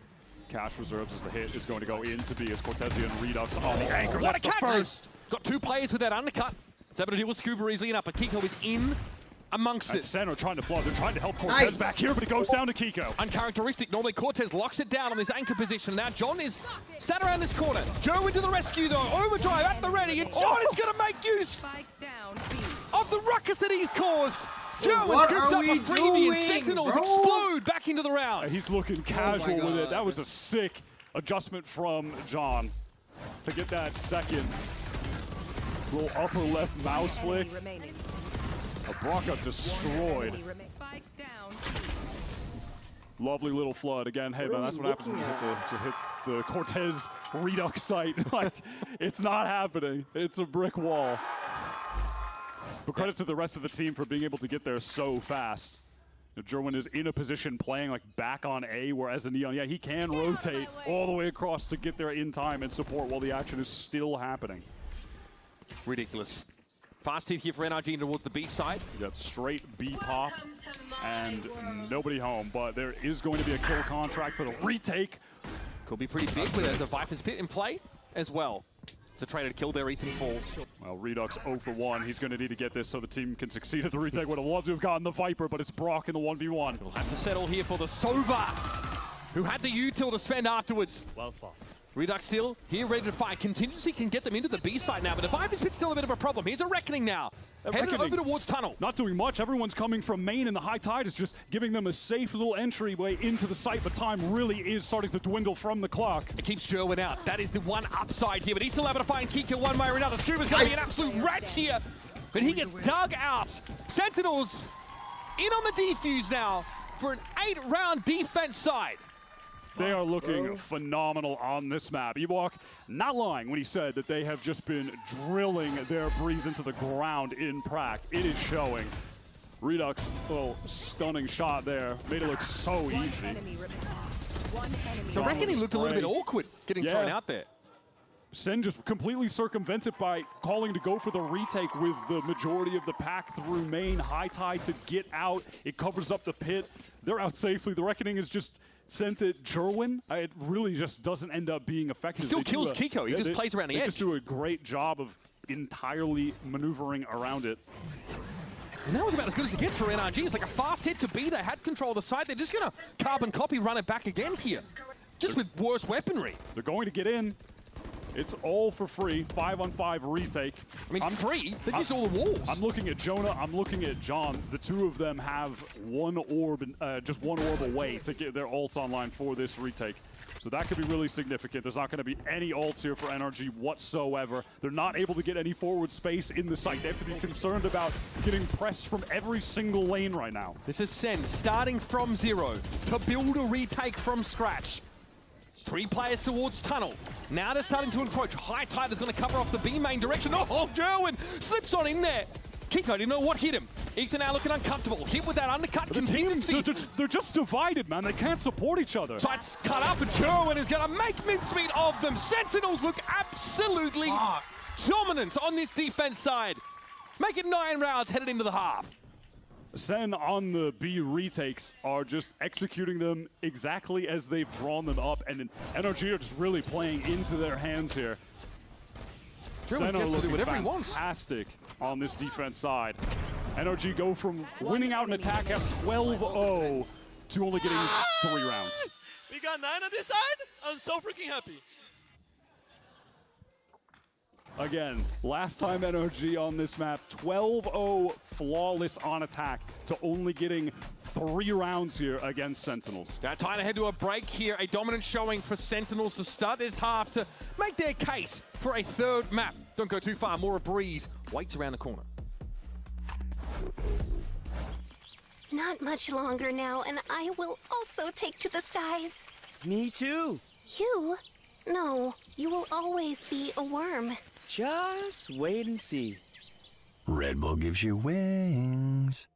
cash reserves as the hit is going to go in to be as Cortezia and Redux on the anchor. What That's a catch! the first. Got 2 players with that undercut. It's able to deal with Scuba easily enough, but Kiko is in amongst and it. Sen are trying to flood. They're trying to help Cortez back here, but it goes down to Kiko. Uncharacteristic. Normally Cortez locks it down on this anchor position. Now John is sat around this corner. Joe into the rescue though. Overdrive at the ready, and John is going to make use of the ruckus that he's caused. Joe scoops up a freebie and Sentinels explode back into the round. He's looking casual with it. That was a sick adjustment from John to get that second little upper left mouse flick. Brock got destroyed. Lovely little flood. Again, hey man, that's what happens when you hit the Cortez Redux site. Like, it's not happening. It's a brick wall. But credit to the rest of the team for being able to get there so fast. Jerwin is in a position playing like back on A, whereas a Neon, yeah, he can rotate all the way across to get there in time and support while the action is still happening. Ridiculous. Fast hit here for NRG towards the B side. We got straight B pop and nobody home, but there is going to be a kill contract for the retake. Could be pretty big, but there's a Viper's Pit in play as well. It's a trader to kill there, Ethan falls. Well, Redux 0 for 1. He's going to need to get this so the team can succeed at the retake. Would have loved to have gotten the Viper, but it's Brock in the 1v1. We'll have to settle here for the Sova, who had the util to spend afterwards. Well fought. Redux still here, ready to fight. Contingency can get them into the B side now, but the Viper's Pit's still a bit of a problem. Here's a Reckoning now. Headed over towards Tunnel. Not doing much. Everyone's coming from main, and the high tide is just giving them a safe little entryway into the site, but time really is starting to dwindle from the clock. It keeps Jerwin out. That is the one upside here, but he's still able to find Kiko one way or another. Scuba's going to be an absolute rat here, but he gets dug out. Sentinels in on the defuse now for an 8-round defense side. They are looking phenomenal on this map. Ewok not lying when he said that they have just been drilling their breeze into the ground in Prague. It is showing. Redux, little stunning shot there. Made it look so easy. The Reckoning looked a little bit awkward getting thrown out there. Sen just completely circumvents it by calling to go for the retake with the majority of the pack through main. High Tide to get out. It covers up the pit. They're out safely. The Reckoning is just sent at Jerwin. It really just doesn't end up being effective. He still kills Kiko. He just plays around the edge. They just do a great job of entirely maneuvering around it. And that was about as good as it gets for NRG. It's like a fast hit to B. They had control of the side. They're just going to carbon copy, run it back again here. Just with worse weaponry. They're going to get in. It's all for free. 5-on-5 retake. I mean, free? They missed all the walls. I'm looking at Jonah. I'm looking at John. The two of them have one orb, just one orb away to get their ults online for this retake. So that could be really significant. There's not going to be any ults here for NRG whatsoever. They're not able to get any forward space in the site. They have to be concerned about getting pressed from every single lane right now. This is Sen starting from zero to build a retake from scratch. 3 players towards tunnel. Now they're starting to encroach. High Tide is going to cover off the B main direction. Oh, Jerwin slips on in there. Kiko didn't know what hit him. Ethan now looking uncomfortable. Hit with that undercut contingency. They're just divided, man. They can't support each other. Sights cut up, and Jerwin is going to make mincemeat of them. Sentinels look absolutely dominant on this defense side. Make it 9 rounds headed into the half. Sen on the B retakes are just executing them exactly as they've drawn them up, and NRG are just really playing into their hands here. Sen are looking fantastic on this defense side. NRG go from winning out an attack at 12-0 to only getting 3 rounds. We got 9 on this side? I'm so freaking happy. Again, last time NRG on this map, 12-0 flawless on attack to only getting 3 rounds here against Sentinels. Now time to head to a break here. A dominant showing for Sentinels to start this half to make their case for a 3rd map. Don't go too far, more a breeze waits around the corner. Not much longer now, and I will also take to the skies. Me too. You? No, you will always be a worm. Just wait and see. Red Bull gives you wings.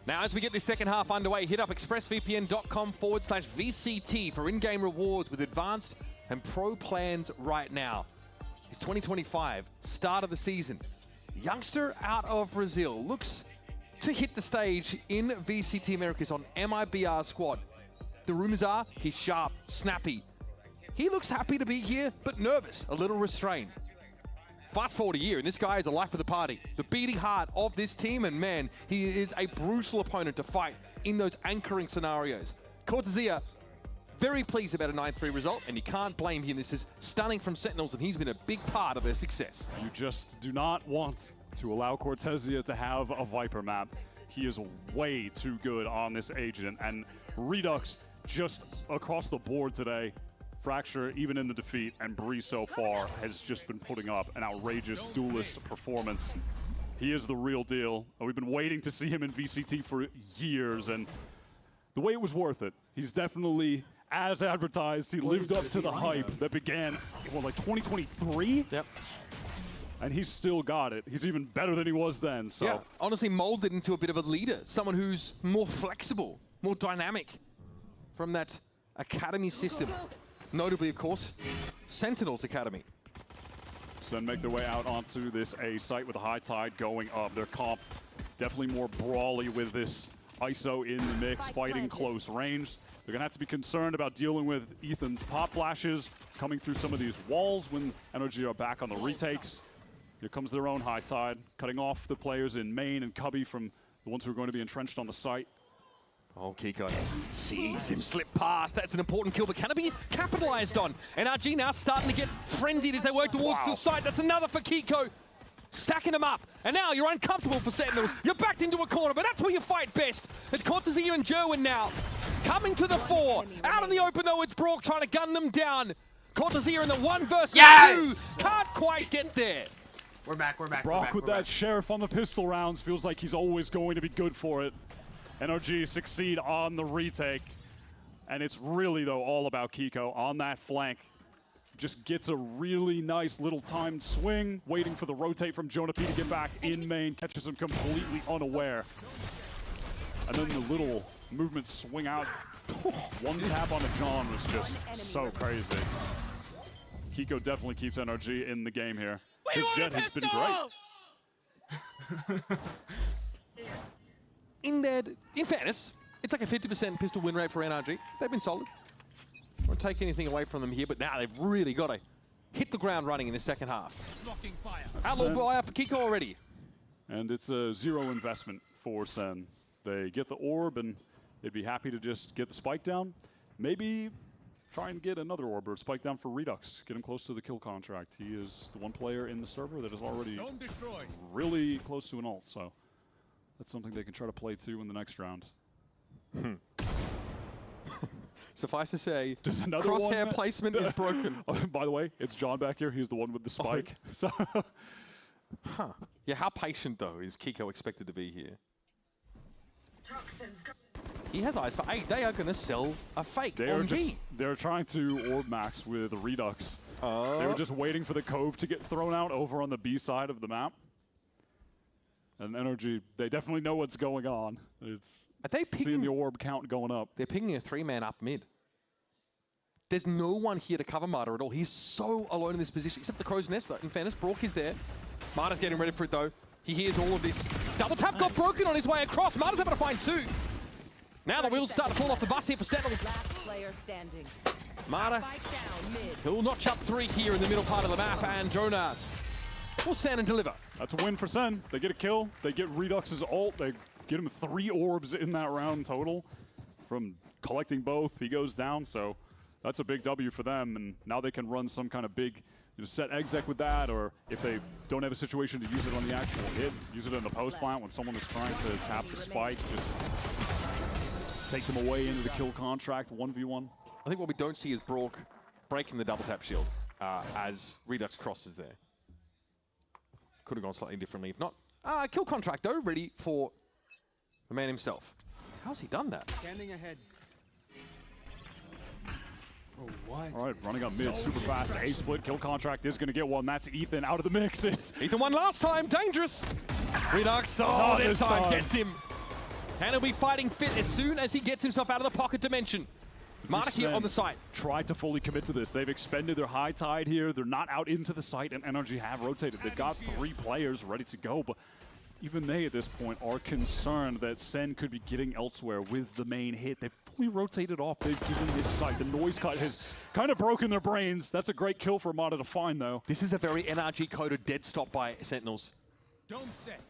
Now, as we get this second half underway, hit up expressvpn.com/VCT for in-game rewards with advanced and pro plans right now. It's 2025, start of the season. Youngster out of Brazil looks to hit the stage in VCT Americas on MIBR squad. The rumors are he's sharp, snappy. He looks happy to be here, but nervous, a little restrained. Fast forward a year, and this guy is the life of the party. The beating heart of this team, and man, he is a brutal opponent to fight in those anchoring scenarios. Cortesia, very pleased about a 9-3 result, and you can't blame him. This is stunning from Sentinels, and he's been a big part of their success. You just do not want to allow Cortesia to have a Viper map. He is way too good on this agent, and Redux just across the board today. Fracture, even in the defeat, and Bree so far has just been putting up an outrageous duelist performance. He is the real deal. We've been waiting to see him in VCT for years, and the way it was worth it. He's definitely, as advertised, he lived up to the hype that began, well, like 2023? Yep. And he's still got it. He's even better than he was then, so. Yeah, honestly molded into a bit of a leader, someone who's more flexible, more dynamic from that academy system. Notably, of course, Sentinels Academy. Sen make their way out onto this A site with a high tide going up. Their comp definitely more brawly with this ISO in the mix, fighting close range. They're gonna have to be concerned about dealing with Ethan's pop flashes, coming through some of these walls when NRG are back on the retakes. Here comes their own high tide, cutting off the players in main and Cubby from the ones who are going to be entrenched on the site. Oh, Kiko sees him slip past. That's an important kill, but can it be capitalized on? NRG now starting to get frenzied as they work towards the site. That's another for Kiko. Stacking them up. And now you're uncomfortable for Sentinels. You're backed into a corner, but that's where you fight best. It's Cortazir and Jerwin now coming to the fore. Out in the open, though, it's Brock trying to gun them down. Cortazir in the 1 versus 2. Can't quite get there. We're back. Brock with that Sheriff on the pistol rounds feels like he's always going to be good for it. NRG succeed on the retake. And it's really, though, all about Kiko on that flank. Just gets a really nice little timed swing, waiting for the rotate from Jonah P to get back in main, catches him completely unaware. And then the little movement swing out. One tap on a John was just so crazy. Kiko definitely keeps NRG in the game here. His jet has been great. In fairness, it's like a 50% pistol win rate for NRG. They've been solid. Won't take anything away from them here, but now they've really got to hit the ground running in the second half. Outlaw buy for Kiko already. And it's a 0 investment for Sen. They get the orb, and they'd be happy to just get the spike down. Maybe try and get another orb or spike down for Redux. Get him close to the kill contract. He is the one player in the server that is already really close to an ult, so that's something they can try to play too in the next round. Suffice to say, just another crosshair placement is broken. Oh, by the way, it's John back here. He's the one with the spike. So yeah, how patient, though, is Kiko expected to be here? He has eyes for 8. They are going to sell a fake on G. They're trying to orb max with Redux. They were just waiting for the Cove to get thrown out over on the B side of the map. And NRG, they definitely know what's going on. It's seeing the orb count going up. They're picking a 3-man up mid. There's no one here to cover Marta at all. He's so alone in this position, except the Crow's Nest, though. In fairness, Brock is there. Marta's getting ready for it, though. He hears all of this. Double tap got broken on his way across. Marta's able to find 2. Now the wheels start to fall off the bus here for Sentinels. Marta, he'll notch up 3 here in the middle part of the map, and Jonah will stand and deliver. That's a win for Sen. They get a kill. They get Redux's ult. They get him 3 orbs in that round total from collecting both. He goes down, so that's a big W for them. And now they can run some kind of big set exec with that, or if they don't have a situation to use it on the actual hit, use it in the post plant when someone is trying to tap the spike. Just take them away into the kill contract, 1v1. I think what we don't see is Brock breaking the double tap shield as Redux crosses there. Could have gone slightly differently if not. Kill contract though, ready for the man himself. How's he done that? Standing ahead. Oh, what? All right, running up mid super fast. A split kill contract is going to get one. That's Ethan out of the mix. It's Ethan won last time. Dangerous. Redux, this time gets him. And he'll be fighting fit as soon as he gets himself out of the pocket dimension. Marta here on the site. Tried to fully commit to this. They've expended their high tide here. They're not out into the site, and NRG have rotated. They've got 3 players ready to go, but even they at this point are concerned that Sen could be getting elsewhere with the main hit. They've fully rotated off. They've given this site. The noise cut has kind of broken their brains. That's a great kill for Marta to find, though. This is a very NRG-coded dead stop by Sentinels.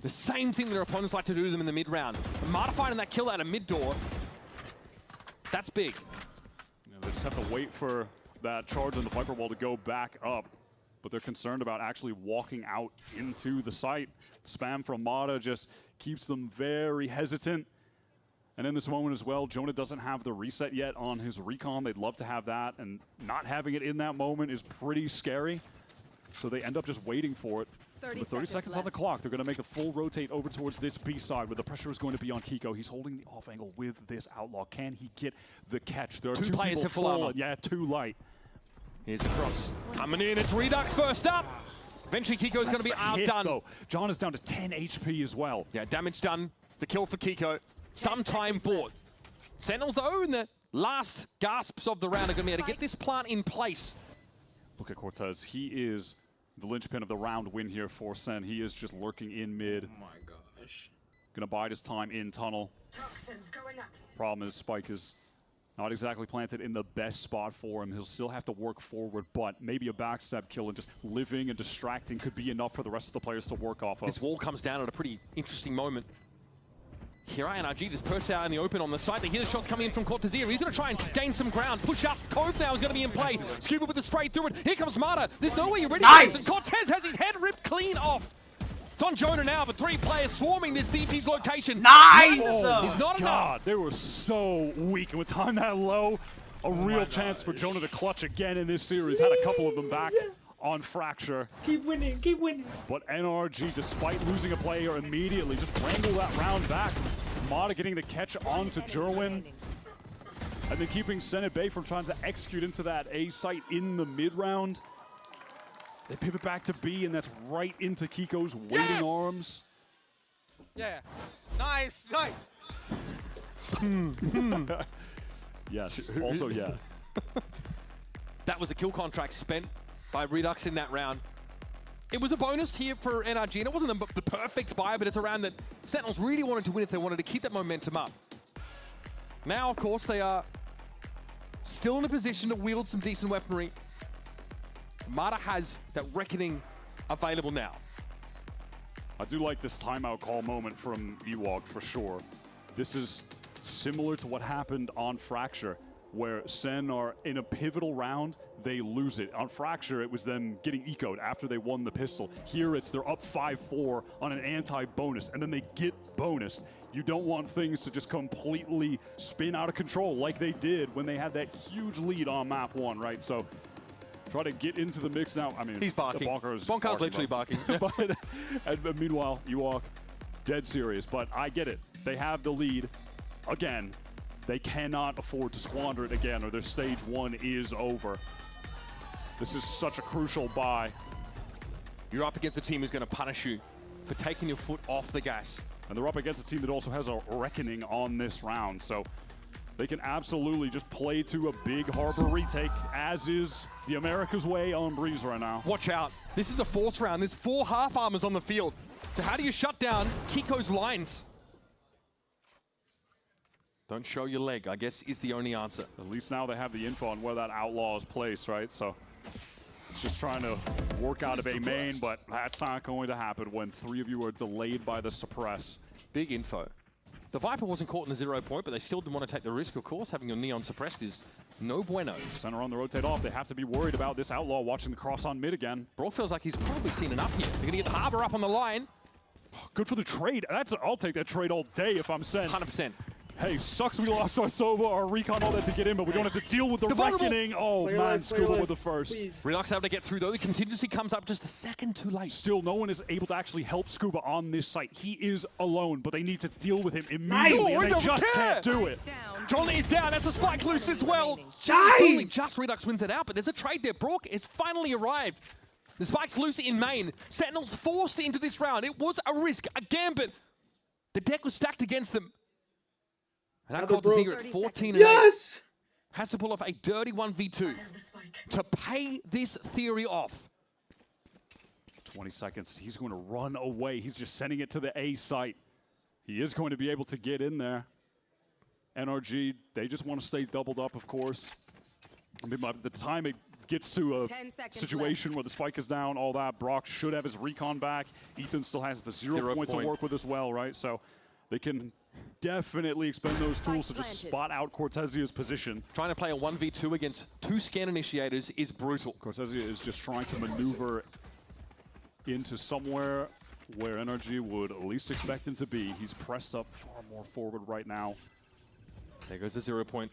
The same thing their opponents like to do to them in the mid-round. Marta finding that kill out of mid-door, that's big. They just have to wait for that charge on the Viper Wall to go back up. But they're concerned about actually walking out into the site. Spam from Marta just keeps them very hesitant. And in this moment as well, Jonah doesn't have the reset yet on his recon. They'd love to have that, and not having it in that moment is pretty scary. So they end up just waiting for it. With 30 seconds on the clock, they're going to make a full rotate over towards this B side, where the pressure is going to be on Kiko. He's holding the off angle with this Outlaw. Can he get the catch? There are 2 players have full armor. Yeah, too light. Here's the cross. Coming in, it's Redux first up. Eventually, Kiko's going to be outdone. John is down to 10 HP as well. Yeah, damage done. The kill for Kiko. Some time bought. Sentinels, though, in the last gasps of the round, are going to be able to get this plant in place. Look at Cortez. He is the linchpin of the round win here for Sen. He is just lurking in mid. Oh my gosh. Gonna bide his time in tunnel. Problem is Spike is not exactly planted in the best spot for him. He'll still have to work forward, but maybe a backstab kill and just living and distracting could be enough for the rest of the players to work off of. This wall comes down at a pretty interesting moment. Here NRG just pushed out in the open on the side. They hear the shots coming in from Cortezia. He's going to try and gain some ground. Push up. Cove now is going to be in play. Scuba with the spray through it. Here comes Mata. There's no way you're ready for this. And Cortez has his head ripped clean off. It's on Jonah now, but 3 players swarming this DP's location. Nice! He's not enough. They were so weak. And with time that low, a real chance for Jonah to clutch again in this series. Had a couple of them back on Fracture. Keep winning, keep winning. But NRG, despite losing a player immediately, just wrangle that round back. Mata getting the catch onto Jerwin. And then keeping Sen at bay from trying to execute into that A site in the mid round. They pivot back to B, and that's right into Kiko's waiting arms. Yeah. Nice, nice. Yes, also yeah. That was a kill contract spent by Redux in that round. It was a bonus here for NRG, and it wasn't the perfect buy, but it's a round that Sentinels really wanted to win if they wanted to keep that momentum up. Now, of course, they are still in a position to wield some decent weaponry. Mata has that Reckoning available now. I do like this timeout call moment from Ewok for sure. This is similar to what happened on Fracture, where Sen are in a pivotal round, they lose it. On Fracture, it was them getting ecoed after they won the pistol. Here, it's they're up 5-4 on an anti-bonus, and then they get bonused. You don't want things to just completely spin out of control like they did when they had that huge lead on map 1, right? So try to get into the mix now. I mean, he's barking. Bonkar's literally barking. But and meanwhile, Ewok, dead serious. But I get it. They have the lead. Again, they cannot afford to squander it again, or their stage 1 is over. This is such a crucial buy. You're up against a team who's going to punish you for taking your foot off the gas. And they're up against a team that also has a Reckoning on this round, so they can absolutely just play to a big Harbor retake, as is the America's way on Breeze right now. Watch out. This is a force round. There's 4 half armors on the field. So how do you shut down Kiko's lines? Don't show your leg, I guess, is the only answer. At least now they have the info on where that outlaw is placed, right? So it's just trying to work out of a main, but that's not going to happen when 3 of you are delayed by the suppress. Big info. The Viper wasn't caught in the 0 point, but they still didn't want to take the risk, of course. Having your Neon suppressed is no bueno. Center on the rotate off. They have to be worried about this outlaw watching the cross on mid again. Brawl feels like he's probably seen enough here. They're going to get the Harbor up on the line. Good for the trade. I'll take that trade all day if I'm Sen. 100%. Hey, sucks we lost our Sova, our recon, all that to get in, but we don't have to deal with the Reckoning. Oh, man, Scuba with the first. Redux able to get through, though. The contingency comes up just a second too late. Still, no one is able to actually help Scuba on this site. He is alone, but they need to deal with him immediately, and they just can't do it. John is down. That's a spike loose as well. Just Redux wins it out, but there's a trade there. Brock has finally arrived. The spike's loose in main. Sentinels forced into this round. It was a risk, a gambit. The deck was stacked against them. And that Cortezia at 14 and 8 has to pull off a dirty 1v2 to pay this theory off. 20 seconds. He's going to run away. He's just sending it to the A site. He is going to be able to get in there. NRG, they just want to stay doubled up, of course. I mean, by the time it gets to a situation where the spike is down, all that, Brock should have his recon back. Ethan still has the 0 point to work with as well, right? So they can definitely expend those tools to just spot out Cortezia's position. Trying to play a 1v2 against 2 scan initiators is brutal. Cortezia is just trying to maneuver into somewhere where NRG would at least expect him to be. He's pressed up far more forward right now. There goes the 0 point.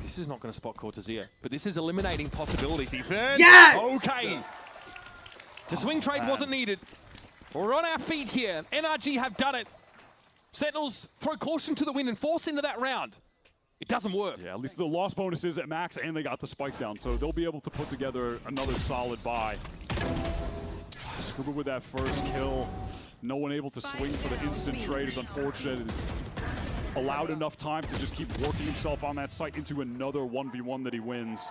This is not going to spot Cortezia, but this is eliminating possibilities, Ethan. Yes! Okay. The swing trade wasn't needed. We're on our feet here. NRG have done it. Sentinels throw caution to the wind and force into that round. It doesn't work. Yeah, at least the loss bonus is at max, and they got the spike down, so they'll be able to put together another solid buy. Scuba with that first kill. No one able to swing for the instant trade is unfortunate. It's allowed enough time to just keep working himself on that site into another 1v1 that he wins.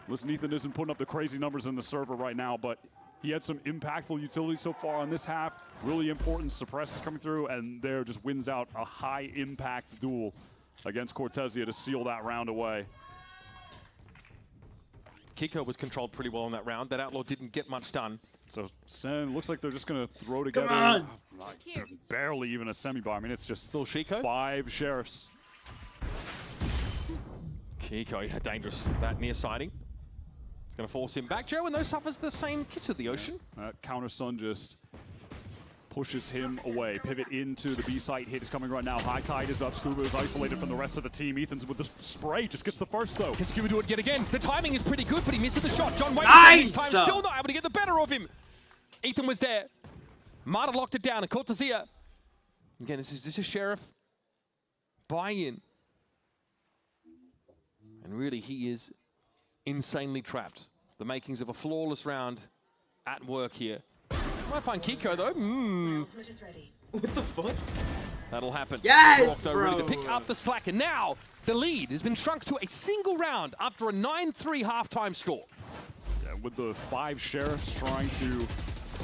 Listen, Ethan isn't putting up the crazy numbers in the server right now, but He had some impactful utility so far on this half. Really important suppresses coming through, and there just wins out a high-impact duel against Cortezia to seal that round away. Kiko was controlled pretty well in that round. That Outlaw didn't get much done. So Sen looks like they're just going to throw together barely even a semi-bar. I mean, it's just still Chico. 5 sheriffs. Kiko, yeah, dangerous. That near sighting. It's going to force him back. Joe, and those suffers the same kiss of the ocean. Counter Sun just pushes him away. Pivot into the B site. Hit is coming right now. High Tide is up. Scuba is isolated from the rest of the team. Ethan's with the spray. Just gets the first, though. Can Scuba do it yet again? The timing is pretty good, but he misses the shot. John Wayne this time still not able to get the better of him. Ethan was there. Marta locked it down, and Cortezia. Again, this is Sheriff. Buy-in. And really, he is insanely trapped. The makings of a flawless round at work here. Might find Kiko, though. What the fuck? That'll happen. Yes, though, bro! Ready to pick up the slack, and now the lead has been shrunk to a single round after a 9-3 halftime score. Yeah, with the 5 sheriffs trying to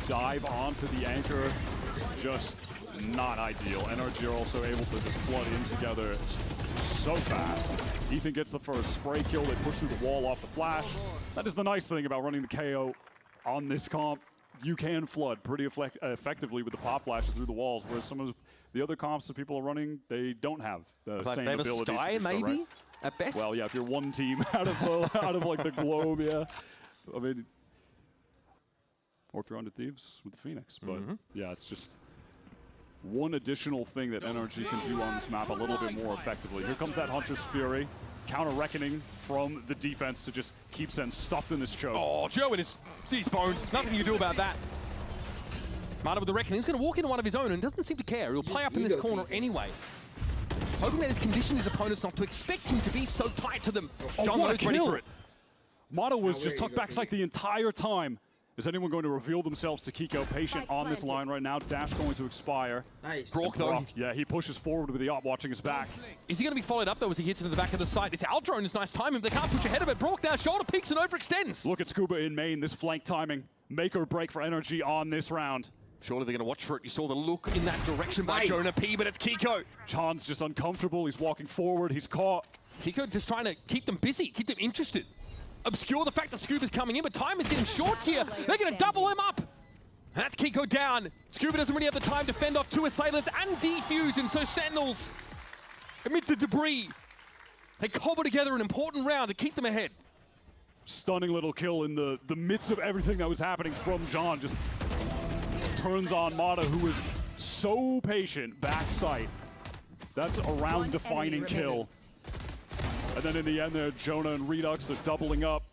dive onto the anchor, just not ideal. NRG are also able to just flood in together so fast. Ethan gets the first spray kill. They push through the wall off the flash. That is the nice thing about running the KO on this comp. You can flood pretty effectively with the pop flashes through the walls, whereas some of the other comps that people are running, they don't have the same they have ability. A Sky, maybe, right? at best? Well, yeah, if you're one team out of like the globe, yeah. I mean, or if you're under Thieves with the Phoenix. But yeah, it's just one additional thing that NRG can do on this map a little bit more effectively. Here comes that Huntress Fury. Counter Reckoning from the defense to just keep Sen stuffed in this choke. Oh, Joe and he's boned. Nothing you can do about that. Marta with the Reckoning. He's going to walk into one of his own and doesn't seem to care. He'll play up in this corner anyway. Hoping that he's conditioned his opponents not to expect him to be so tight to them. John Lowe's ready for it. Mata was just tucked back sight the entire time. Is anyone going to reveal themselves to Kiko? Patient on this line right now. Dash going to expire. Nice. Brock, though. Yeah, he pushes forward with the op watching his back. Is he going to be followed up, though, as he hits into the back of the site? It's Aldrone is nice timing. They can't push ahead of it. Brock now shoulder peaks and overextends. Look at Scuba in main. This flank timing. Make or break for NRG on this round. Surely they're going to watch for it. You saw the look in that direction by Jonah P, but it's Kiko. John's just uncomfortable. He's walking forward. He's caught. Kiko just trying to keep them busy, keep them interested. Obscure the fact that Scuba's coming in, but time is getting short here. They're going to double him up. And that's Kiko down. Scuba doesn't really have the time to fend off 2 assailants and defuse, and so Sentinels, amidst the debris, they cobble together an important round to keep them ahead. Stunning little kill in the midst of everything that was happening from John. Just turns on Mata, who is so patient, back sight. That's a round-defining kill. And then in the end there, Jonah and Redux, they're doubling up.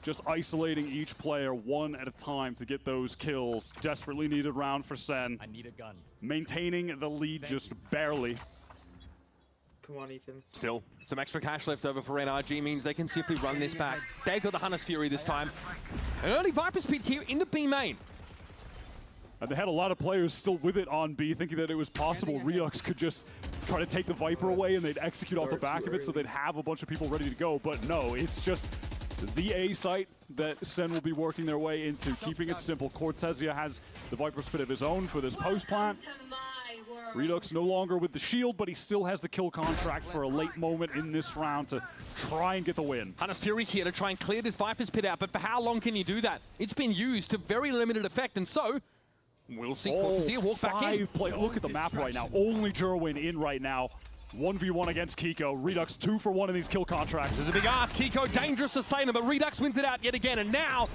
Just isolating each player one at a time to get those kills. Desperately needed round for Sen. I need a gun. Maintaining the lead just barely. Come on, Ethan. Still, some extra cash left over for NRG means they can simply run this back. They've got the Hunter's Fury this time. An early Viper Speed here into B main. And they had a lot of players still with it on B, thinking that it was possible Redux could just try to take the Viper away and they'd execute off the back of it so they'd have a bunch of people ready to go. But no, it's just the A site that Sen will be working their way into, keeping it simple. Cortezia has the Viper Spit of his own for this post plant. Redux no longer with the shield, but he still has the kill contract for a late moment in this round to try and get the win. Hunter's Fury here to try and clear this Viper's Pit out, but for how long can you do that? It's been used to very limited effect, and so we'll see Cortezia walk back in. Look at the map right now. Only Jerwin in right now. 1v1 against Kiko. Redux 2 for 1 in these kill contracts. This is a big ask. Kiko dangerous to Saner, but Redux wins it out yet again. And now,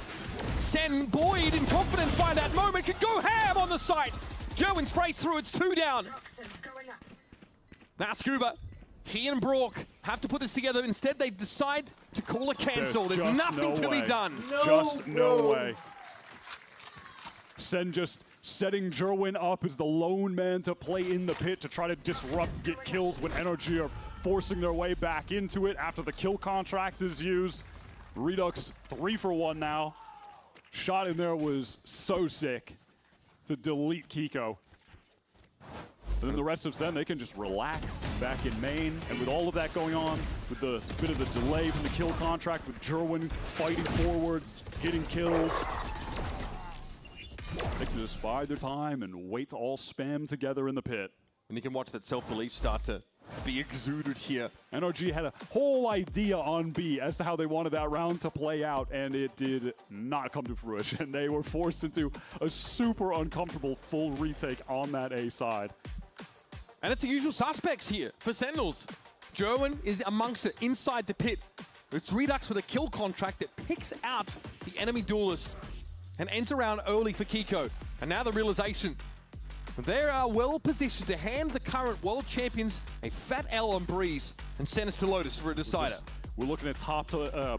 Sen buoyed in confidence by that moment could go ham on the site. Jerwin sprays through, it's 2 down. Now Scuba, he and Brock have to put this together. Instead, they decide to call a cancel. There's nothing to be done. No way. Sen just setting Jerwin up as the lone man to play in the pit to try to disrupt, get kills when NRG are forcing their way back into it after the kill contract is used. Redux 3 for 1 now. Shot in there was so sick to delete Kiko. And then the rest of Sen, they can just relax back in main. And with all of that going on, with the bit of the delay from the kill contract, with Jerwin fighting forward, getting kills, They can just bide their time and wait to all spam together in the pit. And you can watch that self-belief start to be exuded here. NRG had a whole idea on B as to how they wanted that round to play out, and it did not come to fruition. They were forced into a super uncomfortable full retake on that A side. And it's the usual suspects here for Sentinels. Jerwin is amongst it, inside the pit. It's Redux with a kill contract that picks out the enemy duelist and ends around early for Kiko. And now the realization, they are well positioned to hand the current world champions a fat L on Breeze and send us to Lotus for a decider. We're looking at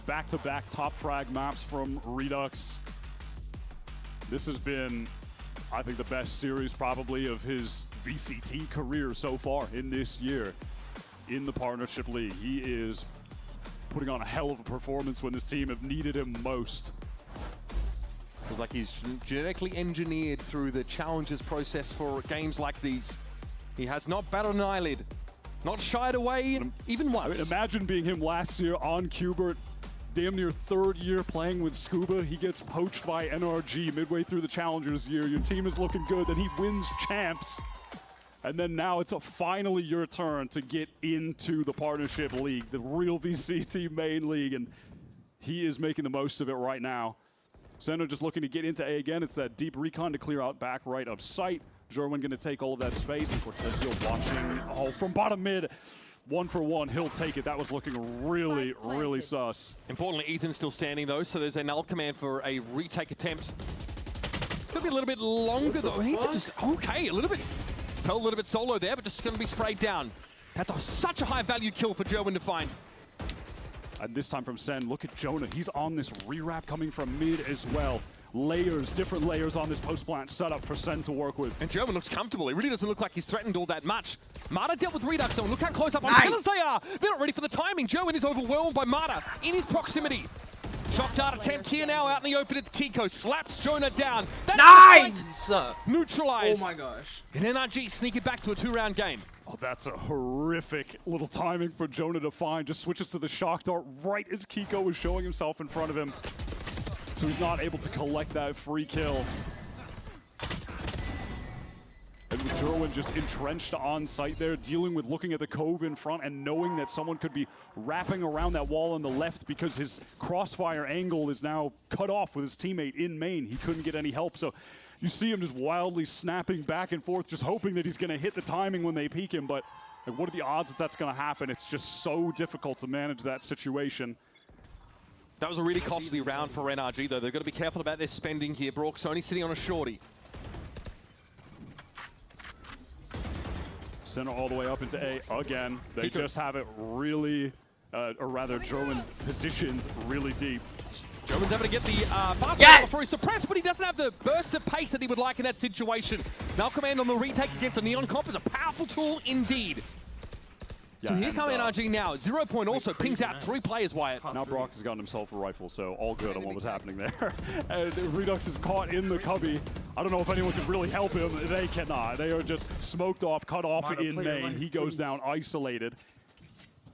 back-to-back top frag maps from Redux. This has been, I think, the best series probably of his VCT career so far in this year in the Partnership League. He is putting on a hell of a performance when his team have needed him most. Feels like he's genetically engineered through the challenges process for games like these. He has not batted an eyelid, not shied away even once. I mean, imagine being him last year on Qbert, damn near third year playing with Scuba. He gets poached by NRG midway through the Challengers year. Your team is looking good, then he wins champs. And then now it's finally your turn to get into the Partnership League, the real VCT main league, and he is making the most of it right now. Sentinel just looking to get into A again. It's that deep recon to clear out back right of sight. Jerwin going to take all of that space, and Cortez Hill watching from bottom mid. 1 for 1, he'll take it. That was looking really, really sus. Importantly, Ethan's still standing though, so there's a null command for a retake attempt. Could be a little bit longer though. Ethan just, okay, fell a little bit solo there, but just going to be sprayed down. That's such a high value kill for Jerwin to find. And this time from Sen, look at Jonah. He's on this rewrap coming from mid as well. Layers, different layers on this post-plant setup for Sen to work with. And Jerwin looks comfortable. It really doesn't look like he's threatened all that much. Marta dealt with Redux zone. Look how close up on pillars they are. They're not ready for the timing. Jerwin is overwhelmed by Marta in his proximity. Shock dart attempt here now out in the open. It's Kiko. Slaps Jonah down. That's Nice! Neutralized. Oh my gosh. And NRG sneak it back to a 2-round game. Oh, that's a horrific little timing for Jonah to find. Just switches to the shock dart right as Kiko was showing himself in front of him. So he's not able to collect that free kill. And with Jerwin just entrenched on site there, dealing with looking at the cove in front and knowing that someone could be wrapping around that wall on the left because his crossfire angle is now cut off with his teammate in main. He couldn't get any help, so you see him just wildly snapping back and forth, just hoping that he's going to hit the timing when they peek him, but like, what are the odds that that's going to happen? It's just so difficult to manage that situation. That was a really costly round for NRG, though. They've got to be careful about their spending here. Brock's only sitting on a shorty. Center all the way up into A again. They just have it really, or rather, Jerwin positioned really deep. Jerwin's able to get the fast yes! before he's suppressed, but he doesn't have the burst of pace that he would like in that situation. Now command on the retake against a Neon Comp is a powerful tool indeed. Yeah, so here come NRG now. 0 point also pings out 3 players, Wyatt. Now Brock has gotten himself a rifle, so all good on what was happening there. And Redux is caught in the cubby. I don't know if anyone can really help him. They cannot. They are just smoked off, cut off in main. He goes down isolated.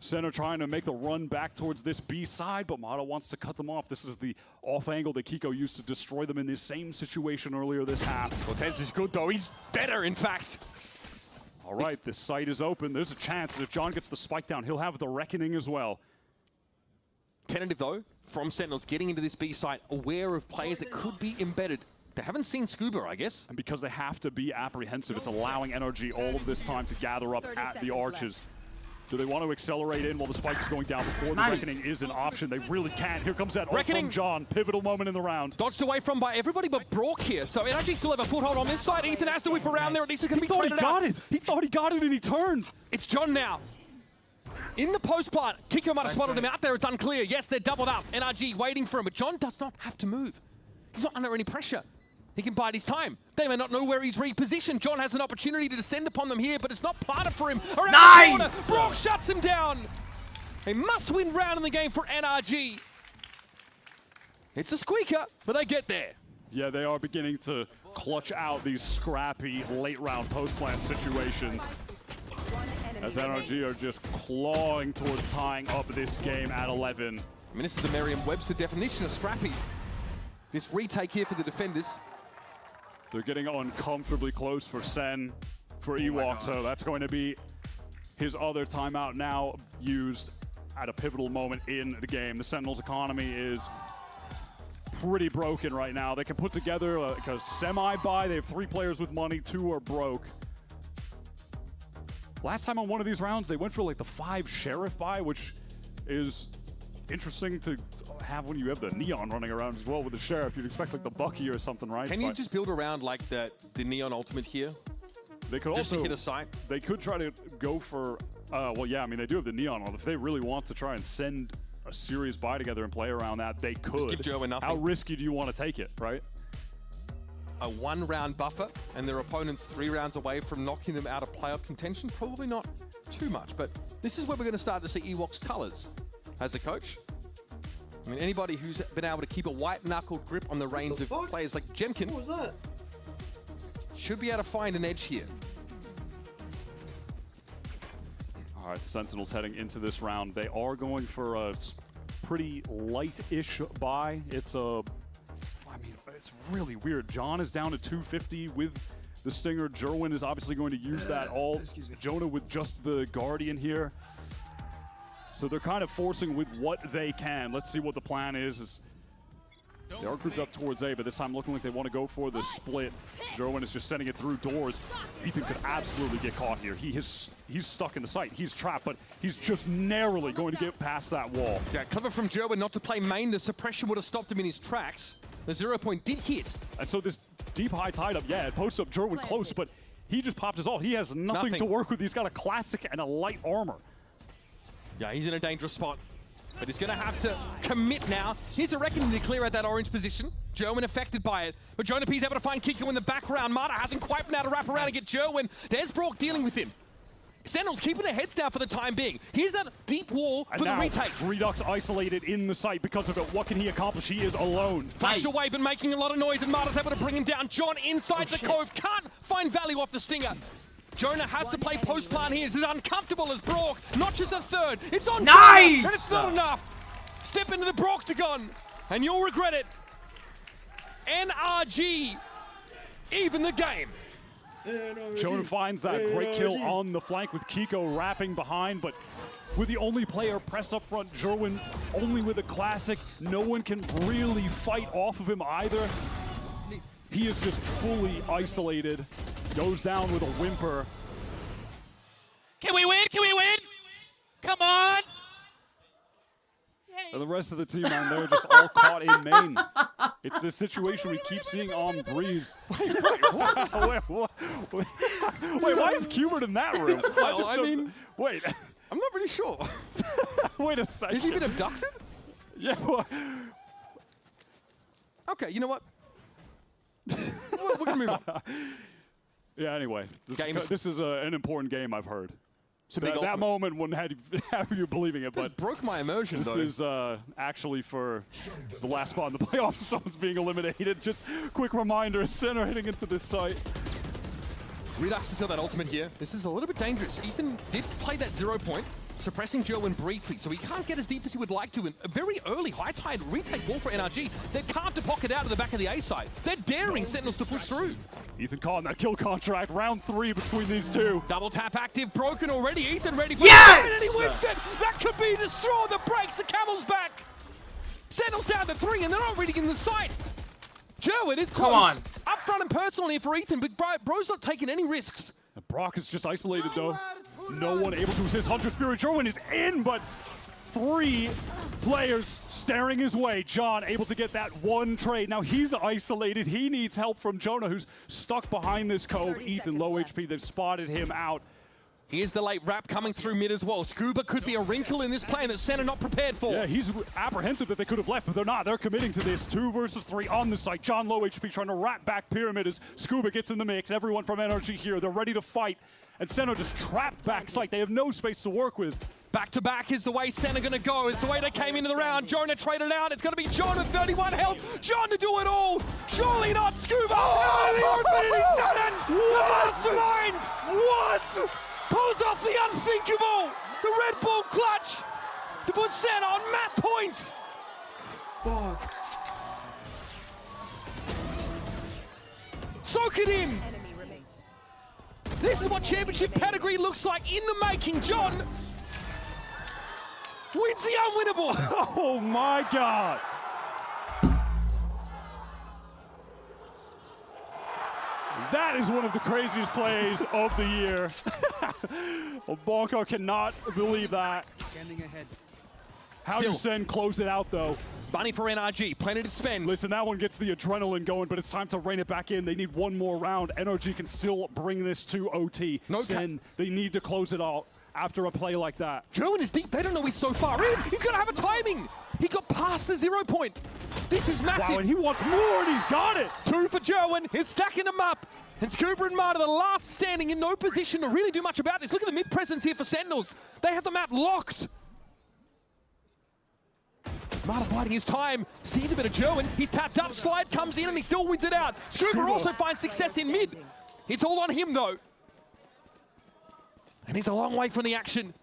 Center trying to make the run back towards this B side, but Mata wants to cut them off. This is the off angle that Kiko used to destroy them in this same situation earlier this half. Cortez is good though. He's better, in fact. All right, this site is open. There's a chance that if John gets the spike down, he'll have the Reckoning as well. Tentative, though, from Sentinels getting into this B site, aware of players that could be embedded. They haven't seen Scuba, I guess. And because they have to be apprehensive, it's allowing NRG all of this time to gather up at the arches. Do they want to accelerate in while the spike is going down before the Reckoning is an option? They really can. Here comes that ult from John. Pivotal moment in the round. Dodged away from by everybody but Brock here. So NRG still have a foothold on this side. Ethan has to whip around there. At least it's going to be traded out. He thought he got it and he turned. It's John now. In the post part, Kiko might have spotted him out there. It's unclear. Yes, they're doubled up. NRG waiting for him, but John does not have to move. He's not under any pressure. He can bide his time. They may not know where he's repositioned. John has an opportunity to descend upon them here, but it's not planted for him. Around the corner, Brock shuts him down. A must-win round in the game for NRG. It's a squeaker, but they get there. Yeah, they are beginning to clutch out these scrappy late-round post-plant situations. As NRG are just clawing towards tying up this game at 11. I mean, this is the Merriam-Webster definition of scrappy. This retake here for the defenders. They're getting uncomfortably close for Sen, for Ewok, so that's going to be his other timeout now used at a pivotal moment in the game. The Sentinels' economy is pretty broken right now. They can put together a semi-buy. They have 3 players with money, 2 are broke. Last time on one of these rounds, they went for like the 5 Sheriff buy, which is interesting to have when you have the Neon running around as well with the Sheriff. You'd expect like the Bucky or something, right? Can you just build around like the Neon ultimate here? They could just also to hit a site. They could try to go for, well, yeah, I mean, they do have the Neon on. If they really want to try and send a serious buy together and play around that, they could. Just give Joe enough. How risky do you want to take it, right? A 1-round buffer, and their opponent's 3 rounds away from knocking them out of playoff contention. Probably not too much, but this is where we're going to start to see Ewok's colors as a coach. I mean, anybody who's been able to keep a white-knuckled grip on the reins of players like Jemkin What was that? should be able to find an edge here. All right, Sentinels heading into this round. They are going for a pretty light-ish buy. It's it's really weird. John is down to 250 with the Stinger. Jerwin is obviously going to use that all. Jonah with just the Guardian here. So they're kind of forcing with what they can. Let's see what the plan is. They are grouped up towards A, but this time looking like they want to go for the split. Jerwin is just sending it through doors. Ethan could absolutely get caught here. He's stuck in the site. He's trapped, but he's just narrowly going to get past that wall. Yeah, clever from Jerwin not to play main. The suppression would have stopped him in his tracks. The 0 point did hit. And so this deep high tied up, yeah, it posts up Jerwin close, but he just popped his ult. He has nothing to work with. He's got a classic and a light armor. Yeah, he's in a dangerous spot. But he's going to have to commit now. Here's a reckoning to clear out that orange position. Jerwin affected by it. But Jonah P's able to find Kiko in the background. Marta hasn't quite been able to wrap around and get Jerwin. There's Brock dealing with him. Sentinels keeping their heads down for the time being. Here's a deep wall for the retake. Redux isolated in the site because of it. What can he accomplish? He is alone. Flashed away, but making a lot of noise, and Marta's able to bring him down. John inside the cove. Can't find value off the Stinger. Jonah has to play post plant here. This is uncomfortable as Brock. Not just a third. It's on Nice! Jonah, and it's not enough. Step into the Brocktagon, and you'll regret it. NRG, even the game. Jonah finds that great kill on the flank with Kiko wrapping behind, but with the only player pressed up front, Jerwin only with a classic. No one can really fight off of him either. He is just fully isolated. Goes down with a whimper. Can we win? Can we win? Come on! And the rest of the team, man, they're just all caught in main. It's this situation we keep seeing on Breeze. Wait, why is Cubert in that room? Well, I mean, wait. I'm not really sure. Wait a second. Has he been abducted? Yeah. Well, okay, you know what? We're going to move on. Yeah, anyway. This is an important game, I've heard. So that moment wouldn't have you believing it, but broke my immersion. This is actually for the last spot in the playoffs. Someone's being eliminated. Just quick reminder: Center heading into this site. Redux has got that ultimate here. This is a little bit dangerous. Ethan did play that 0 point, suppressing Jerwin briefly, so he can't get as deep as he would like to. And a very early high tide retake wall for NRG. They're carved to pocket out to the back of the A side. They're daring Sentinels to push through. Ethan caught in that kill contract. Round 3 between these two. Double tap active, broken already. Ethan ready for yes! And he wins it. That could be the straw that breaks the camel's back. Sentinels down to 3, and they're not really in the sight. Jerwin is close. Come on. Up front and personal here for Ethan, but bro's not taking any risks. And Brock is just isolated though. No one able to assist. Hunter's Fury. Jerwin is in, but 3 players staring his way. John able to get that one trade. Now he's isolated. He needs help from Jonah, who's stuck behind this cove. Ethan, low HP. They've spotted him out. Here's the late wrap coming through mid as well. Scuba could be a wrinkle in this plan that Center not prepared for. Yeah, he's apprehensive that they could have left, but they're not. They're committing to this. 2 versus 3 on the site. John low HP trying to wrap back Pyramid as Scuba gets in the mix. Everyone from NRG here. They're ready to fight. And Center just trapped back site. They have no space to work with. Back to back is the way Center gonna go. It's the way they came into the round. Jonah traded out. It's gonna be John with 31 health. John to do it all. Surely not Scuba. Oh, he's done it. What? What? Pulls off the unthinkable. The Red Bull clutch to put Center on map points. Fuck. So Look at him! This is what championship pedigree looks like in the making. John wins the unwinnable. Oh my God. That is one of the craziest plays of the year. Bonko cannot believe that. Standing ahead. How does Sen close it out, though? Money for NRG, plenty to spend. Listen, that one gets the adrenaline going, but it's time to rein it back in. They need one more round. NRG can still bring this to OT. No Sen, they need to close it out after a play like that. Gerwin is deep. They don't know he's so far in. He's going to have a timing. He got past the 0 point. This is massive. Wow, and he wants more, and he's got it. 2 for Gerwin. He's stacking them up. And Scuba and Marta, the last standing, in no position to really do much about this. Look at the mid-presence here for Sentinels. They have the map locked. Marta biding his time, sees a bit of Gerwin. He's tapped up, slide comes in, and he still wins it out. Scuba also finds success in mid. It's all on him, though. And he's a long way from the action.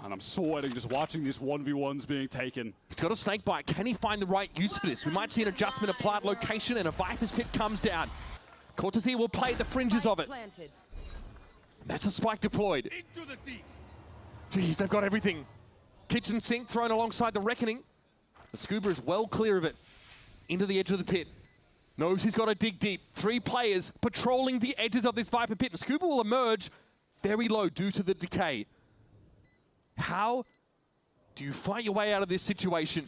And I'm sweating just watching these 1v1s being taken. He's got a snake bite. Can he find the right use for this? We might see an adjustment of plant location, and a Viper's Pit comes down. Cortese will play the fringes of it. That's a spike deployed. Jeez, they've got everything. Kitchen sink thrown alongside the Reckoning. The Scuba is well clear of it. Into the edge of the pit. Knows he's got to dig deep. 3 players patrolling the edges of this Viper Pit. And Scuba will emerge very low due to the decay. How do you fight your way out of this situation?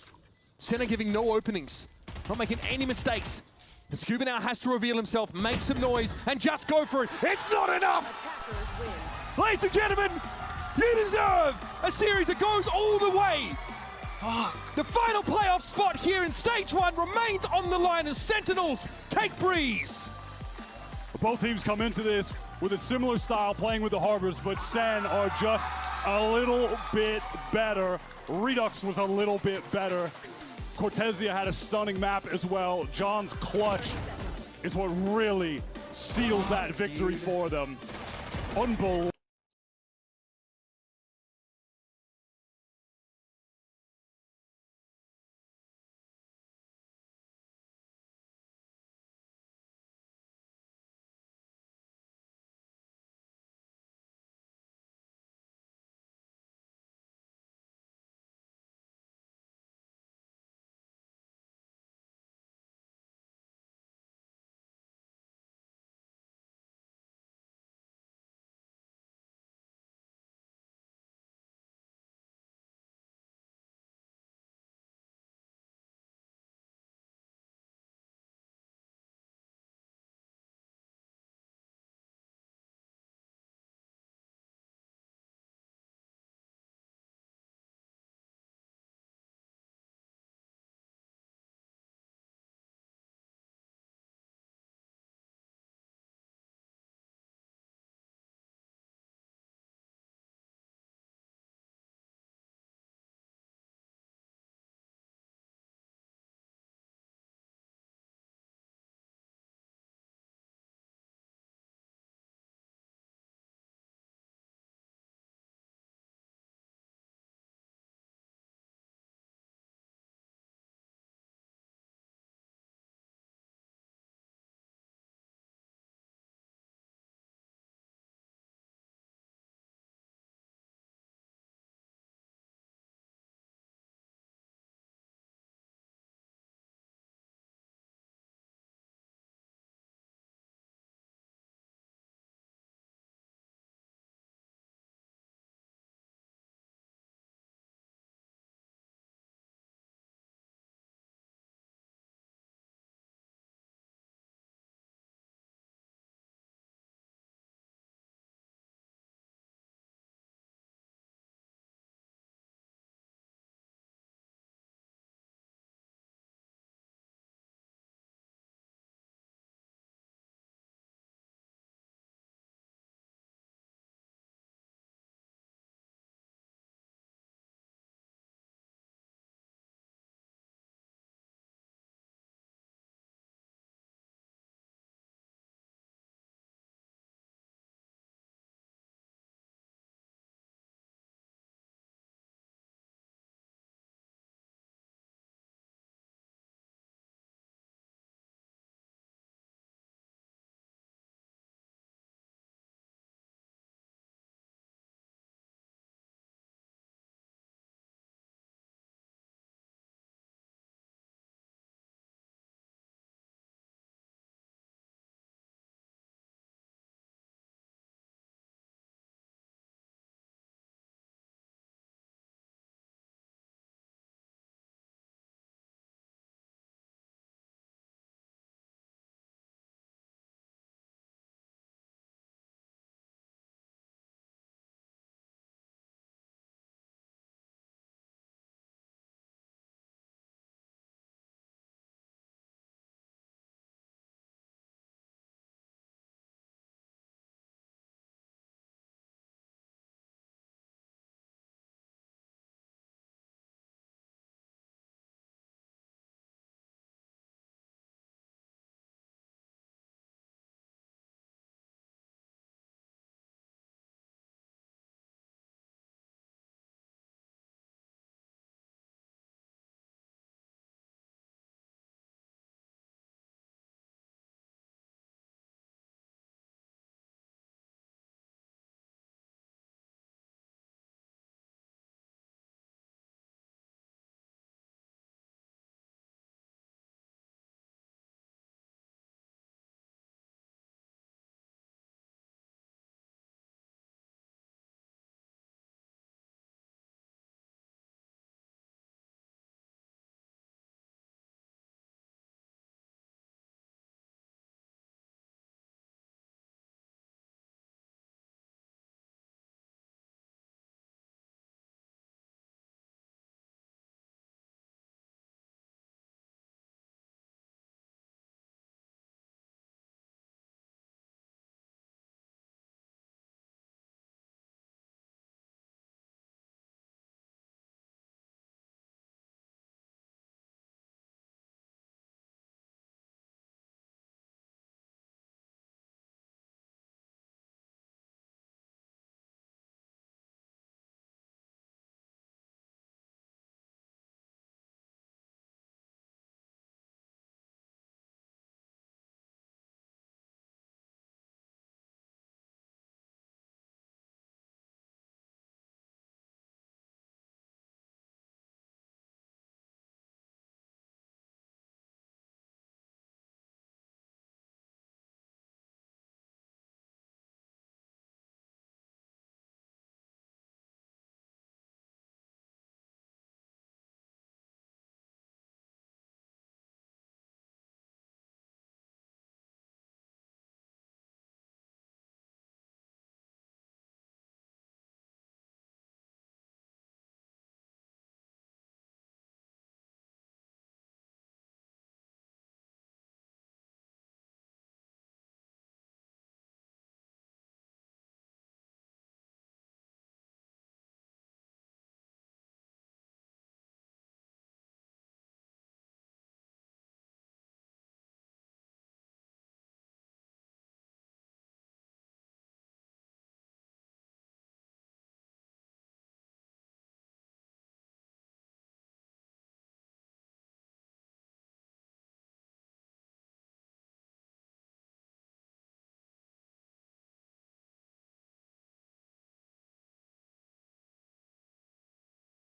Senna giving no openings. Not making any mistakes. And Scuba now has to reveal himself, make some noise, and just go for it. It's not enough! Ladies and gentlemen, you deserve a series that goes all the way. The final playoff spot here in Stage 1 remains on the line as Sentinels take Breeze. Both teams come into this with a similar style, playing with the Harbors, but Sen are just a little bit better. Redux was a little bit better. Cortesia had a stunning map as well. John's clutch is what really seals that victory for them. Unbelievable.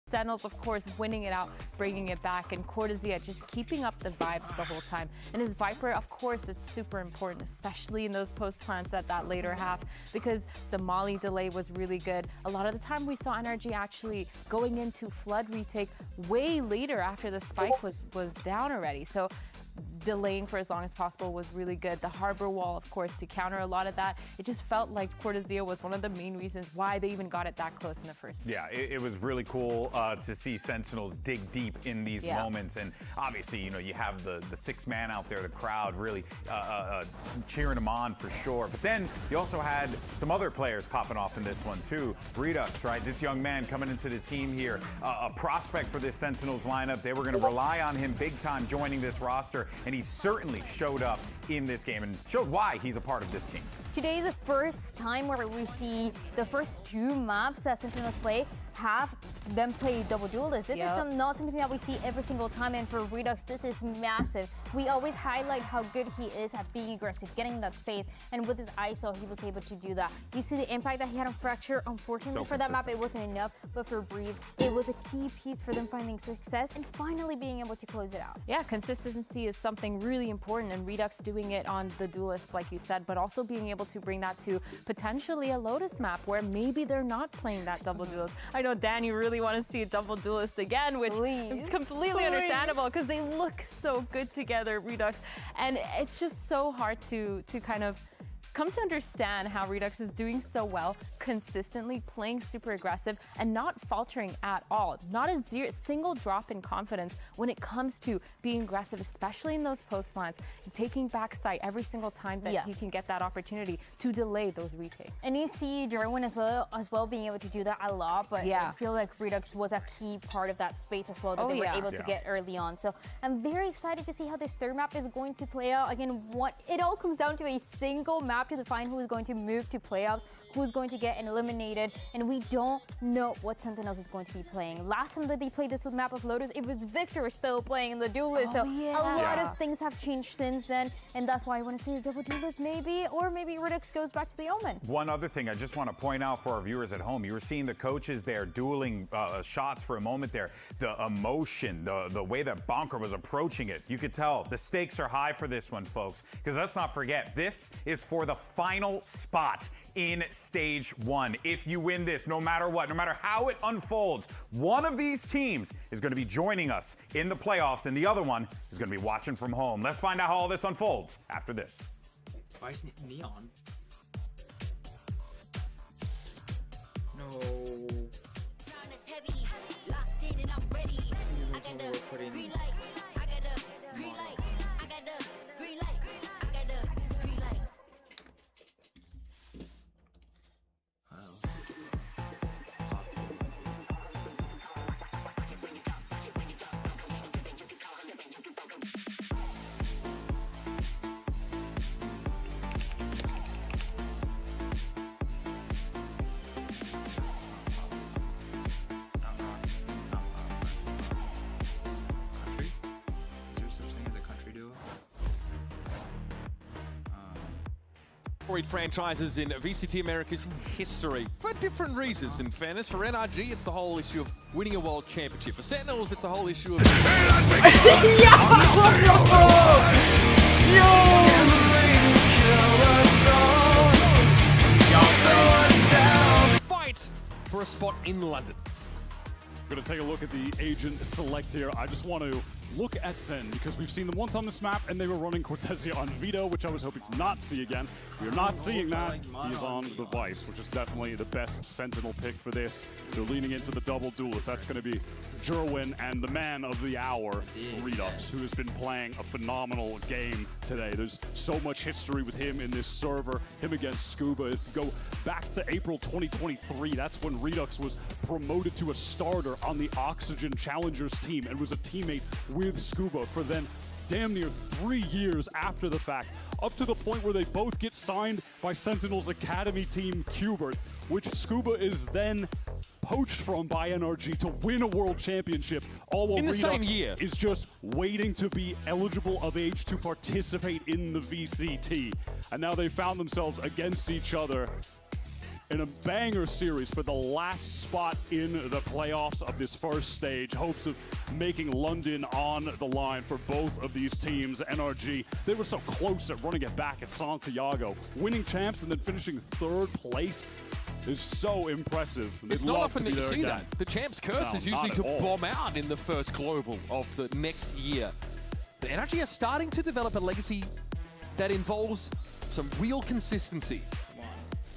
Sentinels, of course, winning it out, bringing it back, and Cortezia just keeping up the vibes the whole time. And his Viper, of course, it's super important, especially in those post plants at that later half, because the Molly delay was really good. A lot of the time we saw NRG actually going into flood retake way later after the spike was down already. So delaying for as long as possible was really good. The harbor wall, of course, to counter a lot of that. It just felt like Cortezia was one of the main reasons why they even got it that close in the first place. Yeah, it was really cool to see Sentinels dig deep in these moments. And obviously, you know, you have the 6-man out there, the crowd really cheering them on for sure. But then you also had some other players popping off in this one too. Redux, right? This young man coming into the team here, a prospect for this Sentinels lineup. They were going to rely on him big time joining this roster. And he certainly showed up in this game and showed why he's a part of this team. Today is the first time where we see the first 2 maps that Sentinels play have them play double duelists. This is not something that we see every single time, and for Redux, this is massive. We always highlight how good he is at being aggressive, getting that space, and with his ISO, he was able to do that. You see the impact that he had on Fracture. Unfortunately, for that map, it wasn't enough, but for Breeze, it was a key piece for them finding success and finally being able to close it out. Yeah, consistency is something really important, and Redux doing it on the duelists, like you said, but also being able to bring that to potentially a Lotus map where maybe they're not playing that double duelist. I know, Dan, you really want to see a double duelist again, which is completely understandable because they look so good together, Redux, and it's just so hard to kind of come to understand how Redux is doing so well, consistently playing super aggressive and not faltering at all. Not a single drop in confidence when it comes to being aggressive, especially in those post plants, taking back sight every single time that he can get that opportunity to delay those retakes. And you see Jerwin as well being able to do that a lot, but I feel like Redux was a key part of that space as well that they were able to get early on. So I'm very excited to see how this third map is going to play out. Again, it all comes down to a single map to define who is going to move to playoffs, who's going to get eliminated, and we don't know what Sentinels is going to be playing. Last time that they played this map of Lotus, it was Victor still playing in the duelist, so a lot of things have changed since then, and that's why I want to see a double duelist maybe, or maybe Redux goes back to the Omen. One other thing I just want to point out for our viewers at home, you were seeing the coaches there dueling shots for a moment there. The emotion, the way that Bonker was approaching it, you could tell the stakes are high for this one, folks, because let's not forget, this is for the final spot in stage 1. If you win this, no matter what, no matter how it unfolds, one of these teams is going to be joining us in the playoffs, and the other one is going to be watching from home. Let's find out how all this unfolds after this. Why is Neon? No. Franchises in VCT America's history for different reasons. In fairness, for NRG, it's the whole issue of winning a world championship. For Sentinels, it's the whole issue of fight for a spot in London. We're going to take a look at the agent select here. I just want to look at Sen because we've seen them once on this map and they were running Cortezia on Vito, which I was hoping to not see again. We are not seeing that. He is on the Vice, which is definitely the best Sentinel pick for this. They're leaning into the double duelist. That's going to be Jerwin and the man of the hour, Redux, who has been playing a phenomenal game today. There's so much history with him in this server, him against Scuba. If you go back to April 2023, that's when Redux was promoted to a starter on the Oxygen Challengers team and was a teammate with Scuba for then damn near 3 years after the fact, up to the point where they both get signed by Sentinel's Academy team Qbert, which Scuba is then poached from by NRG to win a world championship, all while Redux is just waiting to be eligible of age to participate in the VCT. And now they found themselves against each other. in a banger series for the last spot in the playoffs of this first stage. Hopes of making London on the line for both of these teams. NRG, they were so close at running it back at Santiago. Winning champs and then finishing 3rd place is so impressive. It's not often that you see that. The champ's curse is usually to bomb out in the first global of the next year. The NRG are starting to develop a legacy that involves some real consistency.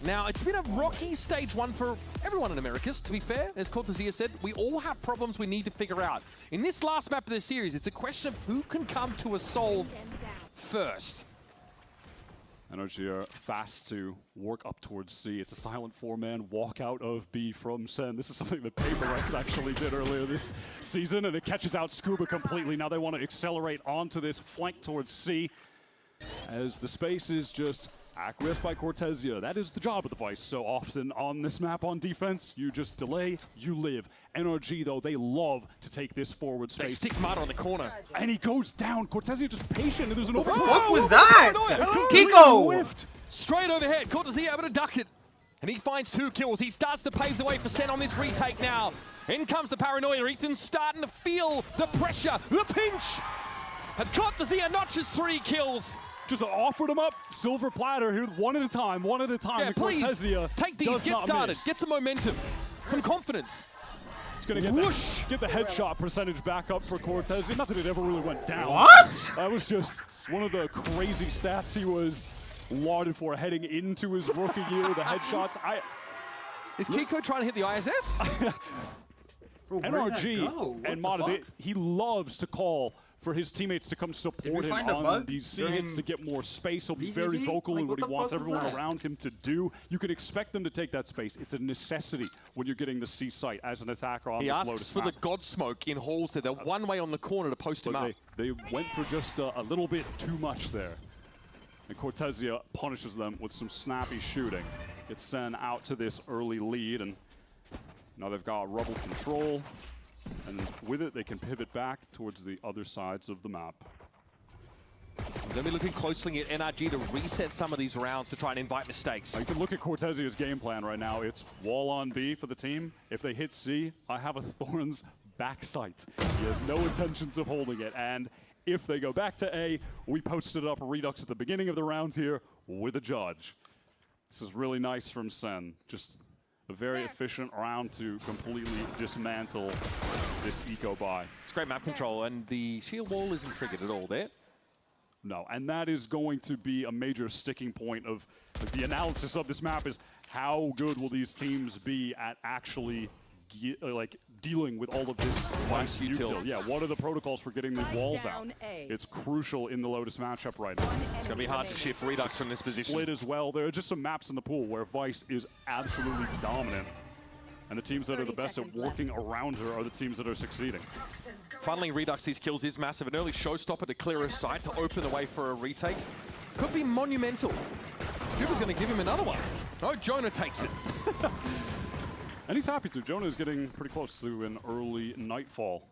Now, it's been a rocky stage 1 for everyone in Americas, to be fair. As Cortezia said, we all have problems we need to figure out. In this last map of the series, it's a question of who can come to a solve first. NRG are fast to work up towards C. It's a silent 4-man walk out of B from Sen. This is something that Paperex actually did earlier this season, and it catches out Scuba completely. Now they want to accelerate onto this flank towards C, as the space is just acquiesced by Cortezia. That is the job of the Vice. So often on this map on defense, you just delay, you live. NRG, though, they love to take this forward space. They stick Mud on the corner. And he goes down. Cortezia just patient, and there's an overthrow. What was that? Kiko! Straight overhead. Cortezia able to duck it. And he finds 2 kills. He starts to pave the way for Sen on this retake now. In comes the paranoia. Ethan's starting to feel the pressure, the pinch. And Cortezia notches 3 kills. Just offered him up, silver platter here, one at a time. Yeah, please, Cortezia take these, get started, get some momentum, some confidence. It's going to get the headshot percentage back up for Cortezia. Not that it ever really went down. What? That was just one of the crazy stats he was lauded for heading into his rookie year, the headshots. Is Kiko trying to hit the ISS? NRG and Mata, he loves to call for his teammates to come support him on these C hits to get more space. He'll be very vocal in what he wants everyone around him to do. You can expect them to take that space. It's a necessity when you're getting the C site as an attacker on this Lotus map. He asks for the God Smoke in halls there. They're one way on the corner to post him up. They went for just a little bit too much there. And Cortezia punishes them with some snappy shooting. Gets Sen out to this early lead, and now they've got rubble control. And with it, they can pivot back towards the other sides of the map. They'll be looking closely at NRG to reset some of these rounds to try and invite mistakes. You can look at Cortezia's game plan right now. It's wall on B for the team. If they hit C, I have a Thorn's back sight. He has no intentions of holding it. And if they go back to A, we posted up a Redux at the beginning of the round here with a judge. This is really nice from Sen. Just a very efficient round to completely dismantle this eco buy. It's great map control, and the shield wall isn't triggered at all there. No, and that is going to be a major sticking point of the analysis of this map, is how good will these teams be at actually dealing with all of this Vice util. Yeah, what are the protocols for getting the walls out? It's crucial in the Lotus matchup right now. It's going to be hard to shift Redux from this position. Split as well. There are just some maps in the pool where Vice is absolutely dominant. And the teams that are the best at working around her are the teams that are succeeding. Funneling Redux these kills is massive. An early showstopper to clear his sight to open the way for a retake. Could be monumental. Scuba's going to give him another one. No, Jonah takes it. And he's happy to. Jonah is getting pretty close to an early nightfall.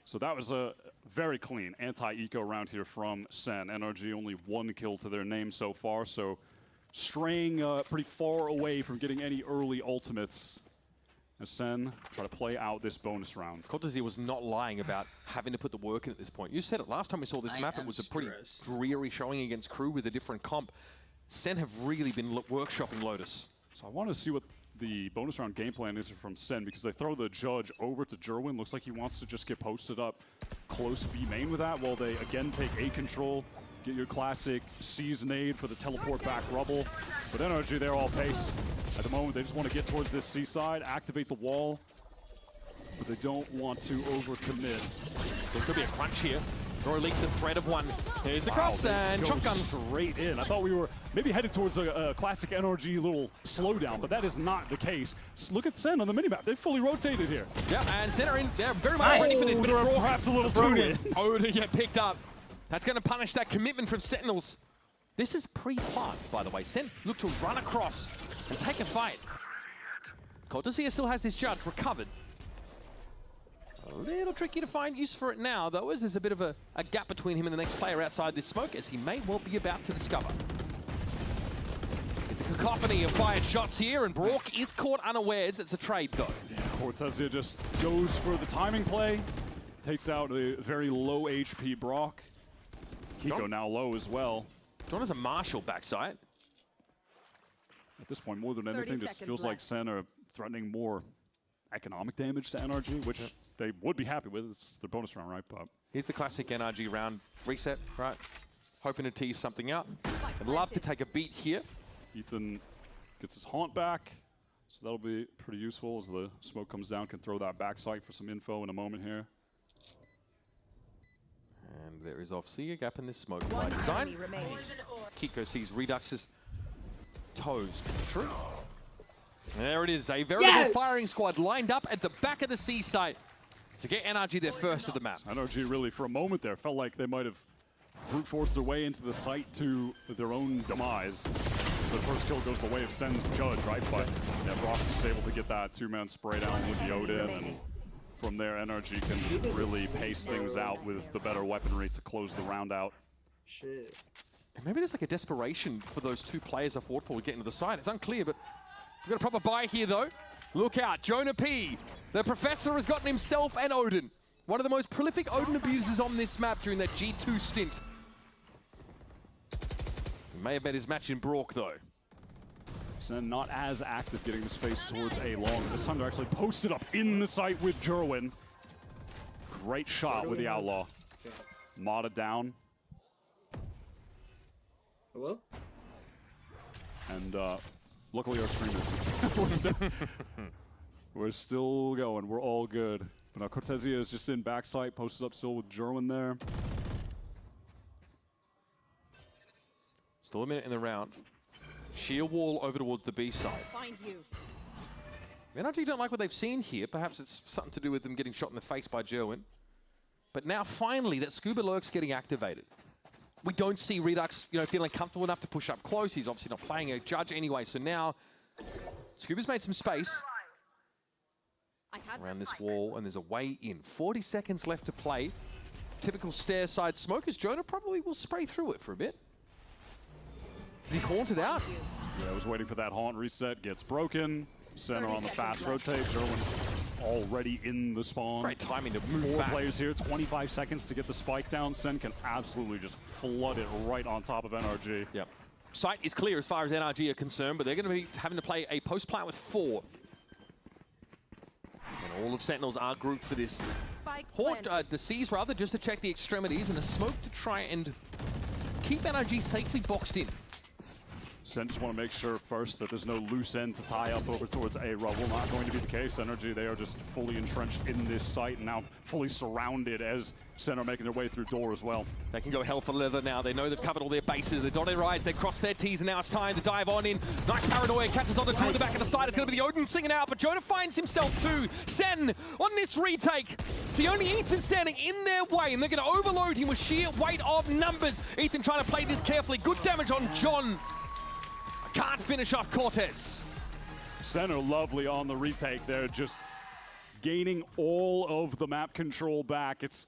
So that was a very clean anti-eco round here from Sen. NRG only 1 kill to their name so far, so straying pretty far away from getting any early ultimates. As Sen try to play out this bonus round. Cortezia was not lying about having to put the work in at this point. You said it last time we saw this map, it was a pretty dreary showing against Crew with a different comp. Sen have really been workshopping Lotus. So I want to see what the bonus round game plan is from Sen, because they throw the judge over to Jerwin. Looks like he wants to just get posted up close B main with that, while they again take A control. Get your classic C's nade for the teleport back rubble. But NRG, they're all pace. At the moment, they just want to get towards this C side, activate the wall, but they don't want to overcommit. There could be a crunch here. Roy leaks a thread of one. Here's the cross and shotgun straight in. I thought we were maybe headed towards a classic NRG little slowdown, but that is not the case. Just look at Sen on the minimap. They fully rotated here. Yeah, and Sen are in. They're very much ready for this. But perhaps a little too in. Oh, to get picked up. That's going to punish that commitment from Sentinels. This is pre-plant, by the way. Sen look to run across and take a fight. Cortezia still has this judge recovered. A little tricky to find use for it now, though, as there's a bit of a gap between him and the next player outside this smoke, as he may well be about to discover. It's a cacophony of fired shots here, and Brock is caught unawares. It's a trade, though. Cortezia just goes for the timing play, takes out a very low HP Brock. Kiko now low as well. John has a Marshall backside. At this point, more than anything, just feels like Sen are threatening more economic damage to NRG, which they would be happy with. It's their bonus round, right? But here's the classic NRG round reset, right? Hoping to tease something out. I'd love to take a beat here. Ethan gets his haunt back, so that'll be pretty useful as the smoke comes down. Can throw that backside for some info in a moment here. And there is obviously a gap in this smoke by design. Kiko sees Redux's toes through. There it is, a veritable firing squad lined up at the back of the C site to get NRG their first of the map. NRG really, for a moment there, felt like they might have brute forced their way into the site to their own demise. So the first kill goes the way of Sen's Judge, right? But yeah, Brock is able to get that two-man spray down with the Odin, and from there, NRG can just really pace things out with the better weaponry to close the round out. Shit. And maybe there's like a desperation for those two players I fought for to get into the side. It's unclear, but we've got a proper buy here, though. Look out, Jonah P. The Professor has gotten himself an Odin. One of the most prolific Odin abusers on this map during that G2 stint. He may have met his match in Brock, though. Sen not as active getting the space towards A long. This time they're actually posted up in the site with Jerwin. Great shot with the Outlaw. Modded down. Hello? And luckily our stream is we're still going. We're all good. But now Cortezia is just in backside, posted up still with Jerwin there. Still a minute in the round. Sheer wall over towards the B side. Find you. NRG don't like what they've seen here. Perhaps it's something to do with them getting shot in the face by Jerwin. But now finally that Scuba Lurk's getting activated. We don't see Redux, feeling comfortable enough to push up close. He's obviously not playing a Judge anyway. So now Scuba's made some space around this wall, and there's a way in. 40 seconds left to play. Typical stair side smoke, as Jonah probably will spray through it for a bit. Is he haunted out? Yeah, I was waiting for that haunt reset. Gets broken. Center on the fast rotate. Jerwin already in the spawn. Great timing to move Four back. players here. 25 seconds to get the spike down. Sen can absolutely just flood it right on top of NRG. Yep. Site is clear as far as NRG are concerned, but they're going to be having to play a post plant with 4. And all of Sentinels are grouped for this. Haunt, the C's rather, just to check the extremities, and a smoke to try and keep NRG safely boxed in. Sen just want to make sure first that there's no loose end to tie up over towards A rubble. Not going to be the case. NRG, they are just fully entrenched in this site and now fully surrounded as Sen are making their way through door as well. They can go hell for leather now. They know they've covered all their bases. They're dotted right. They've crossed their T's, and now it's time to dive on in. Nice paranoia. Catches on the two at the back of the side. It's going to be the Odin singing out, but Jonah finds himself too. Sen on this retake. It's the only Ethan standing in their way, and they're going to overload him with sheer weight of numbers. Ethan trying to play this carefully. Good damage on John. Can't finish off Cortez. Center lovely on the retake there, just gaining all of the map control back. It's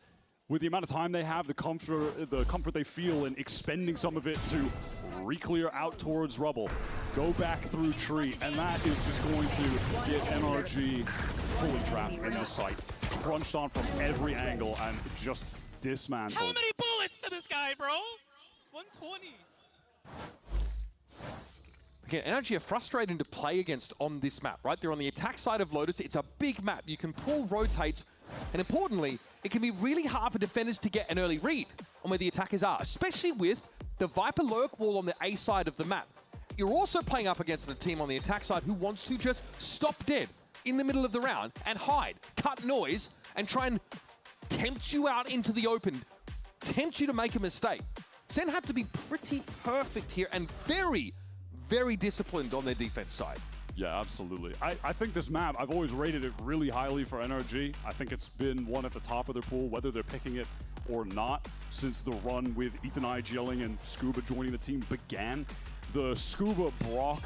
with the amount of time they have, the comfort they feel in expending some of it to re-clear out towards rubble, go back through tree, and that is just going to get NRG fully trapped in this site. Crunched on from every angle and just dismantled. How many bullets to this guy, bro? 120. Again, NRG are frustrating to play against on this map, right? They're on the attack side of Lotus. It's a big map. You can pull rotates, and importantly, it can be really hard for defenders to get an early read on where the attackers are, especially with the Viper Lurk wall on the A side of the map. You're also playing up against a team on the attack side who wants to just stop dead in the middle of the round and hide, cut noise, and try and tempt you out into the open, tempt you to make a mistake. Sen had to be pretty perfect here and very disciplined on their defense side. Yeah, absolutely. I think this map, I've always rated it really highly for NRG. I think it's been one at the top of their pool, whether they're picking it or not, since the run with Ethan IGLing and Scuba joining the team began. The Scuba-Brock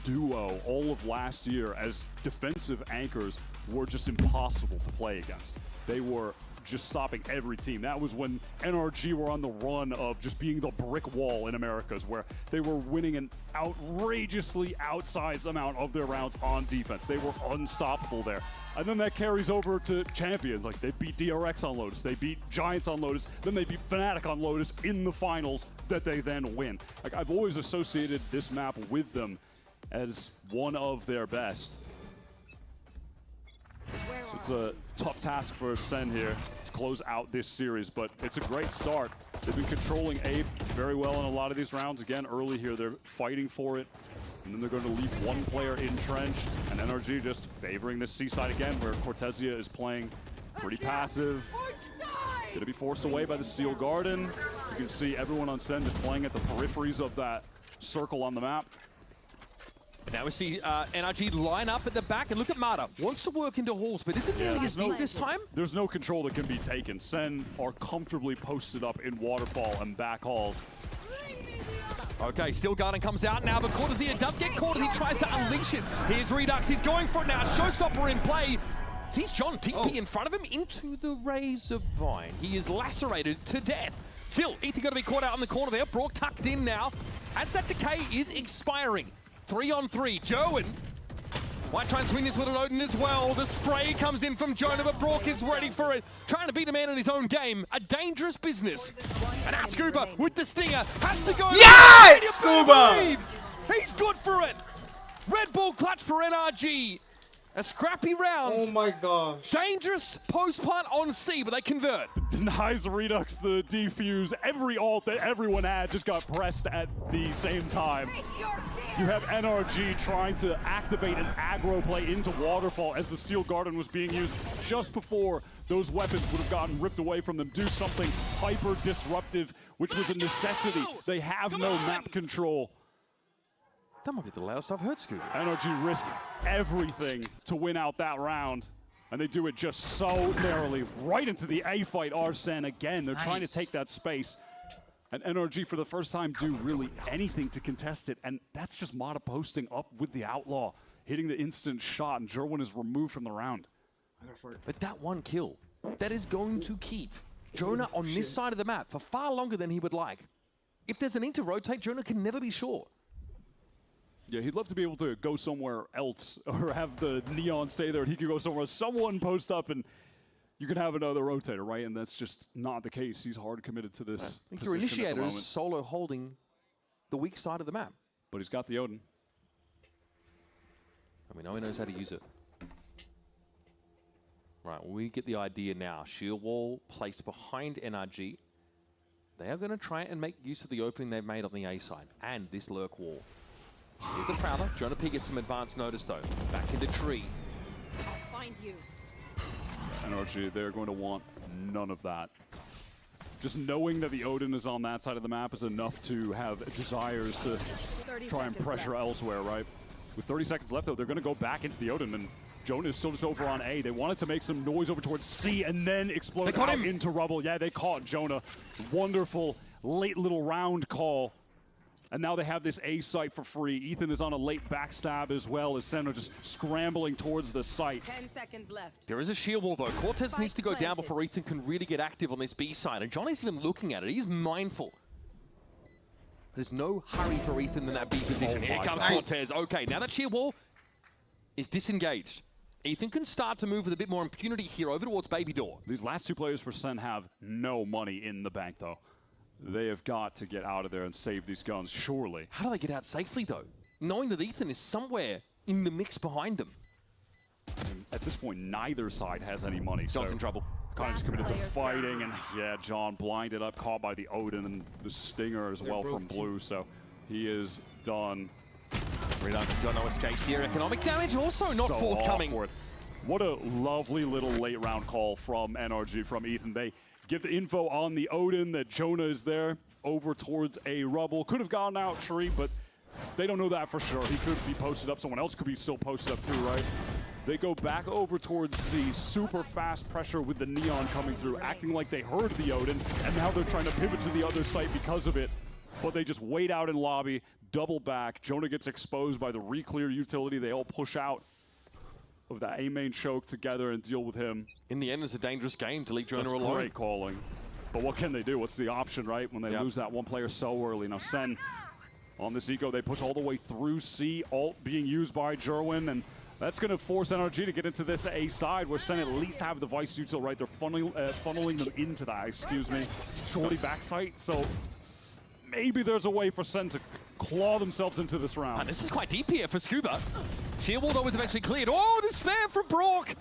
duo all of last year as defensive anchors were just impossible to play against. They were just stopping every team. That was when NRG were on the run of just being the brick wall in Americas, where they were winning an outrageously outsized amount of their rounds on defense. They were unstoppable there. And then that carries over to champions. Like, they beat DRX on Lotus, they beat Giants on Lotus, then they beat Fnatic on Lotus in the finals that they then win. Like, I've always associated this map with them as one of their best. So it's a tough task for Sen here to close out this series, but it's a great start. They've been controlling A very well in a lot of these rounds. Again, early here, they're fighting for it, and then they're going to leave one player entrenched, and NRG just favoring this C side again, where Cortezia is playing pretty passive. Going to be forced away by the Steel Garden. You can see everyone on Sen just playing at the peripheries of that circle on the map. And now we see NRG line up at the back, and look at Mata. Wants to work into halls, but isn't nearly as deep this time. There's no control that can be taken. Sen are comfortably posted up in waterfall and back halls. Okay, Steel Garden comes out now, but Cortezia does get caught as he tries to unleash it. Here's Redux, he's going for it now. Showstopper in play. Sees John TP in front of him into the Rays of Vine. He is lacerated to death. Still, Ethan got to be caught out in the corner there. Brock tucked in now as that decay is expiring. 3-on-3, Joan might try and swing this with an Odin as well. The spray comes in from Jonah, but Brock is ready for it. Trying to beat a man in his own game. A dangerous business. And now Scuba with the stinger has to go. Yeah! Scuba! He's good for it. Red Bull clutch for NRG. A scrappy round. Oh my gosh. Dangerous post plant on C, but they convert. Denies Redux the defuse. Every ult that everyone had just got pressed at the same time. You have NRG trying to activate an aggro play into Waterfall as the Steel Garden was being used just before those weapons would have gotten ripped away from them. Do something hyper disruptive, which was a necessity. They have no map control. That might be the loudest I've heard, Scooby. NRG risk everything to win out that round, and they do it just so narrowly. Right into the A fight, Arsene again. They're trying to take that space. And NRG, for the first time, do really anything to contest it, and that's just Mata posting up with the Outlaw, hitting the instant shot, and Jerwin is removed from the round. But that one kill, that is going to keep Jonah on this side of the map for far longer than he would like. If there's a need to rotate, Jonah can never be sure. Yeah, he'd love to be able to go somewhere else or have the Neon stay there and he could go somewhere. Someone post up and you can have another rotator, right? And that's just not the case. He's hard committed to this. I think your initiator is solo holding the weak side of the map. But he's got the Odin. And we know he knows how to use it. Right, well, we get the idea now. Shield wall placed behind NRG. They are going to try and make use of the opening they've made on the A side and this lurk wall. Here's the Prowler. Jonah P gets some advance notice though. Back into tree. I'll find you. NRG, they're going to want none of that. Just knowing that the Odin is on that side of the map is enough to have desires to try and pressure elsewhere, right? With 30 seconds left though, they're going to go back into the Odin, and Jonah is still just over on A. They wanted to make some noise over towards C and then explode out into rubble. Yeah, they caught Jonah. Wonderful late little round call. And now they have this A site for free. Ethan is on a late backstab as well as Senna just scrambling towards the site. 10 seconds left. There is a shield wall though. Cortez needs to go down before Ethan can really get active on this B side. And Johnny's even looking at it. He's mindful. There's no hurry for Ethan in that B position. Here comes Cortez. Okay, now that shield wall is disengaged. Ethan can start to move with a bit more impunity here over towards Baby Door. These last two players for Sen have no money in the bank though. They have got to get out of there and save these guns, surely. How do they get out safely, though? Knowing that Ethan is somewhere in the mix behind them. And at this point, neither side has any money. John's in trouble. Kind of just committed to fighting, and yeah, John blinded up, caught by the Odin and the Stinger as well from Blue, so he is done. Redux has got no escape here. Economic damage also not forthcoming. Awkward. What a lovely little late round call from NRG, from Ethan. They give the info on the Odin that Jonah is there over towards a rubble. Could have gone out tree, but they don't know that for sure. He could be posted up. Someone else could be still posted up too, right? They go back over towards C. Super fast pressure with the Neon coming through, acting like they heard the Odin, and now they're trying to pivot to the other site because of it. But they just wait out in lobby, double back. Jonah gets exposed by the re-clear utility. They all push out. of that A main choke together and deal with him. In the end, it's a dangerous game to leave Jonah That's alone. great calling. But what can they do? What's the option, right? When they lose that one player so early. Now, Sen on this eco, they push all the way through C, ult being used by Jerwin, and that's going to force NRG to get into this A side where Sen at least have the Vice util, right? They're funneling them into that, excuse me. Shorty backside, so maybe there's a way for Sen to claw themselves into this round. And this is quite deep here for Scuba. Sheer wall though was eventually cleared. Oh, despair from Brock!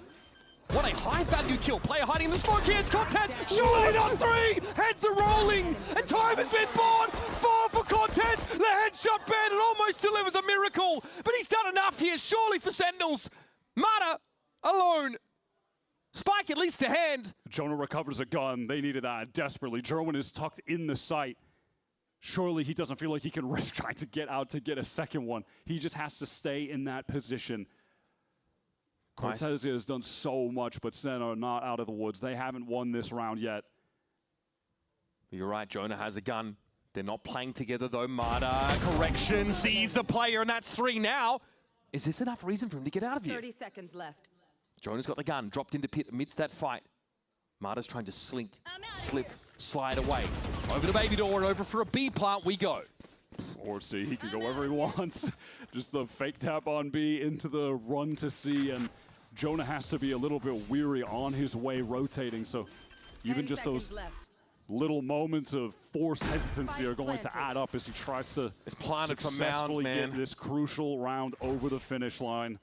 What a high-value kill. Player hiding in the smoke here. It's Cortez. Surely not three! Heads are rolling, and time has been bought. 4 for Cortez. The headshot ban and almost delivers a miracle. But he's done enough here, surely for Sentinels. Mata alone. Spike at least to hand. Jonah recovers a gun. They needed that desperately. Jerwin is tucked in the site. Surely he doesn't feel like he can risk trying to get out to get a second one. He just has to stay in that position. Cortez has done so much, but Sen are not out of the woods. They haven't won this round yet. You're right, Jonah has a gun. They're not playing together though. Mata, correction, sees the player, and that's 3 now. Is this enough reason for him to get out of here? 30 seconds left. Jonah's got the gun, dropped into pit amidst that fight. Mata's trying to slip, slide away. Over the baby door and over for a B plant we go. Or C, he can go wherever he wants. Just the fake tap on B into the run to C, and Jonah has to be a little bit weary on his way rotating, so even just those little moments of forced hesitancy are going to add up as he tries to successfully get this crucial round over the finish line.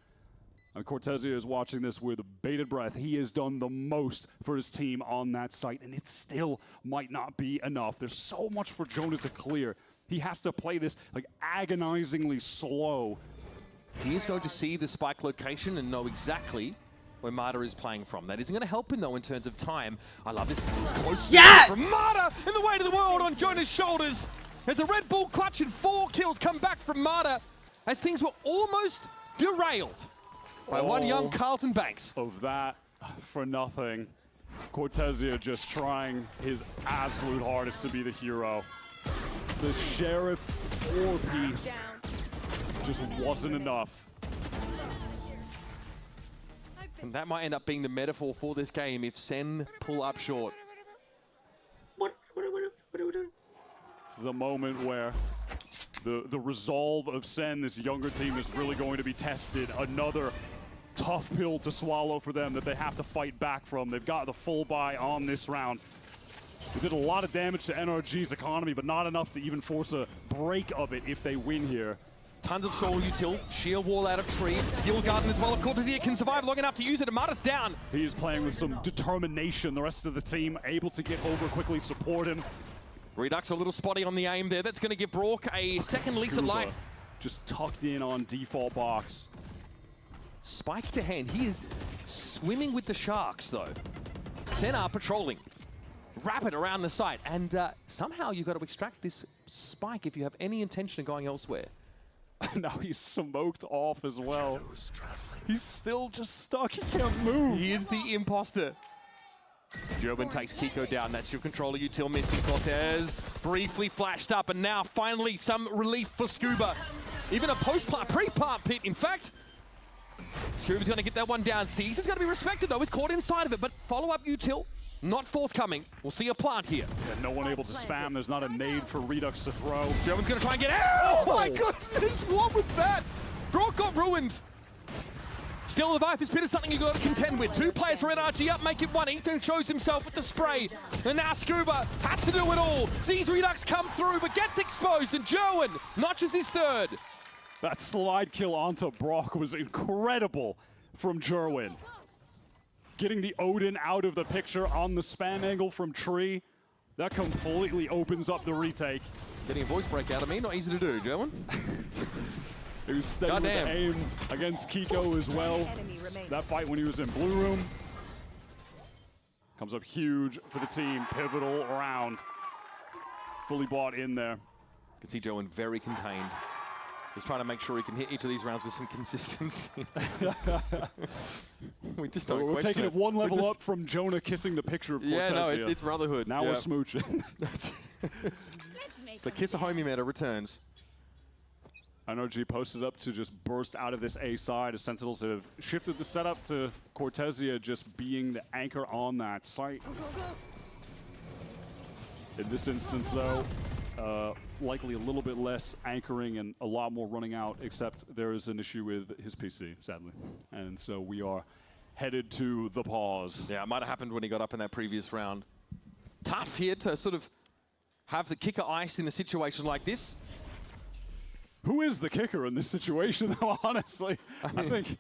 And Cortezia is watching this with bated breath. He has done the most for his team on that site, and it still might not be enough. There's so much for Jonah to clear. He has to play this like agonizingly slow. He is going to see the spike location and know exactly where Mata is playing from. That isn't going to help him though in terms of time. I love this. It's close from Mata in the weight of the world on Jonah's shoulders. As a Red Bull clutch and 4 kills come back from Mata as things were almost derailed by one young Carlton Banks. Of that for nothing. Cortezia just trying his absolute hardest to be the hero. The Sheriff 4-piece just wasn't enough. And that might end up being the metaphor for this game if Sen pull up short. This is a moment where the resolve of Sen, this younger team, is really going to be tested. Another tough pill to swallow for them that they have to fight back from. They've got the full buy on this round. They did a lot of damage to NRG's economy, but not enough to even force a break of it if they win here. Tons of soul util, sheer wall out of tree, steel garden as well. Of course, he can survive long enough to use it. Amada's down. He is playing with some determination. The rest of the team able to get over quickly, support him. Redux a little spotty on the aim there. That's going to give Brock a second lease of life. Just tucked in on default box. Spike to hand. He is swimming with the sharks, though. Sen are patrolling. Rapid around the site. And somehow you've got to extract this spike if you have any intention of going elsewhere. Now he's smoked off as well. He's still just stuck. He can't move. He is the imposter. German takes Kiko down. That's your controller util missing. Cortez briefly flashed up, and now finally some relief for Scuba. Even a post-plant, pre-plant pit, in fact. Scuba's going to get that one down. Seas is going to be respected, though. He's caught inside of it, but follow-up util not forthcoming. We'll see a plant here. Yeah, no one able to spam. There's not a nade for Redux to throw. German's going to try and get out. Oh my goodness, what was that? Brock got ruined. Still, the Viper's Pit is something you got to contend with. 2 players for NRG up, make it 1. Ethan shows himself with the spray. And now Scuba has to do it all. Sees Redux come through, but gets exposed. And Jerwin notches his 3rd. That slide kill onto Brock was incredible from Jerwin. Getting the Odin out of the picture on the spam angle from Tree. That completely opens up the retake. Getting a voice break out of me, not easy to do, Jerwin. He was staying with the aim against Kiko as well. That fight when he was in Blue Room. Comes up huge for the team. Pivotal round. Fully bought in there. You can see Jerwin very contained. He's trying to make sure he can hit each of these rounds with some consistency. We just don't We're taking it one level up from Jonah kissing the picture of Cortez. Yeah, no, it's brotherhood. Now we're smooching. The kiss a homie meta returns. NRG posted up to just burst out of this A side as Sentinels have shifted the setup to Cortesia just being the anchor on that site. In this instance, though, likely a little bit less anchoring and a lot more running out, except there is an issue with his PC, sadly. And so we are headed to the pause. Yeah, it might have happened when he got up in that previous round. Tough here to sort of have the kicker iced in a situation like this. Who is the kicker in this situation, though, honestly? I think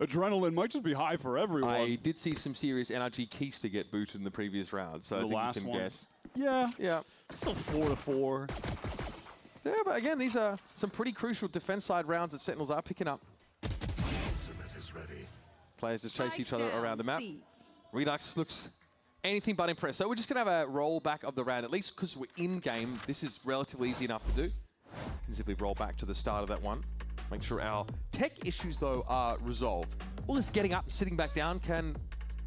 adrenaline might just be high for everyone. I did see some serious NRG Keister get booted in the previous round, so I think you can guess. Yeah. Yeah. Still 4-4. Yeah, but again, these are some pretty crucial defense side rounds that Sentinels are picking up. Is ready. Players just chase each other around the map. Redux looks anything but impressed. So we're just going to have a roll back of the round, at least because we're in game. This is relatively easy enough to do. Can simply roll back to the start of that one. Make sure our tech issues, though, are resolved. All this getting up and sitting back down can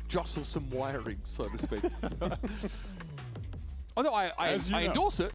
jostle some wiring, so to speak. Although I endorse it.